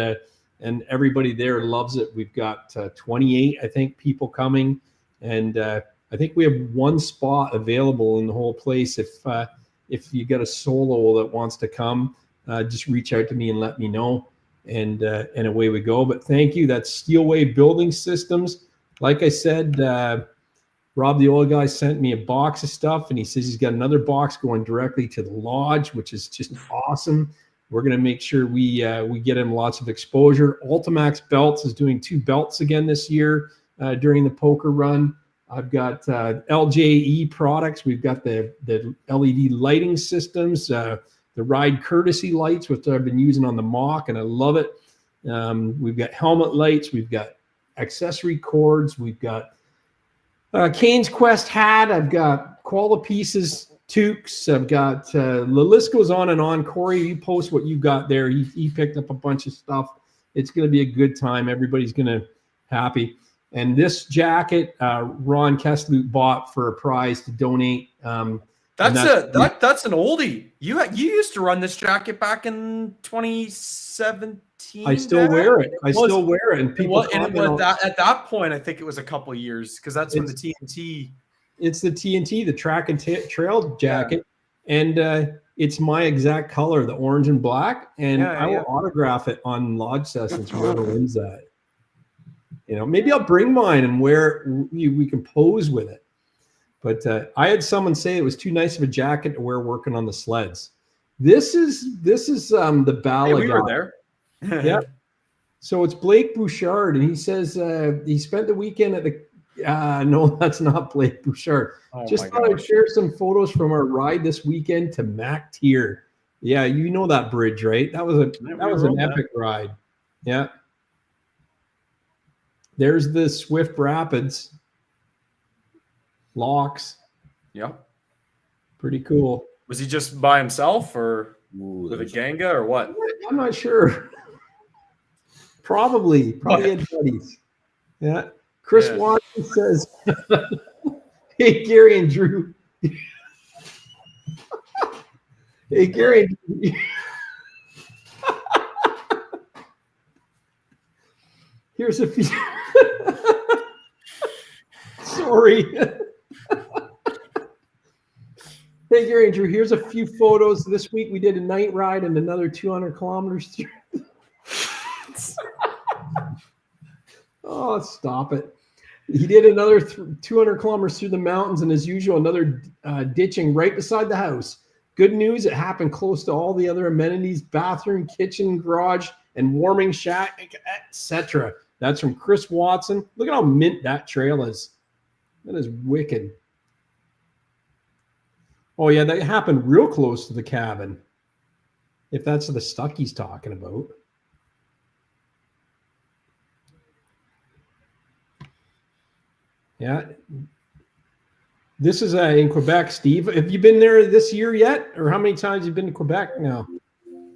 everybody there loves it. We've got 28, I think, people coming, and I think we have one spot available in the whole place. If you got a solo that wants to come, just reach out to me and let me know, and away we go. But thank you. That's Steelway Building Systems. Like I said, Rob, the old guy, sent me a box of stuff, and he says he's got another box going directly to the lodge, which is just awesome. We're going to make sure we get him lots of exposure. Ultimax Belts is doing 2 belts again this year during the poker run. I've got LJE products. We've got the LED lighting systems, the Ride Courtesy lights, which I've been using on the mock, and I love it. We've got helmet lights. We've got accessory cords. We've got Kane's Quest hat. I've got Koala Pieces toques. I've got the list goes on and on. Corey, you post what you got there. He picked up a bunch of stuff. It's going to be a good time. Everybody's going to happy. And this jacket, Ron Kessler bought for a prize to donate. That's an oldie. You used to run this jacket back in 2017. I still wear it. And people at that point, I think it was a couple of years, because that's when the TNT. It's the TNT, the track and trail jacket, and it's my exact color, the orange and black. And I will autograph it on lodge sessions. Whoever wins that. Maybe I'll bring mine and we can pose with it. But I had someone say it was too nice of a jacket to wear working on the sleds. This is the Bala. Hey, we were there. Yeah. So it's Blake Bouchard, and he says he spent the weekend at No, that's not Blake Bouchard. Oh Just my thought I'd gosh. share some photos from our ride this weekend to MacTier. Yeah, you know that bridge, right? That was an epic ride. Yeah. There's the Swift Rapids. Locks. Yep. Pretty cool. Was he just by himself or with a ganga or what? I'm not sure. Probably had buddies. Yeah. Chris Watson says, hey, Gary and Drew. Hey, Gary and Drew. Here's a few. Sorry. Hey, Gary and Drew, here's a few photos. This week we did a night ride and another 200 kilometers through. Oh, stop it. He did another 200 kilometers through the mountains, and as usual, another ditching right beside the house. Good news, it happened close to all the other amenities, bathroom, kitchen, garage, and warming shack, etc. That's from Chris Watson. Look at how mint that trail is. That is wicked. Oh, yeah, that happened real close to the cabin. If that's the stuck he's talking about. Yeah. This is in Quebec, Steve. Have you been there this year yet? Or how many times have you been to Quebec now?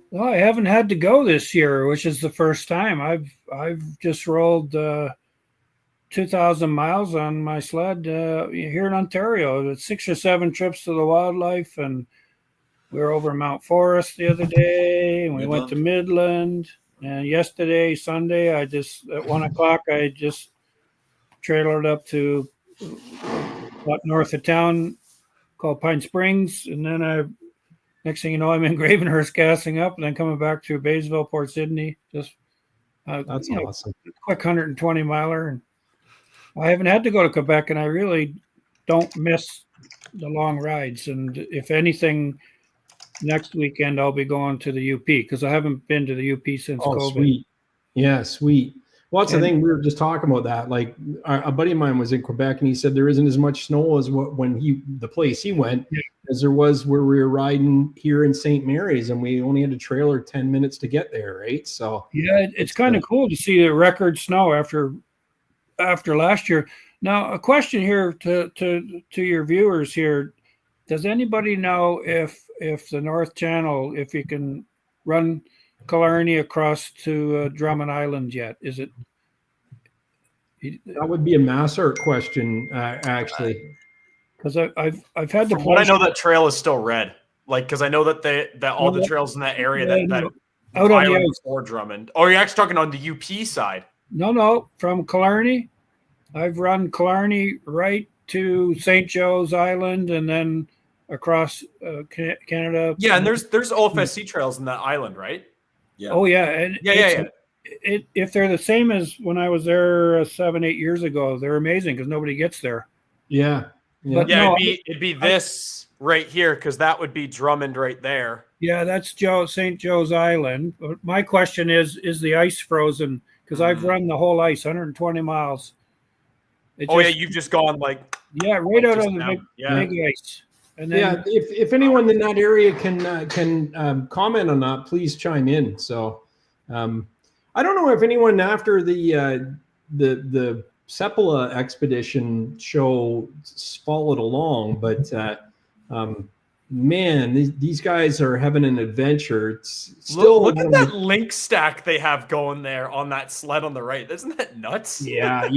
Well, I haven't had to go this year, which is the first time. I've just rolled 2,000 miles on my sled here in Ontario. It's 6 or 7 trips to the wildlife, and we were over Mount Forest the other day, and we went to Midland. And yesterday, Sunday, at 1 o'clock, I just trailered up to north of town called Pine Springs, and then next thing you know, I'm in Gravenhurst gassing up, and then coming back through Baysville, Port Sydney. Just that's awesome. Quick 120 miler, and I haven't had to go to Quebec, and I really don't miss the long rides. And if anything, next weekend I'll be going to the UP because I haven't been to the UP since COVID. Sweet. Yeah, sweet. Well, that's the thing. We were just talking about that. Like a buddy of mine was in Quebec, and he said there isn't as much snow as the place he went as there was where we were riding here in St. Mary's, and we only had to trailer 10 minutes to get there, right? So yeah, it's kind of cool to see the record snow after last year. Now, a question here to your viewers here: does anybody know if the North Channel, if you can run Killarney across to Drummond Island yet? Is it? That would be a Massart question, actually. Because I've had the. From what I know, that trail is still red. Like, because I know that all the trails in that area that out on the ice for Drummond. Oh, you're actually talking on the UP side? No, from Killarney. I've run Killarney right to St. Joe's Island and then across Canada. Yeah, and there's OFSC trails in that island, right? Yeah. Oh yeah, and yeah. If they're the same as when I was there 7-8 years ago, they're amazing because nobody gets there. Yeah. But no, it'd be this right here because that would be Drummond right there. Yeah, that's St. Joe's Island. But my question is the ice frozen? Because I've run the whole ice, 120 miles. You've just gone right out of the big ice. And then, if anyone in that area can comment on that, please chime in. So, I don't know if anyone after the Seppala expedition show followed along, but man, these guys are having an adventure. It's still look at that link stack they have going there on that sled on the right. Isn't that nuts? Yeah.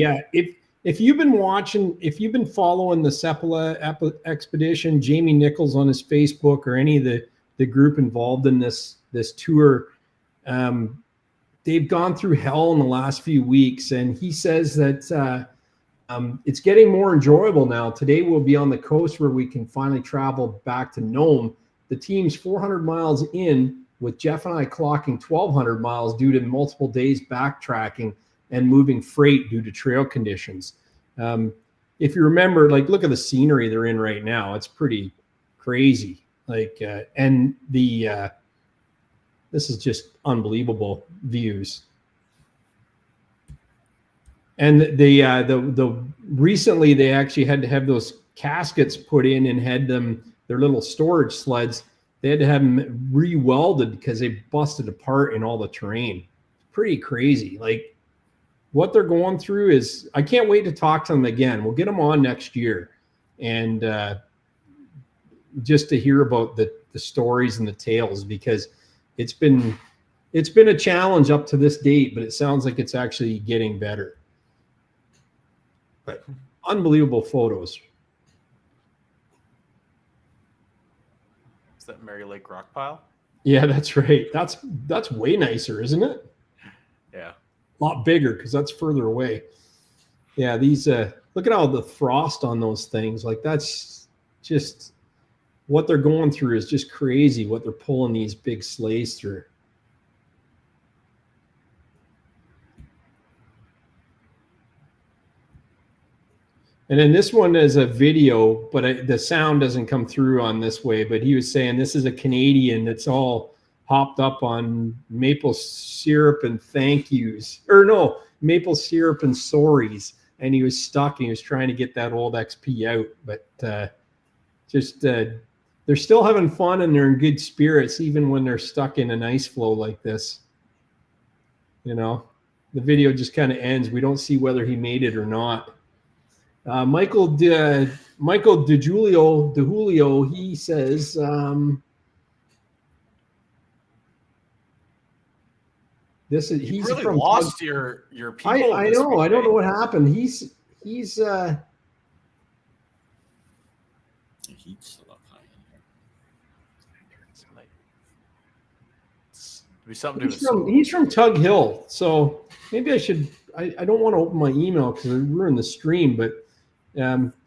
If you've been following the Seppala expedition, Jamie Nichols on his Facebook or any of the group involved in this tour, they've gone through hell in the last few weeks, and he says that it's getting more enjoyable now. Today we'll be on the coast where we can finally travel back to Nome. The team's 400 miles in, with Jeff and I clocking 1,200 miles due to multiple days backtracking and moving freight due to trail conditions. If you remember, look at the scenery they're in right now. It's pretty crazy. And this is just unbelievable views. And the recently they actually had to have those caskets put in and had their little storage sleds. They had to have them re-welded because they busted apart in all the terrain. Pretty crazy. Like what they're going through is, I can't wait to talk to them again. We'll get them on next year, and just to hear about the stories and the tales, because it's been a challenge up to this date, but it sounds like it's actually getting better. But unbelievable photos. Is that Mary Lake rock pile? Yeah, that's right. That's way nicer, isn't it? Yeah. A lot bigger because that's further away. Yeah, these look at all the frost on those things. Like that's just what they're going through is just crazy what they're pulling these big sleighs through. And then this one is a video, but the sound doesn't come through on this way. But he was saying this is a Canadian that's all hopped up on maple syrup and thank yous. Or no, maple syrup and sorries. And he was stuck and he was trying to get that old XP out. But they're still having fun and they're in good spirits, even when they're stuck in an ice flow like this. You know, the video just kind of ends. We don't see whether he made it or not. Michael DeJulio, he says, he's really from lost your people. I know. Week, I don't know what happened. He's the heat's still up high in here. Be something he's from Tug Hill, so maybe I should. I don't want to open my email because I ruined the stream, but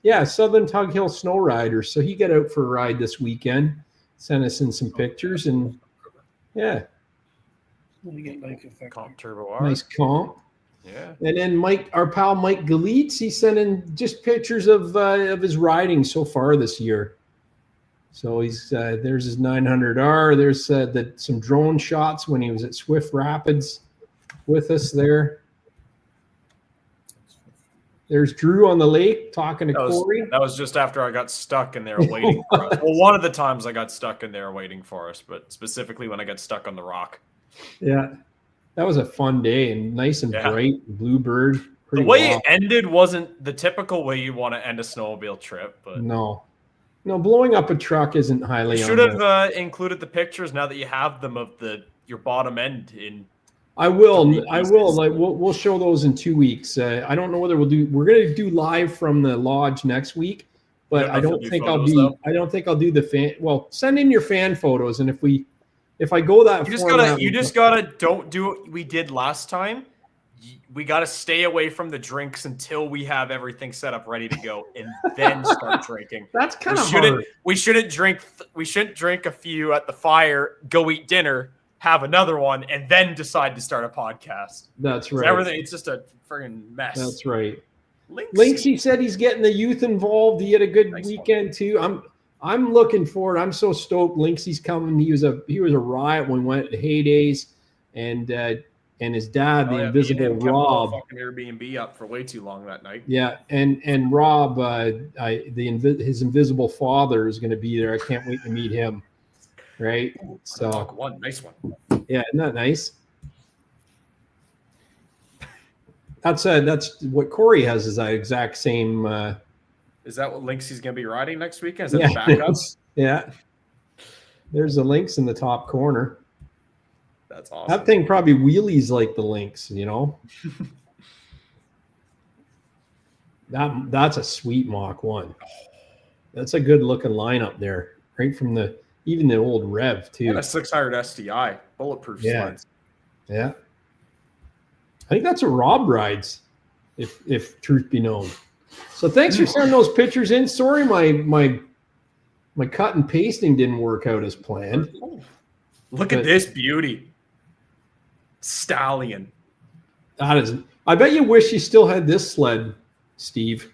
yeah, Southern Tug Hill Snow Rider. So he got out for a ride this weekend. Sent us in some pictures, and yeah, comp turbo R. Nice comp. Yeah. And then our pal Mike Galitz, he sent in just pictures of his riding so far this year. So he's there's his 900R. There's some drone shots when he was at Swift Rapids with us there. There's Drew on the lake talking to Corey. That was just after I got stuck in there waiting for us. Well, one of the times I got stuck in there waiting for us, but specifically when I got stuck on the rock. Yeah, that was a fun day and nice and bright. Bluebird. The way it ended wasn't the typical way you want to end a snowmobile trip, but no, blowing up a truck isn't highly. You should have included the pictures now that you have them of your bottom end in. I will. Like we'll show those in 2 weeks. I don't know whether we're going to do live from the lodge next week, but I don't think I'll do the fan. Well, send in your fan photos, and if I go that, you just gotta don't do what we did last time. We got to stay away from the drinks until we have everything set up ready to go, and then start drinking. That's kind of hard. We shouldn't drink a few at the fire, go eat dinner, have another one, and then decide to start a podcast. That's right. Everything, it's just a friggin' mess. That's right. Linksy said he's getting the youth involved. He had a good weekend too. I'm looking forward. I'm so stoked. Linksy's coming. He was a riot when we went to Heydays, and his dad, the Invisible Rob, fucking Airbnb up for way too long that night. Yeah, and Rob, his invisible father is going to be there. I can't wait to meet him. Right, so one nice one. Yeah, isn't that nice? That's what Corey has. Is that exact same? Is that what Linksy's going to be riding next weekend? Is that the backup? Yeah. There's the Lynx in the top corner. That's awesome. That thing probably wheelies like the Lynx, you know. That's a sweet Mach 1. That's a good looking lineup there, right from even the old Rev too. And a 600 STI, bulletproof sleds. Yeah. I think that's what Rob rides, if truth be known. So thanks for sending those pictures in. Sorry, my cut and pasting didn't work out as planned. Look at this beauty. Stallion. That is. I bet you wish you still had this sled, Steve.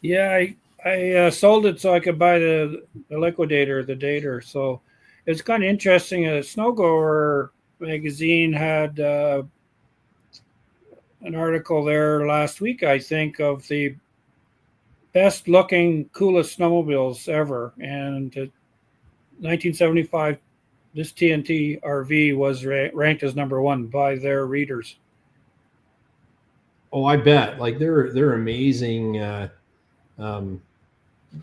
Yeah, I sold it so I could buy the liquidator, the dater. So it's kind of interesting. A Snowgoer magazine had an article there last week, I think, of the best looking, coolest snowmobiles ever. And 1975, this TNT RV was ranked as number one by their readers. Oh, I bet. Like they're amazing,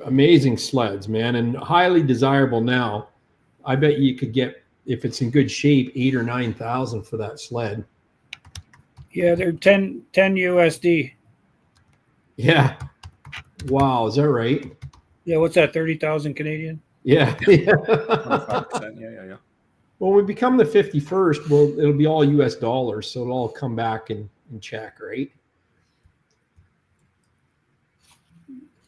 amazing sleds, man, and highly desirable now. I bet you could get, if it's in good shape, 8,000 or 9,000 for that sled. Yeah, they're 10 USD. Yeah. Wow, is that right? Yeah, what's that? 30,000 Canadian. Yeah. 25%. Yeah. When we become the 51st, well, it'll be all US dollars, so it'll all come back in check, right?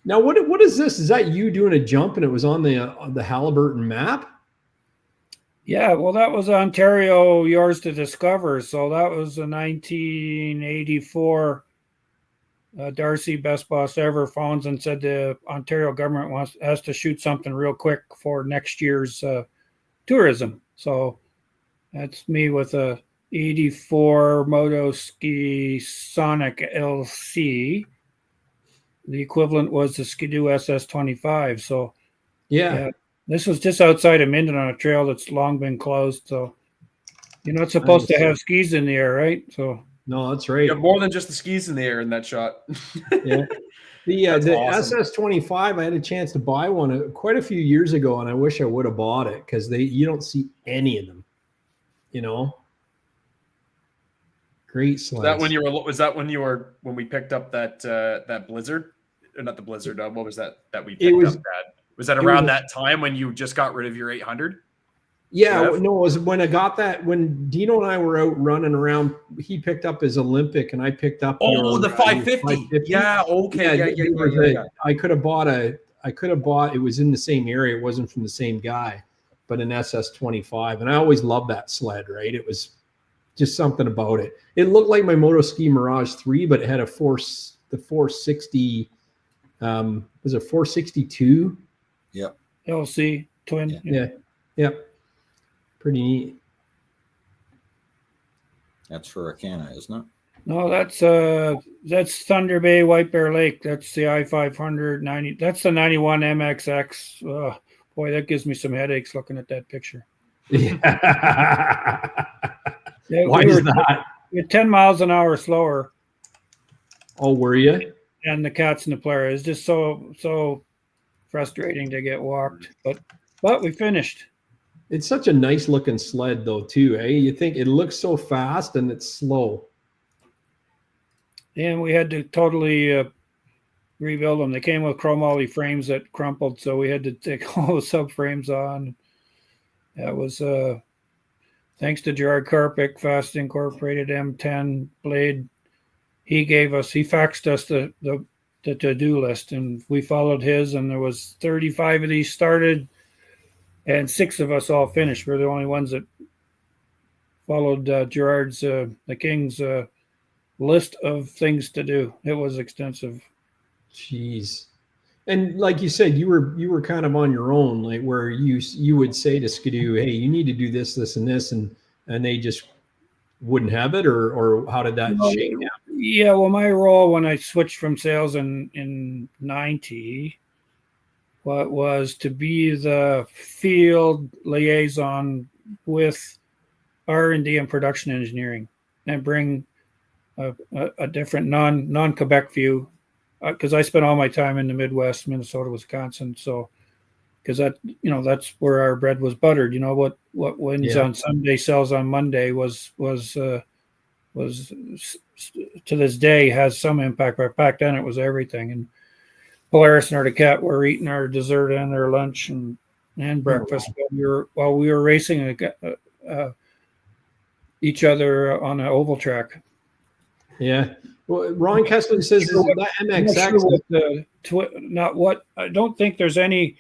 Now, what is this? Is that you doing a jump and it was on the Halliburton map? Yeah, well, that was Ontario Yours to Discover. So that was a 1984 Darcy, best boss ever, phones and said the Ontario government has to shoot something real quick for next year's tourism. So that's me with a 84 Motoski Sonic LC. The equivalent was the Skidoo SS25. So Yeah. This was just outside of Minden on a trail that's long been closed. So you're not supposed to have skis in the air, right? So no, that's right. You have more than just the skis in the air in that shot. Yeah. The awesome. SS25, I had a chance to buy one quite a few years ago, and I wish I would have bought it because you don't see any of them. You know, great sleds. Was that when we picked up that Blizzard? Or not the Blizzard. What was that we picked up? Was that around that time when you just got rid of your 800? Yeah, no, it was when I got that, when Dino and I were out running around, he picked up his Olympic and I picked up the 550. Yeah, okay. Yeah. I could have bought, it was in the same area, it wasn't from the same guy, but an SS25. And I always loved that sled, right? It was just something about it. It looked like my Motoski Mirage 3, but it had the 460, was it 462? Yep. LC twin. Yeah. Yep. Pretty neat. That's for Arcana, isn't it? No, that's Thunder Bay, White Bear Lake. That's the I-590. That's the 91 MXX. Boy, that gives me some headaches looking at that picture. Yeah. Why is that? We're 10 miles an hour slower. Oh, were you? And the cats in the player is just so frustrating to get walked. But we finished. It's such a nice looking sled though, too, eh? You think it looks so fast and it's slow. And we had to totally rebuild them. They came with chromoly frames that crumpled, so we had to take all the subframes on. That was thanks to Gerard Karpik, Fast Incorporated M10 blade. He faxed us the to-do list, and we followed his, and there was 35 of these started, and 6 of us all finished. We're the only ones that followed Gerard's, the King's list of things to do. It was extensive. Jeez. And like you said, you were kind of on your own, like where you would say to Skidoo, hey, you need to do this, this, and this, and they just wouldn't have it, or how did that shake down? Yeah, well, my role when I switched from sales in 90 was to be the field liaison with R&D and production engineering, and bring a different non-Quebec view, because I spent all my time in the Midwest, Minnesota, Wisconsin. So, because that's where our bread was buttered. You know, what wins on Sunday sells on Monday was to this day has some impact, but back then it was everything. And Polaris and Arctic Cat were eating our dessert and their lunch and breakfast while we were racing each other on an oval track. Yeah. Well, Ron Kessler says that MXX. I don't think there's any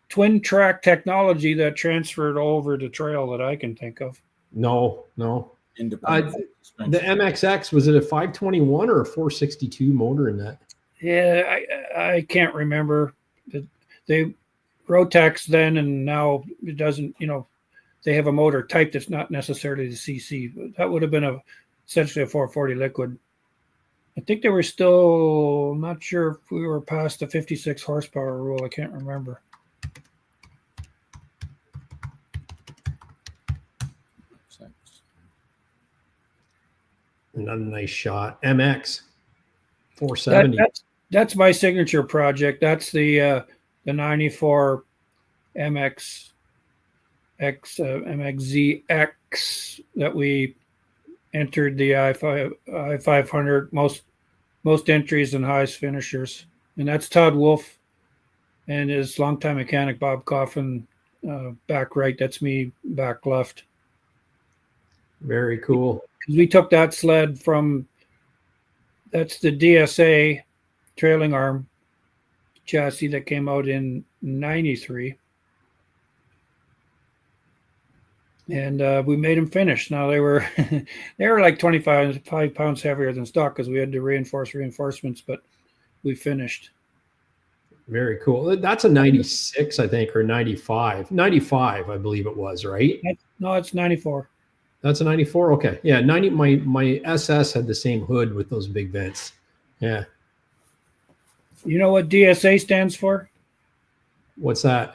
twin track technology that transferred over to trail that I can think of. No. The MXX, was it a 521 or a 462 motor in that? Yeah, I can't remember. They Rotax then, and now it doesn't. They have a motor type that's not necessarily the CC. But that would have been essentially a 440 liquid. I think they were still, I'm not sure if we were past the 56 horsepower rule. I can't remember. Another nice shot. MX 470. That's my signature project. That's the 94 MX MXZX that we entered the I500 most entries and highest finishers, and that's Todd Wolf and his longtime mechanic Bob Coffin, back right. That's me back left. Very cool. Because we took that sled from, that's the DSA trailing arm chassis that came out in 93. And we made them finish. Now they were like 25 pounds heavier than stock because we had to reinforce reinforcements, but we finished. Very cool. That's a 96, I think, or 95. 95, I believe it was, right? No, it's 94. That's a 94. Okay. Yeah. 90. My SS had the same hood with those big vents. Yeah. You know what DSA stands for? What's that?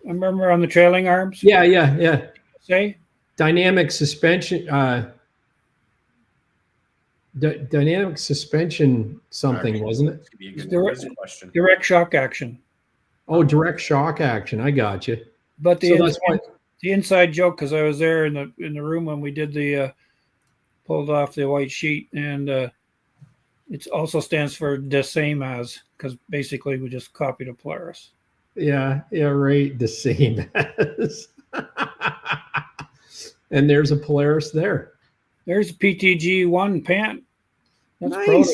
I remember on the trailing arms. Yeah. Say dynamic suspension. Dynamic suspension something, wasn't it? Could be a good question. Direct shock action. Oh, direct shock action. I got you. But the inside joke, because I was there in the room when we did the pulled off the white sheet, and it also stands for the same as, because basically we just copied a Polaris. Yeah, right. The same as. And there's a Polaris there. There's a PTG 1 pant. That's nice. Proto.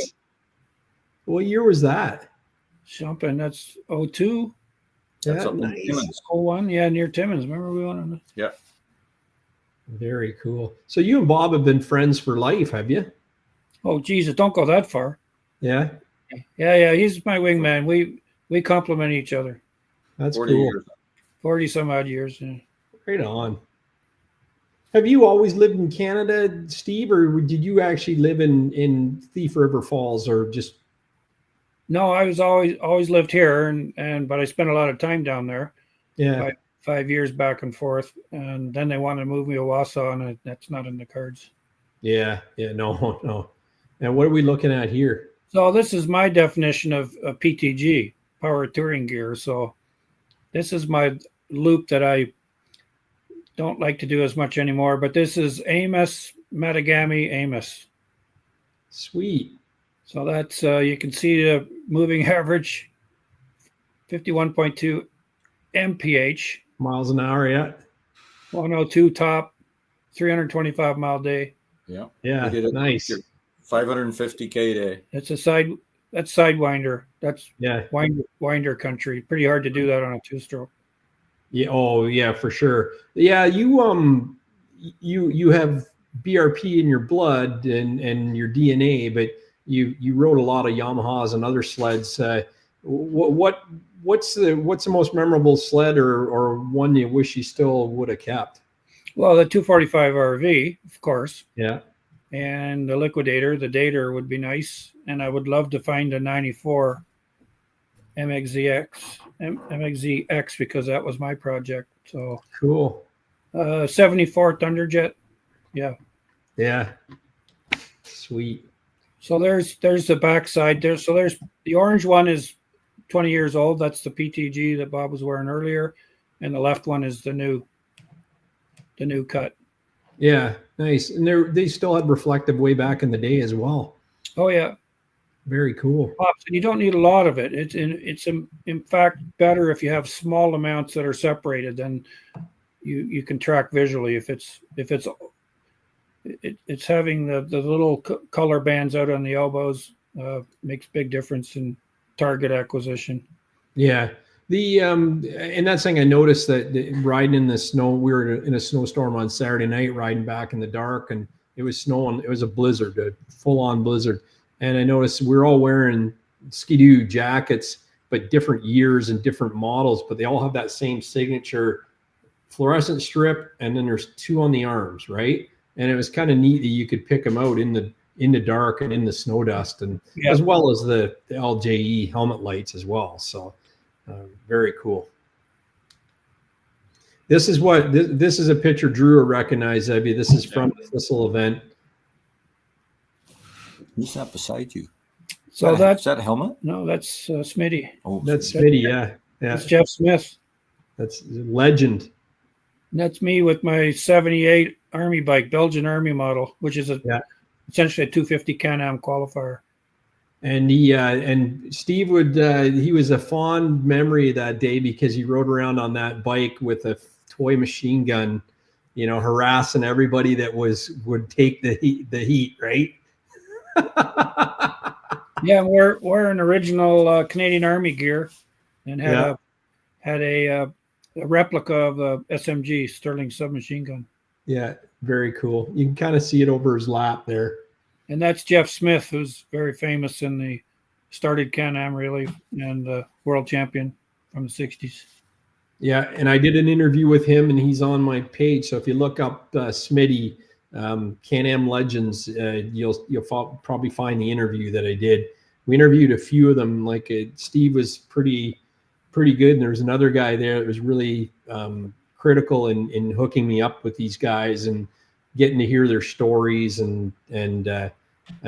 What year was that? Jumping. That's 02. That's nice. 01. Yeah, near Timmins. Remember we went on that? Yeah. Very cool. So you and Bob have been friends for life, have you? Oh, Jesus, don't go that far. Yeah. Yeah. He's my wingman. We complement each other. That's 40 cool. years. 40 some odd years. Yeah. Right on. Have you always lived in Canada, Steve, or did you actually live in Thief River Falls, or just? No, I was always lived here, but I spent a lot of time down there. Yeah. 5 years back and forth, and then they wanted to move me to Wausau, and that's not in the cards. Yeah. No. And what are we looking at here? So this is my definition of a PTG, power touring gear. So this is my loop that I don't like to do as much anymore, but this is Amos Matagami Amos. Sweet. So that's you can see the moving average 51.2 mph, miles an hour. Yeah. 102 top, 325 mile day. Yeah. Nice. 550K day. That's sidewinder. That's winder country. Pretty hard to do that on a two-stroke. Yeah. Oh, yeah, for sure. Yeah, you have BRP in your blood and your DNA, but you rode a lot of Yamahas and other sleds. What's the most memorable sled or one you wish you still would have kept? Well, the 245 RV, of course. Yeah. And the Liquidator, the Dater would be nice, and I would love to find a 94 MXZX because that was my project. So cool. 74 Thunderjet. Yeah. Sweet. So there's the backside there. So there's the orange one is 20 years old. That's the PTG that Bob was wearing earlier, and the left one is the new cut. Yeah, nice. And they still had reflective way back in the day as well. Oh yeah. Very cool. And you don't need a lot of it. It's in fact better if you have small amounts that are separated. Then you can track visually. If it's having the little color bands out on the elbows makes big difference in target acquisition. Yeah. And that's thing I noticed that riding in the snow, we were in a snowstorm on Saturday night, riding back in the dark, and it was snowing. It was a blizzard, a full-on blizzard. And I noticed we're all wearing Ski-Doo jackets, but different years and different models, but they all have that same signature fluorescent strip, and then there's two on the arms, right? and it was kind of neat that you could pick them out in the dark and in the snow dust, and as well as the LJE helmet lights as well. So very cool. This is what this is a picture Drew will recognize, Evie. This is from the Thistle event. Who's that beside you? So is that a helmet? No, that's Smitty. Oh, that's Smitty. Yeah. That's Jeff Smith. That's legend. And that's me with my 78 Army bike, Belgian Army model, which is essentially a 250 Can-Am qualifier. And and Steve he was a fond memory of that day because he rode around on that bike with a toy machine gun, harassing everybody that would take the heat, right? Yeah, we're an original Canadian Army gear, and had a replica of a SMG, Sterling submachine gun. Yeah, very cool. You can kind of see it over his lap there. And that's Jeff Smith, who's very famous started Can-Am really, and world champion from the 60s. Yeah, and I did an interview with him, and he's on my page. So if you look up Smitty, Can-Am Legends, you'll probably find the interview that I did. We interviewed a few of them. Like Steve was pretty good, and there was another guy there that was really critical in hooking me up with these guys and getting to hear their stories. And I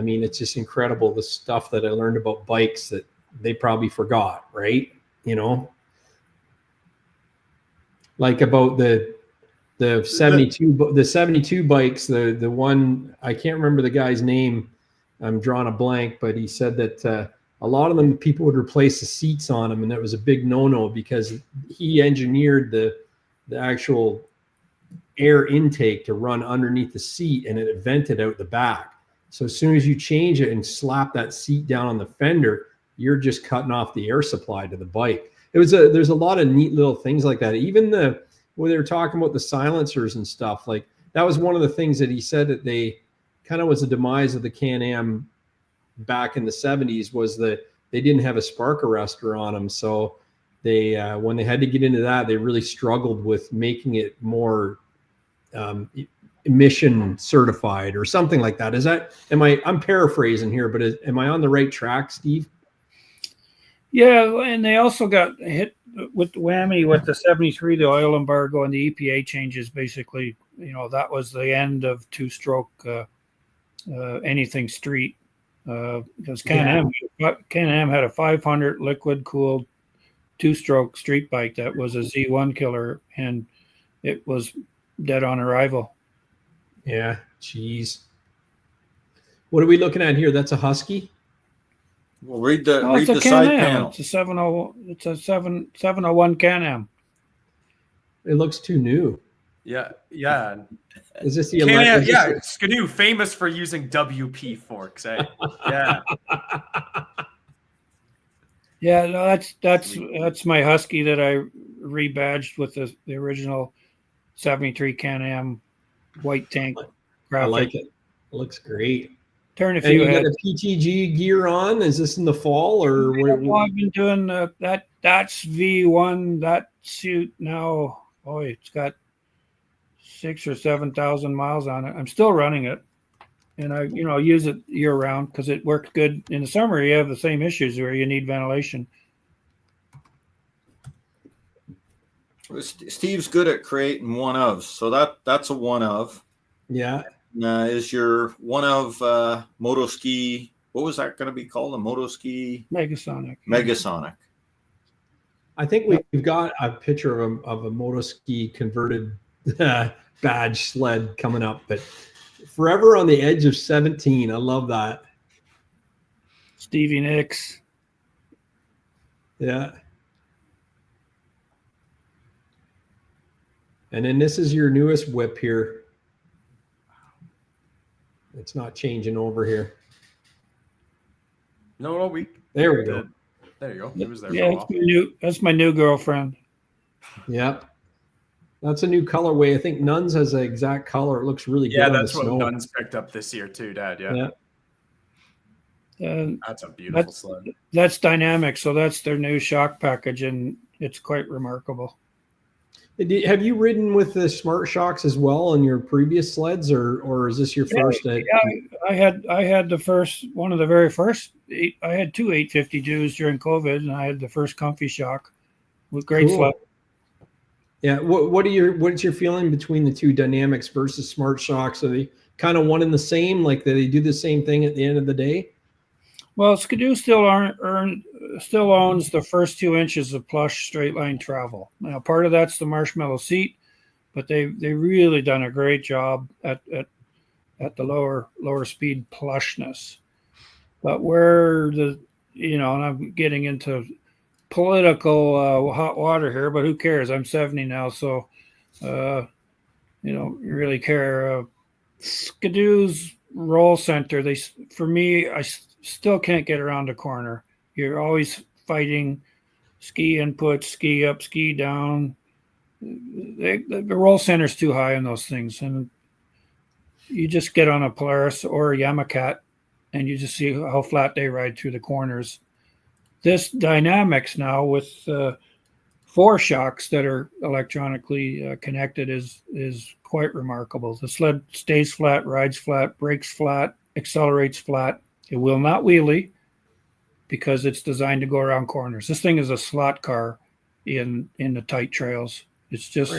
mean, it's just incredible, the stuff that I learned about bikes that they probably forgot, right? Like about the 72 bikes, the one, I can't remember the guy's name, I'm drawing a blank, but he said that a lot of them, people would replace the seats on them, and that was a big no-no because he engineered the actual air intake to run underneath the seat, and it vented out the back. So as soon as you change it and slap that seat down on the fender, you're just cutting off the air supply to the bike. There's a lot of neat little things like that. Even when they were talking about the silencers and stuff, like that was one of the things that he said that they kind of was the demise of the Can-Am back in the 70s, was that they didn't have a spark arrestor on them. So they when they had to get into that, they really struggled with making it more emission certified or something like that. I'm paraphrasing here, but am I on the right track, Steve? Yeah, and they also got hit with the whammy with the 73, the oil embargo and the EPA changes. Basically, that was the end of two-stroke anything street. Because Can-Am had a 500 liquid-cooled two-stroke street bike that was a Z1 killer, and it was dead on arrival. Yeah, geez. What are we looking at here? That's a Husky? Well, read the side panel. It's a 701 Can-Am. It looks too new. Yeah. Is this the Can-Am? Yeah, Skidoo, famous for using WP forks. Eh? Yeah. Yeah, no, that's my Husky that I rebadged with the original 73 Can-Am white tank graphic. I like it. It looks great. Turn a few heads. You got the PTG gear on? Is this in the fall or what? I've been doing that's V1, that suit now. Boy, it's got 6,000 or 7,000 miles on it. I'm still running it, and I use it year round because it works good. In the summer, you have the same issues where you need ventilation. Steve's good at creating one ofs, so that's a one of. Yeah. Is your one of Motoski? What was that going to be called? A Motoski Megasonic. I think we've got a picture of a Motoski converted badge sled coming up, but forever on the edge of 17. I love that. Stevie Nicks. Yeah. And then this is your newest whip here. It's not changing over here. No, there we go. There you go. It was there. Yeah, that's my new girlfriend. Yep. That's a new colorway. I think Nuns has an exact color. It looks really good. Yeah, that's what Nuns picked up this year too, Dad. Yeah. That's a beautiful sled. That's dynamic. So that's their new shock package, and it's quite remarkable. Have you ridden with the Smart Shocks as well in your previous sleds, or is this your first? I had the first one of the very first. I had two 852s during COVID, and I had the first comfy shock with great sled. Yeah. What's your feeling between the two, Dynamics versus Smart Shocks? Are they kind of one and the same? Like, do they do the same thing at the end of the day? Well, Skidoo still owns the first 2 inches of plush straight line travel. Now, part of that's the marshmallow seat, but they really done a great job at the lower speed plushness. But where and I'm getting into political hot water here, but who cares? I'm 70 now, so you really care. Skidoo's roll center, for me, I still can't get around a corner. You're always fighting ski input, ski up, ski down. The roll center's too high on those things, and you just get on a Polaris or a Yamacat, and you just see how flat they ride through the corners. This Dynamics now with 4 shocks that are electronically connected is quite remarkable. The sled stays flat, rides flat, brakes flat, accelerates flat. It will not wheelie because it's designed to go around corners. This thing is a slot car in the tight trails. It's just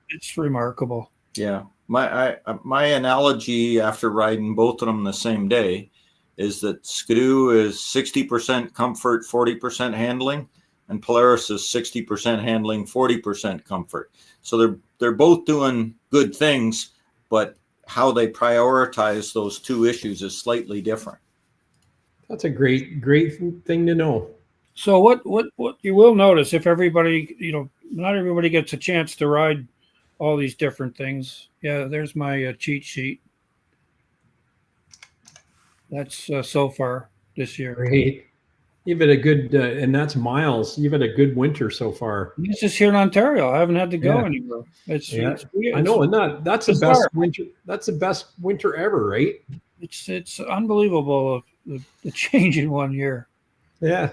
it's remarkable. Yeah. My analogy after riding both of them the same day is that Skidoo is 60% comfort, 40% handling, and Polaris is 60% handling, 40% comfort. So they're both doing good things, but how they prioritize those two issues is slightly different. That's a great thing to know. So what you will notice, if everybody, not everybody gets a chance to ride all these different things. Yeah, there's my cheat sheet. That's so far this year. Great. You've had a good, and that's miles. You've had a good winter so far. It's just here in Ontario. I haven't had to go anywhere. It's I know, and that's the best winter. That's the best winter ever, right? It's unbelievable the change in 1 year. Yeah.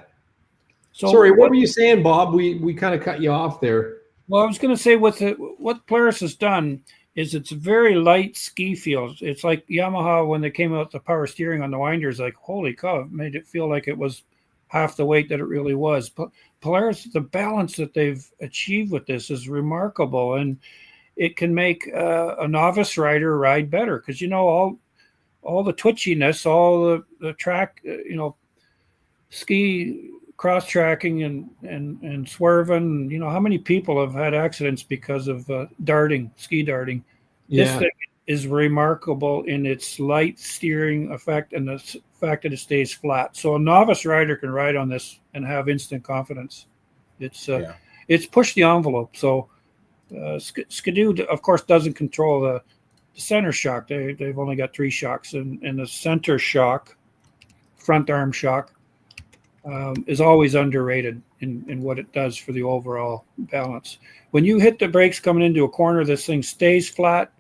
So sorry, what were you saying, Bob? We kind of cut you off there. Well, I was going to say what Polaris has done is it's a very light ski feel. It's like Yamaha when they came out with the power steering on the winders, like, holy cow, it made it feel like it was half the weight that it really was. But Polaris, the balance that they've achieved with this is remarkable, and it can make a novice rider ride better because all the twitchiness, all the track, ski cross tracking and swerving. How many people have had accidents because of ski darting? Yeah. This thing is remarkable in its light steering effect and the fact that it stays flat. So a novice rider can ride on this and have instant confidence. It's pushed the envelope. So Skidoo, of course, doesn't control the center shock. They've only got 3 shocks, and the center shock, front arm shock, is always underrated in what it does for the overall balance. When you hit the brakes coming into a corner, this thing stays flat,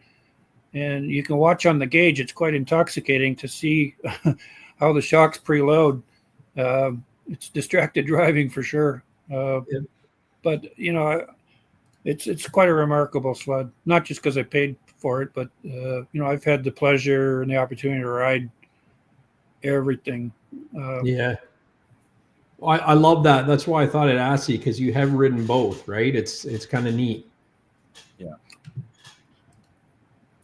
and you can watch on the gauge. It's quite intoxicating to see how the shocks preload. It's distracted driving for sure. But it's quite a remarkable sled. Not just because I paid for it, but I've had the pleasure and the opportunity to ride everything. I love that. That's why I thought I'd ask you, because you have ridden both, right? It's kind of neat. Yeah.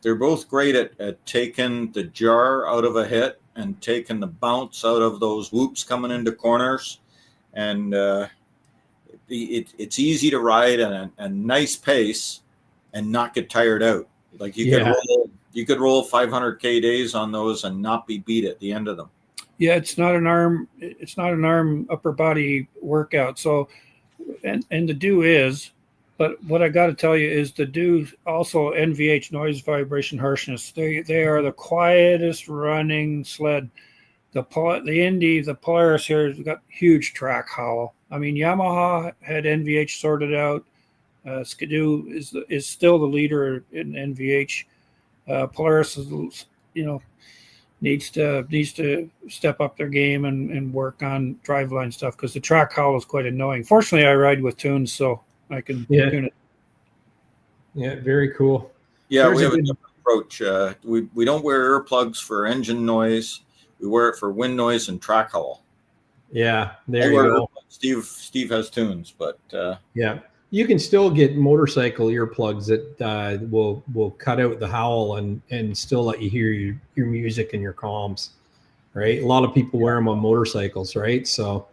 They're both great at taking the jar out of a hit and taking the bounce out of those whoops coming into corners. And it's easy to ride at a nice pace and not get tired out. Like you could roll 500K days on those and not be beat at the end of them. Yeah, it's not an arm upper body workout. So, and the do is, but what I got to tell you is the do also NVH, noise, vibration, harshness. They are the quietest running sled. The Polaris here has got huge track howl. I mean, Yamaha had NVH sorted out. Skidoo is still the leader in NVH. Polaris is, needs to step up their game and work on driveline stuff because the track howl is quite annoying. Fortunately, I ride with tunes, so I can tune it. Yeah, very cool. Yeah, There's we have a good- different approach. We don't wear earplugs for engine noise. We wear it for wind noise and track hull. Yeah, there you go. Steve has tunes, but yeah, you can still get motorcycle earplugs that will cut out the howl and still let you hear your music and your comms, right? A lot of people wear them on motorcycles, right? So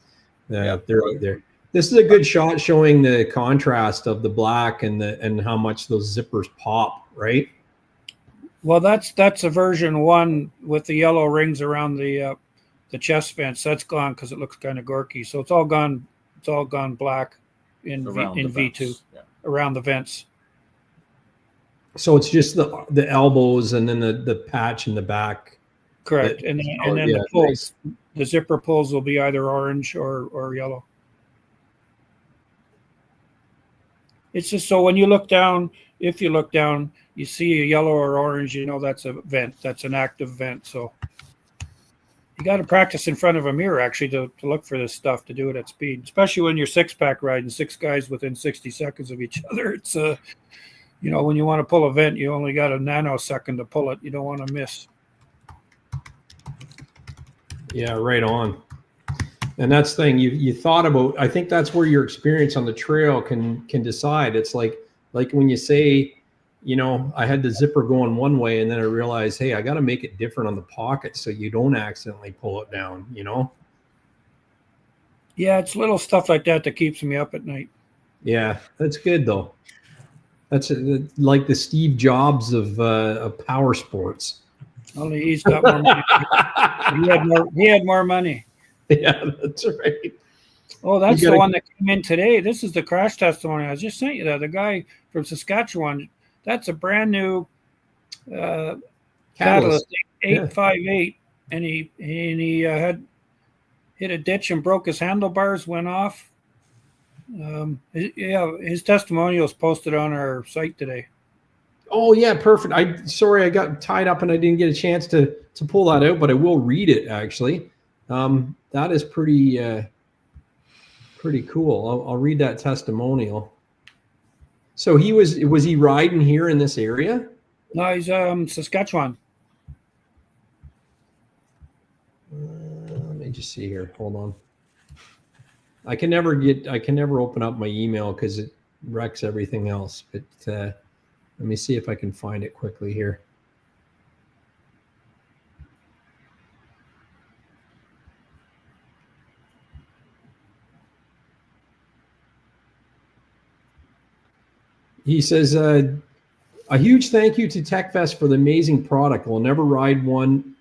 they're out there. This is a good shot showing the contrast of the black and how much those zippers pop, right? Well, that's a version 1 with the yellow rings around the chest vents. That's gone because it looks kind of gorky. So it's all gone. It's all gone black in V2 around the vents. So it's just the elbows and then the patch in the back. Correct. And then the pulls, the zipper pulls will be either orange or yellow. It's just so when you look down, if you look down, you see a yellow or orange, you know that's a vent. That's an active vent. So you got to practice in front of a mirror actually to look for this stuff, to do it at speed, especially when you're 6-pack riding 6 guys within 60 seconds of each other. It's when you want to pull a vent, you only got a nanosecond to pull it. You don't want to miss. Yeah, right on. And that's the thing you thought about. I think that's where your experience on the trail can decide. It's like when you say, I had the zipper going one way and then I realized, hey, I got to make it different on the pocket so you don't accidentally pull it down, Yeah, it's little stuff like that keeps me up at night. Yeah, that's good though. That's like the Steve Jobs of Powersports. Only he's got more money. He had more money. Yeah, that's right. Oh, that's the one that came in today. This is the crash testimony. I just sent you that. The guy from Saskatchewan. That's a brand new Catalyst 858, and he had hit a ditch and broke his handlebars, went off. His testimonial is posted on our site today. Oh yeah, perfect. Sorry I got tied up and I didn't get a chance to pull that out, but I will read it actually. That is pretty cool. I'll read that testimonial. So was he riding here in this area? No, he's Saskatchewan. Let me just see here. Hold on. I can never open up my email because it wrecks everything else. But let me see if I can find it quickly here. He says, a huge thank you to TekVest for the amazing product. We'll never ride one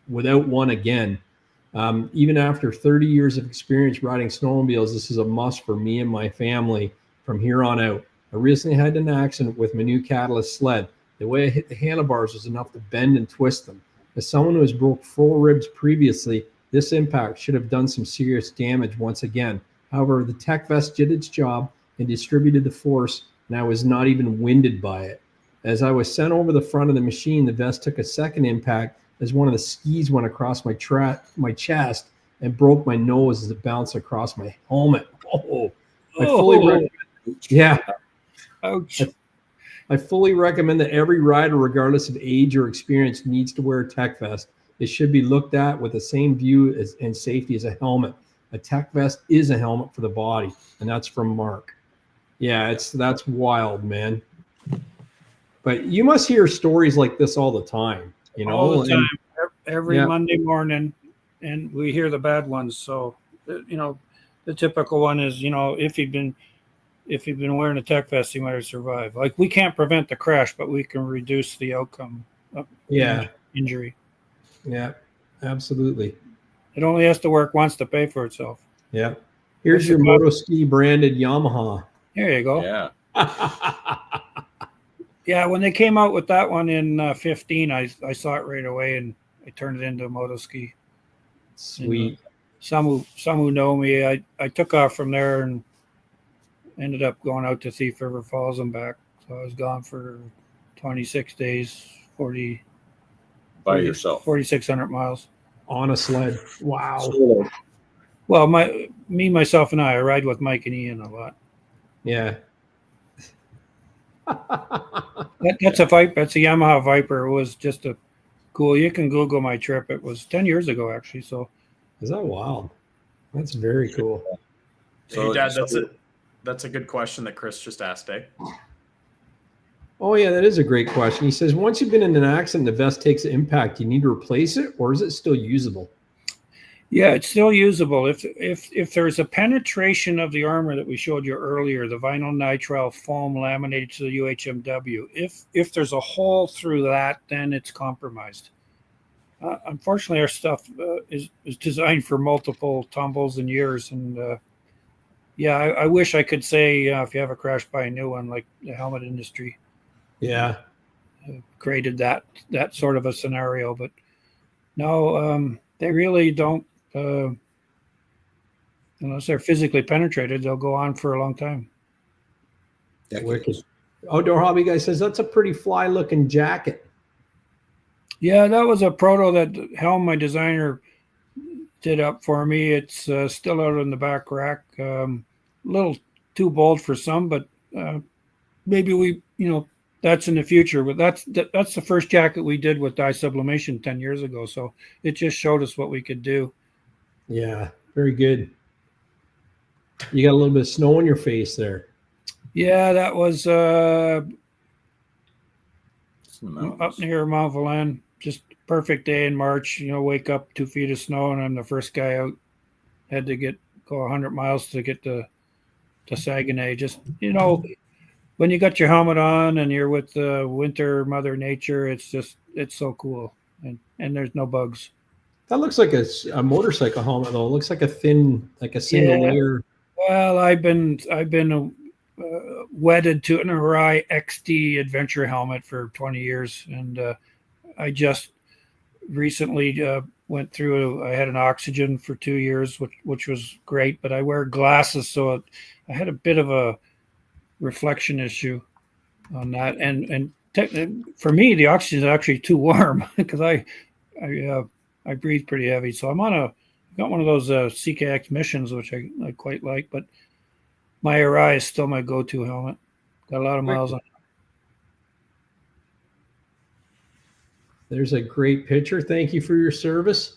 without one again. Even after 30 years of experience riding snowmobiles, this is a must for me and my family from here on out. I recently had an accident with my new Catalyst sled. The way I hit the handlebars was enough to bend and twist them. As someone who has broke 4 ribs previously, this impact should have done some serious damage once again. However, the TekVest did its job and distributed the force, and I was not even winded by it. As I was sent over the front of the machine, the vest took a second impact as one of the skis went across my chest and broke my nose as it bounced across my helmet. I fully recommend that every rider, regardless of age or experience, needs to wear a TekVest. It should be looked at with the same view and safety as a helmet. A TekVest is a helmet for the body, and that's from Mark. Yeah, that's wild, man. But you must hear stories like this all the time, all the time, every Monday morning, and we hear the bad ones. So, the typical one is, if you've been wearing a TekVest, you might have survived. Like, we can't prevent the crash, but we can reduce the outcome of injury. Yeah, absolutely. It only has to work once to pay for itself. Yeah. Here's your Motoski branded Yamaha. There you go. Yeah. Yeah, when they came out with that one in 15, I saw it right away and I turned it into a Motoski. Sweet. And, some who know me, I took off from there and ended up going out to Thief River Falls and back. So I was gone for 26 days, 4,600 miles. On a sled. Wow. Well, myself and I ride with Mike and Ian a lot. Yeah. That's a Viper. That's a Yamaha Viper. It was just a cool. You can Google my trip. It was 10 years ago, actually. So is that wild? That's very cool. Hey, Dad, that's a good question that Chris just asked, eh? Oh yeah, that is a great question. He says, once you've been in an accident, the vest takes impact. Do you need to replace it, or is it still usable? Yeah, it's still usable. If there's a penetration of the armor that we showed you earlier, the vinyl nitrile foam laminated to the UHMW, if there's a hole through that, then it's compromised. Unfortunately, our stuff is designed for multiple tumbles and years. And yeah, I wish I could say if you have a crash, buy a new one, like the helmet industry. Yeah, created that sort of a scenario, but no, they really don't. Unless they're physically penetrated, they'll go on for a long time. Wicked. Outdoor Hobby Guy says that's a pretty fly looking jacket. Yeah, that was a proto that Helm, my designer, did up for me. It's still out in the back rack. A little too bold for some, but maybe that's in the future. But that's the first jacket we did with dye sublimation 10 years ago. So it just showed us what we could do. Yeah, very good. You got a little bit of snow on your face there. Yeah, that was up near Mount Valin. Just perfect day in March. Wake up 2 feet of snow, and I'm the first guy out. Had to go 100 miles to get to Saguenay. Just when you got your helmet on and you're with the winter Mother Nature, it's so cool, and there's no bugs. That looks like a motorcycle helmet, though. It looks like a thin, like a single layer. Well, I've been wedded to an Arai XD adventure helmet for 20 years, and I just recently went through. I had an oxygen for 2 years, which was great, but I wear glasses, so I had a bit of a reflection issue on that. And for me, the oxygen is actually too warm because I breathe pretty heavy. So got one of those CKX missions, which I quite like, but my Arai is still my go-to helmet. Got a lot of miles on it. There's a great picture. Thank you for your service.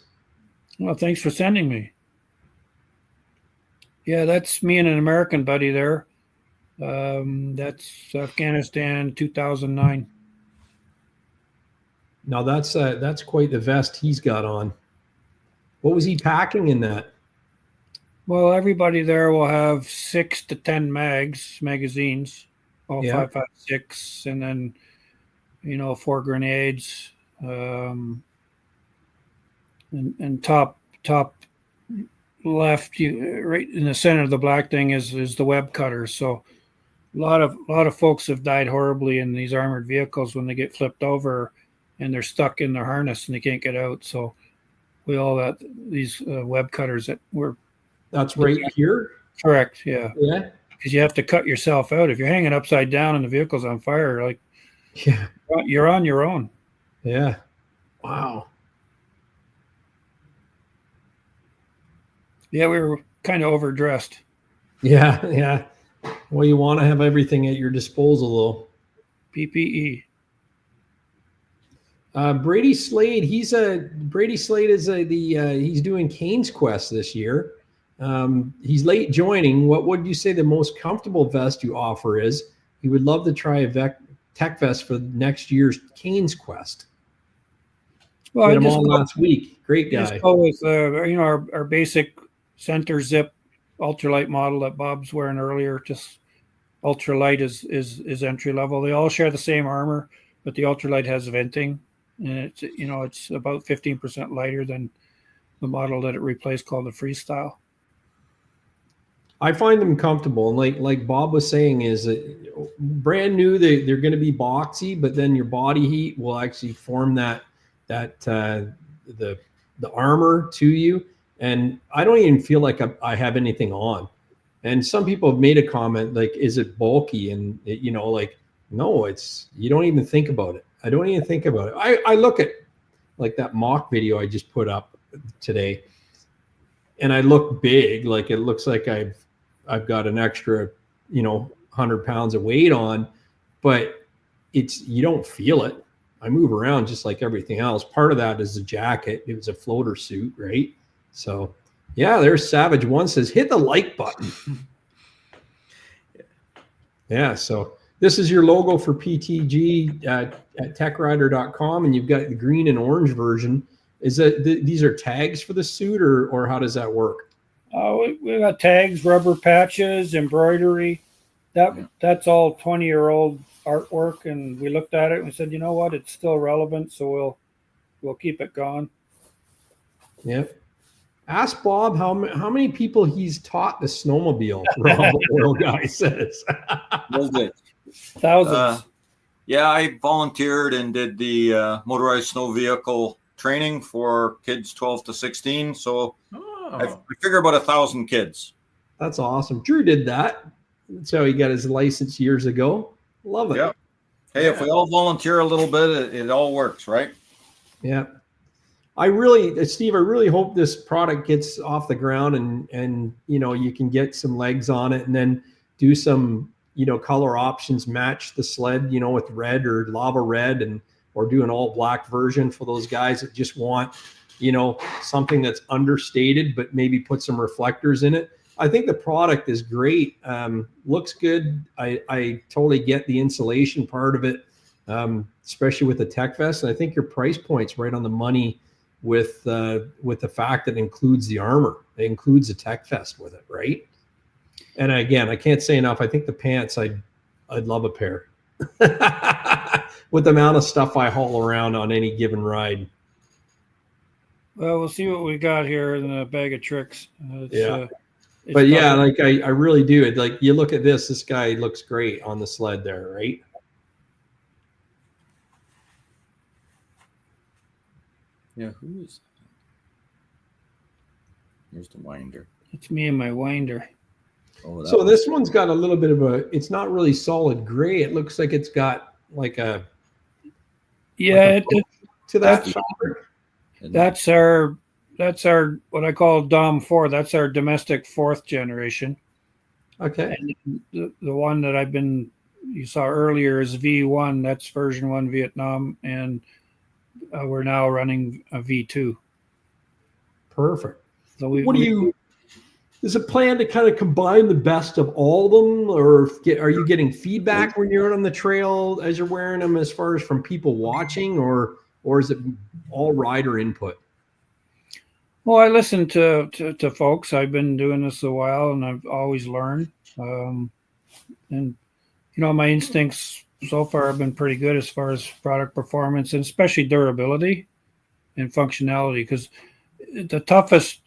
Well, thanks for sending me. Yeah, that's me and an American buddy there. That's Afghanistan 2009. Now that's quite the vest he's got on. What was he packing in that? Well, everybody there will have 6 to 10 magazines, all 5.56, and then 4 grenades. And top left, right in the center of the black thing is the web cutter. So a lot of folks have died horribly in these armored vehicles when they get flipped over and they're stuck in their harness and they can't get out. So we all got these web cutters that were. That's right here? Correct, yeah. Yeah. Because you have to cut yourself out. If you're hanging upside down and the vehicle's on fire, you're on your own. Yeah. Wow. Yeah, we were kind of overdressed. Yeah. Well, you want to have everything at your disposal, though. PPE. Brady Slade. He's doing Cane's Quest this year. He's late joining. What would you say the most comfortable vest you offer is? He would love to try a TekVest for next year's Cane's Quest. Well, I just last week. Great guy. Just go with our basic center zip ultralight model that Bob's wearing earlier. Just ultralight is entry level. They all share the same armor, but the ultralight has venting, and it's about 15% lighter than the model that it replaced called the Freestyle. I find them comfortable, and like Bob was saying, is that brand new they're going to be boxy, but then your body heat will actually form the armor to you, and I don't even feel like I have anything on. And some people have made a comment like, "Is it bulky?" And no, it's, you don't even think about it. I don't even think about it. I look at like that mock video I just put up today, and I look big, like it looks like I've got an extra 100 pounds of weight on, but you don't feel it. I move around just like everything else. Part of that is the jacket. It was a floater suit, right? So yeah, there's Savage One says, hit the like button. Yeah, so this is your logo for PTG at TekRider.com, and you've got the green and orange version. Is that these are tags for the suit, or how does that work? We got tags, rubber patches, embroidery. That's all 20-year-old artwork, and we looked at it and we said, you know what, it's still relevant, so we'll keep it going. Yep. Ask Bob how many people he's taught the snowmobile. Rob Oil guy says. Thousands. Yeah, I volunteered and did the motorized snow vehicle training for kids 12 to 16. So I figure about 1,000 kids. That's awesome. Drew did that. That's how he got his license years ago. Love it. Yeah. Hey, if we all volunteer a little bit, it all works, right? Yeah. Steve, I really hope this product gets off the ground and you can get some legs on it, and then do some, color options, match the sled, with red or lava red, or do an all black version for those guys that just want, something that's understated, but maybe put some reflectors in it. I think the product is great. Looks good. I totally get the insulation part of it, especially with the TekVest. And I think your price point's right on the money with the fact that it includes the armor. It includes the TekVest with it, right? And again, I can't say enough. I think the pants, I'd love a pair. With the amount of stuff I haul around on any given ride. Well, we'll see what we got here in a bag of tricks. But yeah, like I really do. Like you look at this guy looks great on the sled there, right? Yeah, who is that? Here's the winder. It's me and my winder. Oh, so this one's got a little bit of it's not really solid gray. It looks like it's got like a to that fabric. That's our what I call Dom 4. That's our domestic 4th generation. Okay. And the one that you saw earlier is V1. That's version 1 Vietnam, and we're now running a V2. Perfect. So is it planned to kind of combine the best of all of them, or are you getting feedback when you're out on the trail as you're wearing them, as far as from people watching, or is it all rider input? Well, I listen to folks. I've been doing this a while, and I've always learned. And my instincts so far have been pretty good as far as product performance, and especially durability and functionality. Because the toughest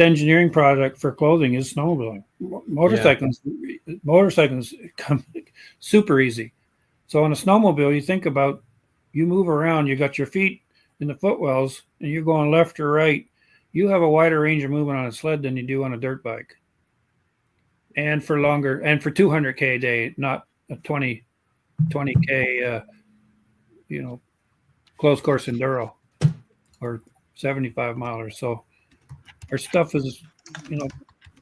engineering product for clothing is snowmobiling. Motorcycles come super easy. So on a snowmobile, you think about, you move around, you got your feet in the footwells, and you're going left or right. You have a wider range of movement on a sled than you do on a dirt bike. And for 200K a day, not a 20K, close course enduro or 75 milers. So our stuff is,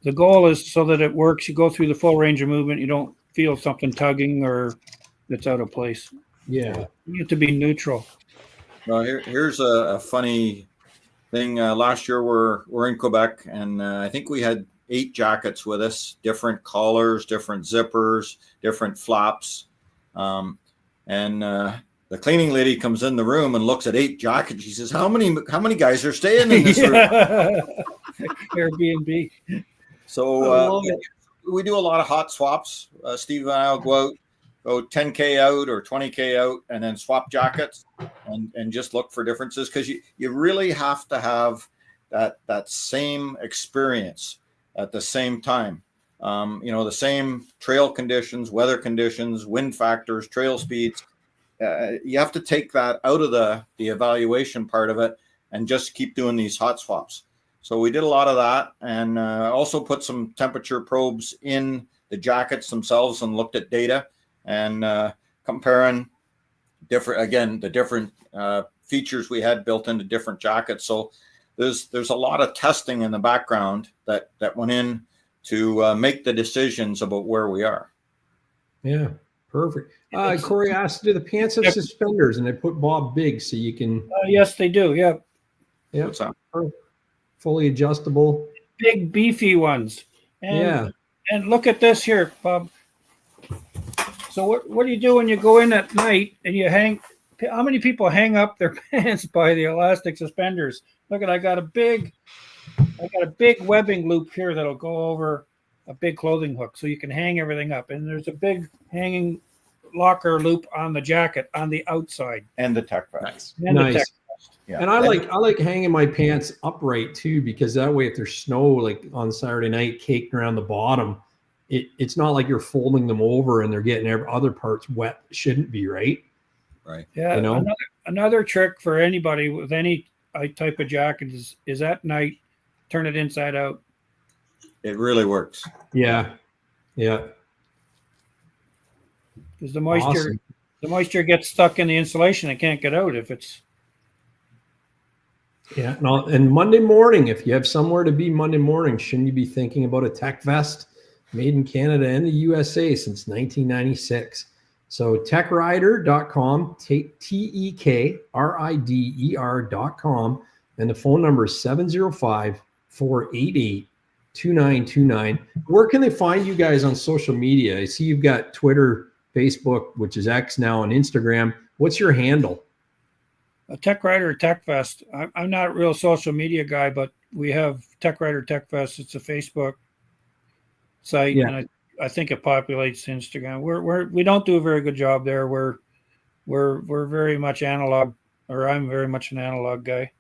the goal is so that it works. You go through the full range of movement. You don't feel something tugging or that's out of place. Yeah. You have to be neutral. Well, here's a funny thing. Last year we're in Quebec, and I think we had 8 jackets with us, different collars, different zippers, different flaps. And the cleaning lady comes in the room and looks at 8 jackets. She says, "How many guys are staying in this room?" Airbnb. So we do a lot of hot swaps. Steve and I will go 10K out or 20K out, and then swap jackets and just look for differences, because you really have to have that same experience at the same time. The same trail conditions, weather conditions, wind factors, trail speeds. You have to take that out of the evaluation part of it and just keep doing these hot swaps. So we did a lot of that, and also put some temperature probes in the jackets themselves and looked at data and comparing the different features we had built into different jackets. So there's a lot of testing in the background that went in to make the decisions about where we are. Yeah. Perfect. Corey asked, do the pants have suspenders? And I put Bob Big so you can. Yes, they do. Yep. Yep. What's that? Fully adjustable. Big beefy ones. And look at this here, Bob. So what do you do when you go in at night and you hang? How many people hang up their pants by the elastic suspenders? Look at, I got a big webbing loop here that'll go over a big clothing hook, so you can hang everything up. And there's a big hanging locker loop on the jacket on the outside. And the TekVest. Nice. Yeah. And I like hanging my pants upright too, because that way if there's snow like on Saturday night caked around the bottom, it's not like you're folding them over and they're getting other parts wet. Shouldn't be, right? Right. Yeah. You know? Another trick for anybody with any type of jacket is at night, turn it inside out. It really works. Yeah. Yeah. Because the moisture gets stuck in the insulation. It can't get out if it's. Yeah. And Monday morning, if you have somewhere to be Monday morning, shouldn't you be thinking about a TekVest made in Canada and the USA since 1996? So TekRider.com, TekRider.com, and the phone number is 705-488-2929. Where can they find you guys on social media? I see you've got Twitter, Facebook, which is X now, and Instagram. What's your handle? A TekRider TekVest. I'm not a real social media guy, but we have TekRider TekVest. It's a Facebook site, and I think it populates Instagram. We don't do a very good job there. We're very much analog, or I'm very much an analog guy.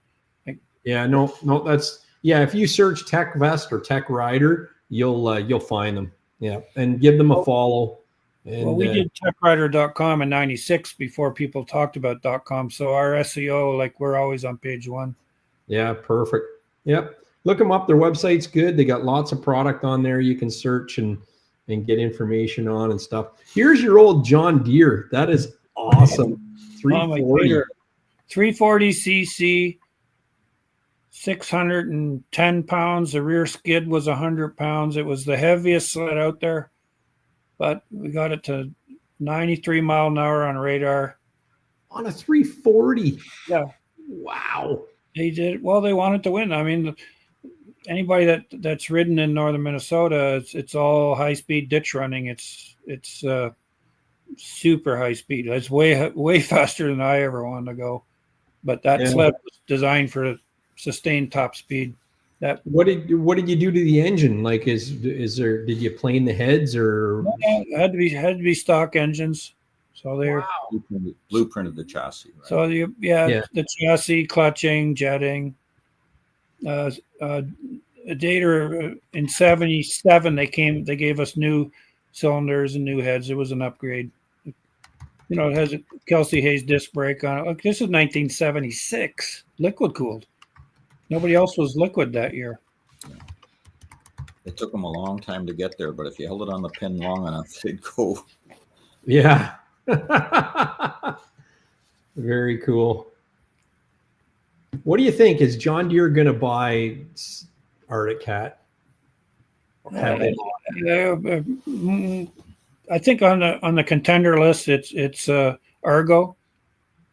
Yeah, no, that's if you search TekVest or TekRider, you'll find them. Yeah, and give them a follow. And, we did TekRider.com in '96 before people talked about .com. So our SEO, we're always on page one. Yeah, perfect. Yep. Look them up. Their website's good. They got lots of product on there you can search and get information on and stuff. Here's your old John Deere. That is awesome. 340. 340 cc, 610 pounds. The rear skid was 100 pounds. It was the heaviest sled out there. But we got it to 93 mile an hour on radar. On a 340. Yeah. Wow. They did well. They wanted to win. I mean, anybody that's ridden in northern Minnesota, it's all high speed ditch running. It's super high speed. It's way faster than I ever wanted to go. But that sled was designed for sustained top speed. What did you do to the engine? Is there? Did you plane the heads or? It had to be stock engines. So they're blueprint of the chassis. Right? So the chassis, clutching, jetting. Data in '77 they gave us new cylinders and new heads. It was an upgrade. It has a Kelsey Hayes disc brake on it. Look, this is 1976, liquid cooled. Nobody else was liquid that year. Yeah. It took them a long time to get there, but if you held it on the pin long enough, they'd go. Yeah. Very cool. What do you think? Is John Deere going to buy Arctic Cat? I think on the contender list, it's Argo.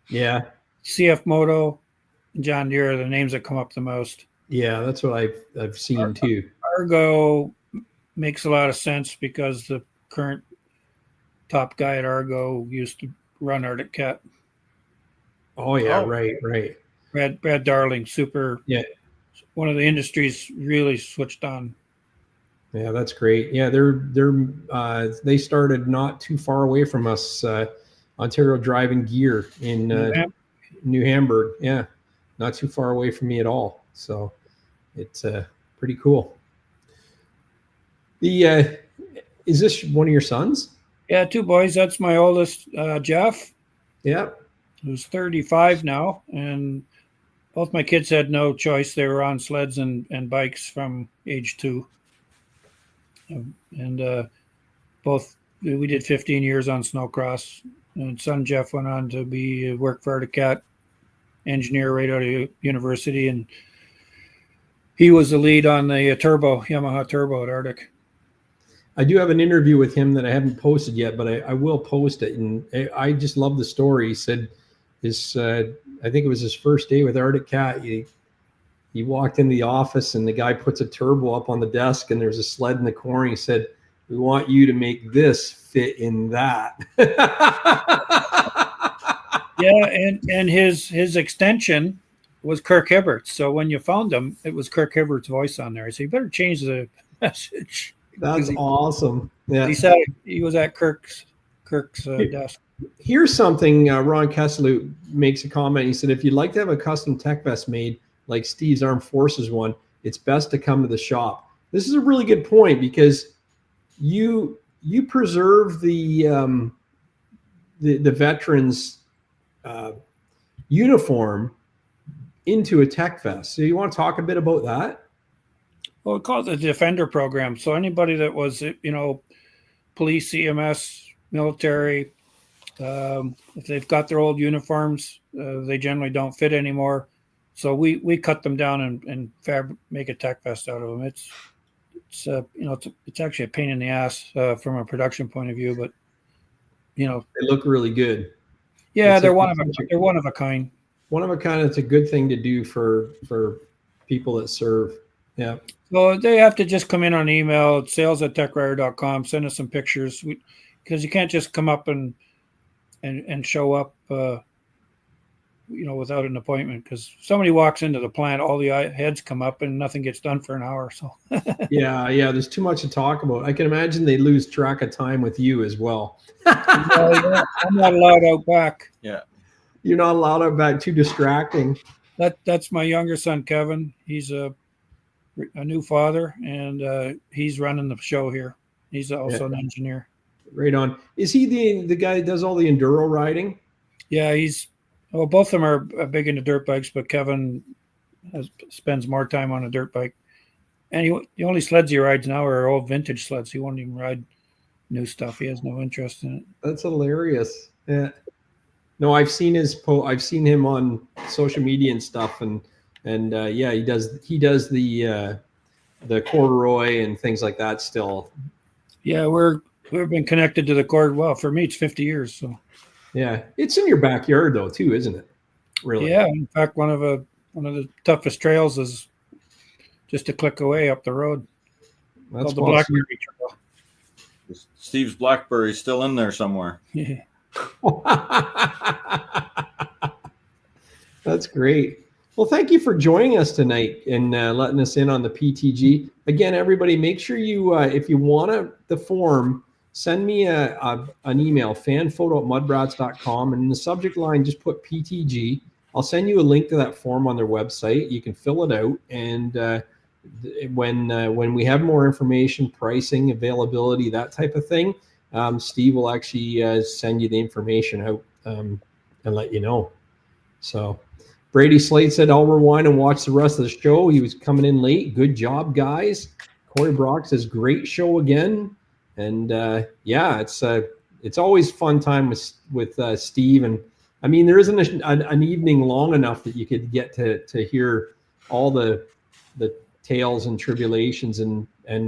Yeah. CF Moto, John Deere are the names that come up the most. Yeah, that's what I've seen too. Argo makes a lot of sense because the current top guy at Argo used to run Arctic Cat. Oh yeah, right. Brad Darling, super. Yeah, one of the industries really switched on. Yeah, that's great. Yeah, they started not too far away from us, Ontario Driving Gear in New Hamburg. Yeah, not too far away from me at all. So it's pretty cool. Is this one of your sons? Yeah, two boys. That's my oldest, Jeff. Yeah. Who's 35 now, and both my kids had no choice. They were on sleds and bikes from age 2. And both we did 15 years on snowcross. And son Jeff went on to work for Arctic Cat, engineer right out of university, and he was the lead on the Yamaha Turbo at Arctic. I do have an interview with him that I haven't posted yet, but I will post it. And I just love the story. He said his, I think it was his first day with Arctic Cat. He walked in the office and the guy puts a turbo up on the desk and there's a sled in the corner. He said, "We want you to make this fit in that." Yeah, and his extension was Kirk Hibbert's. So when you found him, it was Kirk Hibbert's voice on there. So you better change the message. That's awesome. Yeah. He was at Kirk's desk. Here's something Ron Kesselou makes a comment. He said, if you'd like to have a custom TekVest made like Steve's Armed Forces one, it's best to come to the shop. This is a really good point because you preserve the veterans uniform into a TekVest. So you want to talk a bit about that? Well, we call it the Defender program. So anybody that was, police, CMS, military, if they've got their old uniforms, they generally don't fit anymore. So we cut them down and make a TekVest out of them. It's actually a pain in the ass from a production point of view, but they look really good. Yeah, they're one of a kind. One of a kind. It's a good thing to do for people that serve. Yeah. So they have to just come in on email at sales@tekrider.com, send us some pictures, because you can't just come up and show up, without an appointment. Because somebody walks into the plant, all the heads come up, and nothing gets done for an hour. So. Yeah, there's too much to talk about. I can imagine they lose track of time with you as well. I'm not allowed out back. Yeah, you're not allowed out back. Too distracting. That's my younger son, Kevin. He's a new father, and he's running the show here. He's also an engineer. Right on. Is he the guy that does all the enduro riding? Yeah, both of them are big into dirt bikes, but Kevin spends more time on a dirt bike. And the only sleds he rides now are old vintage sleds. He won't even ride new stuff. He has no interest in it. That's hilarious. Yeah. No, I've seen I've seen him on social media and stuff, and yeah, he does the corduroy and things like that still. Yeah, we've been connected to the cord. Well, for me, it's 50 years. So. Yeah, it's in your backyard though, too, isn't it? Really? Yeah. In fact, one of the toughest trails is just a click away up the road. That's the Blackberry Trail. Steve's Blackberry's still in there somewhere. Yeah. That's great. Well, thank you for joining us tonight and letting us in on the PTG. Again, everybody, make sure you, if you want the form, send me an email, fanphoto@mudbrats.com, and in the subject line, just put PTG. I'll send you a link to that form on their website. You can fill it out, and when we have more information, pricing, availability, that type of thing, Steve will actually send you the information out and let you know. So Brady Slade said, I'll rewind and watch the rest of the show. He was coming in late. Good job, guys. Corey Brock says, great show again. And yeah, it's always fun time with Steve. And I mean, there isn't an evening long enough that you could get to hear all the tales and tribulations and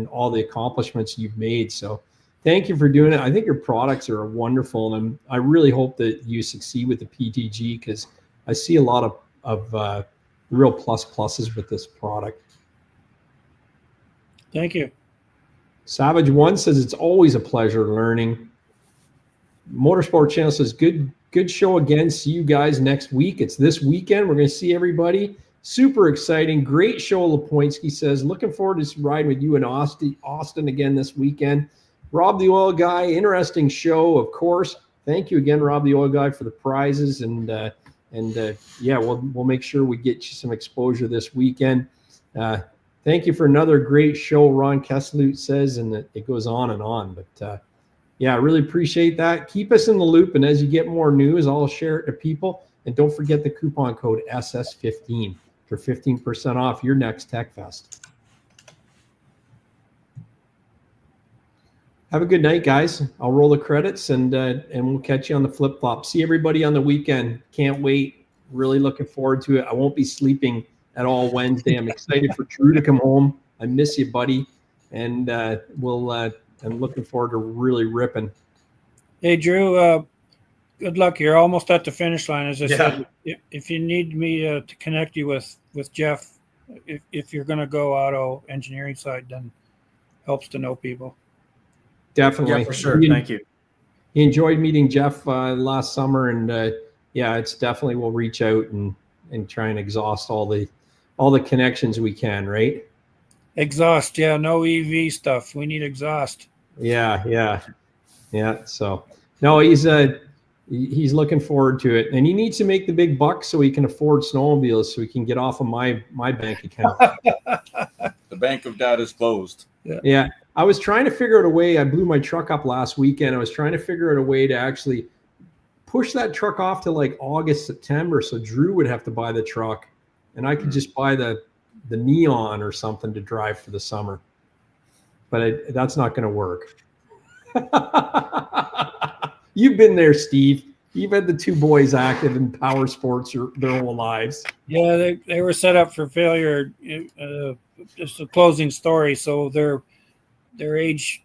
all the accomplishments you've made. So thank you for doing it. I think your products are wonderful, and I really hope that you succeed with the PTG, because I see a lot of real pluses with this product. Thank you. Savage One says it's always a pleasure learning. Motorsport Channel says good show again. See you guys next week. It's this weekend. We're going to see everybody. Super exciting. Great show. Lepoinski says, looking forward to riding with you in Austin again this weekend. Rob the Oil Guy, interesting show, of course. Thank you again, Rob the Oil Guy, for the prizes, and yeah, we'll make sure we get you some exposure this weekend. Thank you for another great show, Ron Kesselou says, and it goes on and on. But yeah, I really appreciate that. Keep us in the loop, and as you get more news, I'll share it to people. And don't forget the coupon code SS15 for 15% off your next TekVest. Have a good night, guys. I'll roll the credits, and we'll catch you on the flip-flop. See everybody on the weekend. Can't wait. Really looking forward to it. I won't be sleeping at all Wednesday. I'm excited for Drew to come home. I miss you, buddy. And we'll and looking forward to really ripping. Hey, Drew, good luck. You're almost at the finish line. As I said, if you need me to connect you with Jeff, if you're going to go auto engineering side, then helps to know people. Definitely. Yeah, for sure. Thank you. He enjoyed meeting Jeff last summer, and it's definitely, we'll reach out and try and exhaust all the connections we can, right? Exhaust, yeah, no EV stuff. We need exhaust. Yeah. So no, he's looking forward to it, and he needs to make the big bucks so he can afford snowmobiles, so he can get off of my bank account. The bank of dad is closed. Yeah. I was trying to figure out a way. I blew my truck up last weekend. I was trying to figure out a way to actually push that truck off to like August, September, so Drew would have to buy the truck, and I could just buy the Neon or something to drive for the summer. But that's not going to work. You've been there, Steve. You've had the two boys active in Powersports their whole lives. Yeah, they were set up for failure. Just a closing story. So they're age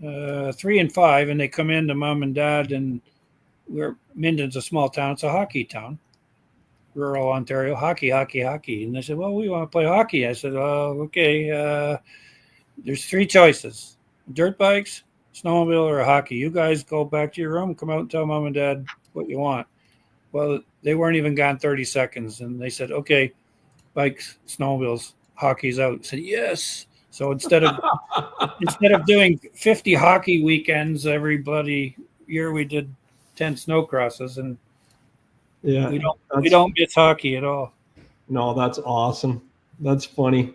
3 and 5, and they come in to mom and dad, and Minden's a small town. It's a hockey town, rural Ontario. Hockey. And they said, well, we want to play hockey. I said, oh, okay. There's 3 choices: dirt bikes, snowmobile, or hockey. You guys go back to your room, come out and tell mom and dad what you want. Well, they weren't even gone 30 seconds, and they said, okay, bikes, snowmobiles, hockey's out. I said, yes. So instead of doing 50 hockey weekends every bloody year, we did 10 snow crosses, and we don't miss hockey at all. No, that's awesome. That's funny.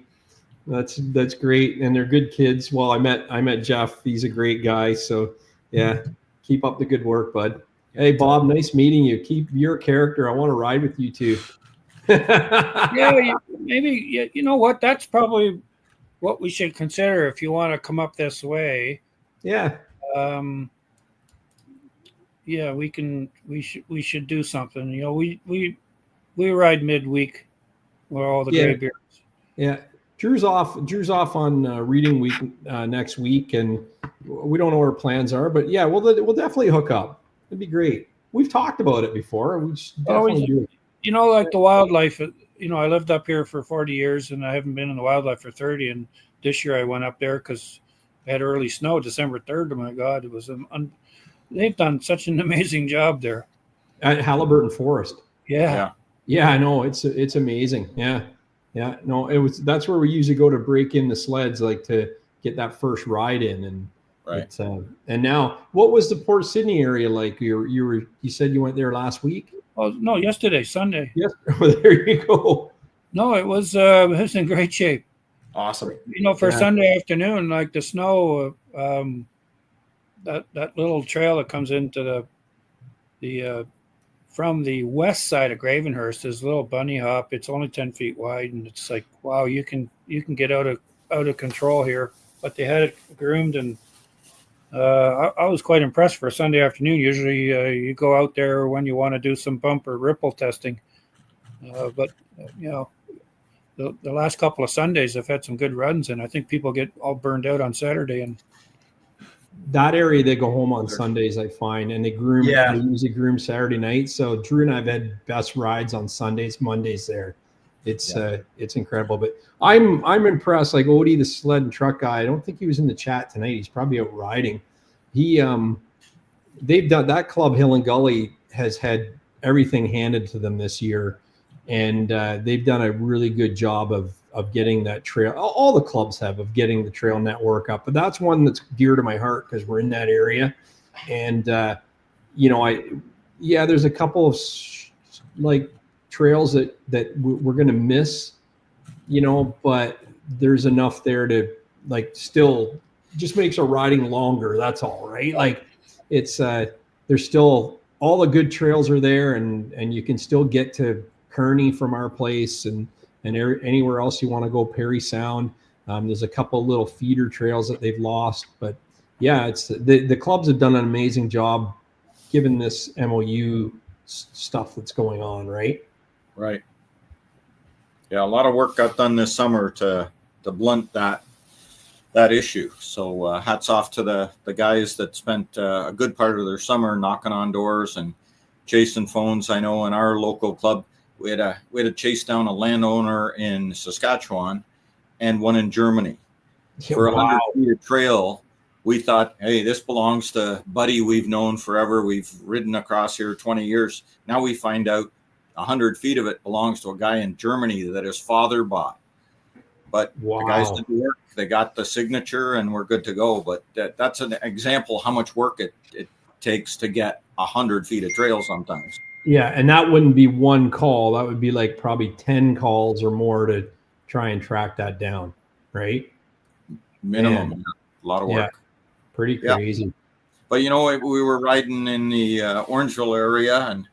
That's great, and they're good kids. Well, I met Jeff. He's a great guy. So yeah, keep up the good work, bud. Hey, Bob, nice meeting you. Keep your character. I want to ride with you too. Yeah, maybe. You know what? That's probably what we should consider if you want to come up this way. Yeah. Yeah, we should do something. You know, we ride midweek with all the gray beards. Yeah. Drew's off on reading week next week, and we don't know what our plans are, but yeah, we'll definitely hook up. It'd be great. We've talked about it before. We should definitely do it. You know, like the wildlife, you know, I lived up here for 40 years and I haven't been in the wildlife for 30. And this year I went up there because I had early snow, December 3rd. Oh my God, it was they've done such an amazing job there. At Halliburton Forest. Yeah, I know. It's amazing. Yeah. No, that's where we usually go to break in the sleds, like to get that first ride in. And right. And now, what was the Port Sydney area like? You said you went there last week? Oh no, yesterday, Sunday. Yes, there you go. No, it was in great shape. Awesome. You know, for Sunday afternoon, like the snow, that little trail that comes into the from the west side of Gravenhurst is a little bunny hop. It's only 10 feet wide, and it's like, wow, you can get out of control here. But they had it groomed, and I was quite impressed for a Sunday afternoon. Usually you go out there when you want to do some bump or ripple testing. But you know, the last couple of Sundays I've had some good runs, and I think people get all burned out on Saturday. And that area, they go home on Sundays, I find, and they groom. Yeah. They usually groom Saturday night. So Drew and I have had best rides on Sundays, Mondays there. It's incredible. But I'm impressed. Like Odie, the sled and truck guy, I don't think he was in the chat tonight. He's probably out riding. They've done that club. Hill and Gully has had everything handed to them this year, and they've done a really good job of getting that trail. All the clubs have, of getting the trail network up. But that's one that's dear to my heart because we're in that area, and there's a couple of like trails that we're going to miss, but there's enough there to like still just makes our riding longer. That's all, right? Like it's there's still all the good trails are there, and you can still get to Kearney from our place and anywhere else you want to go, Perry Sound. There's a couple little feeder trails that they've lost, but yeah, it's the clubs have done an amazing job given this MOU stuff that's going on, right? Right. Yeah, a lot of work got done this summer to blunt that that issue. So hats off to the guys that spent a good part of their summer knocking on doors and chasing phones. I know in our local club, we had to chase down a landowner in Saskatchewan and one in Germany for 100 feet of trail. We thought, hey, this belongs to Buddy we've known forever. We've ridden across here 20 years. Now we find out 100 feet of it belongs to a guy in Germany that his father bought. But the guys did the work. They got the signature and we're good to go. But that's an example how much work it takes to get 100 feet of trail sometimes. Yeah, and that wouldn't be one call. That would be like probably 10 calls or more to try and track that down, right? Minimum. A lot of work. Yeah, pretty crazy. Yeah. But, you know, we were riding in the Orangeville area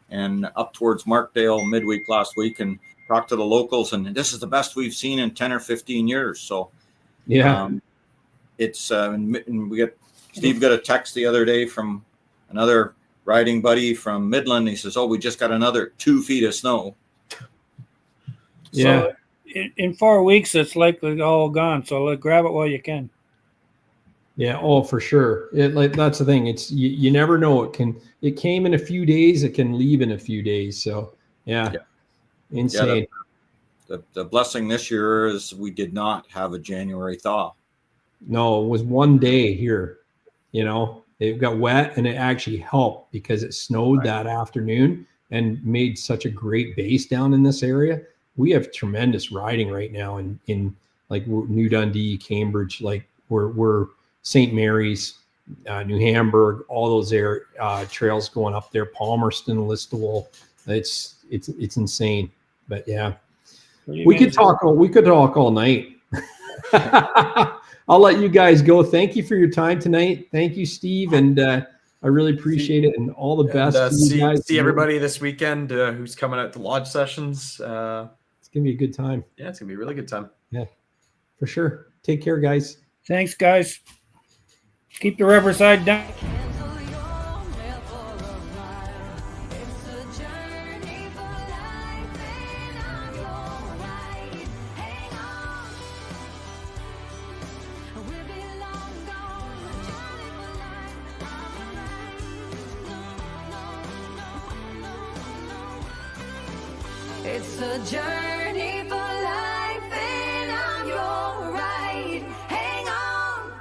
and up towards Markdale midweek last week and talked to the locals, and this is the best we've seen in 10 or 15 years. So, it's and Steve got a text the other day from another riding buddy from Midland. He says, "Oh, we just got another 2 feet of snow." Yeah. So in 4 weeks, it's likely all gone. So grab it while you can. Yeah. Oh, for sure. That's the thing. It's you never know. It came in a few days. It can leave in a few days. So yeah. Insane. Yeah, the blessing this year is we did not have a January thaw. No, it was one day here. You know, it got wet and it actually helped because it snowed that afternoon and made such a great base down in this area. We have tremendous riding right now in like New Dundee, Cambridge, like we're St. Mary's, New Hamburg, all those trails going up there, Palmerston, Listowel. It's insane. But yeah, we could talk all night. I'll let you guys go. Thank you for your time tonight. Thank you, Steve. And I really appreciate it. And all the best to you guys. See everybody this weekend who's coming out to lodge sessions. It's going to be a good time. Yeah, it's going to be a really good time. Yeah, for sure. Take care, guys. Thanks, guys. Keep the rubber side down. It's a journey for life, and I'm your ride. Hang on.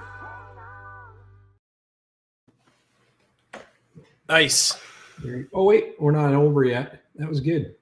Nice. Oh, wait, we're not over yet. That was good.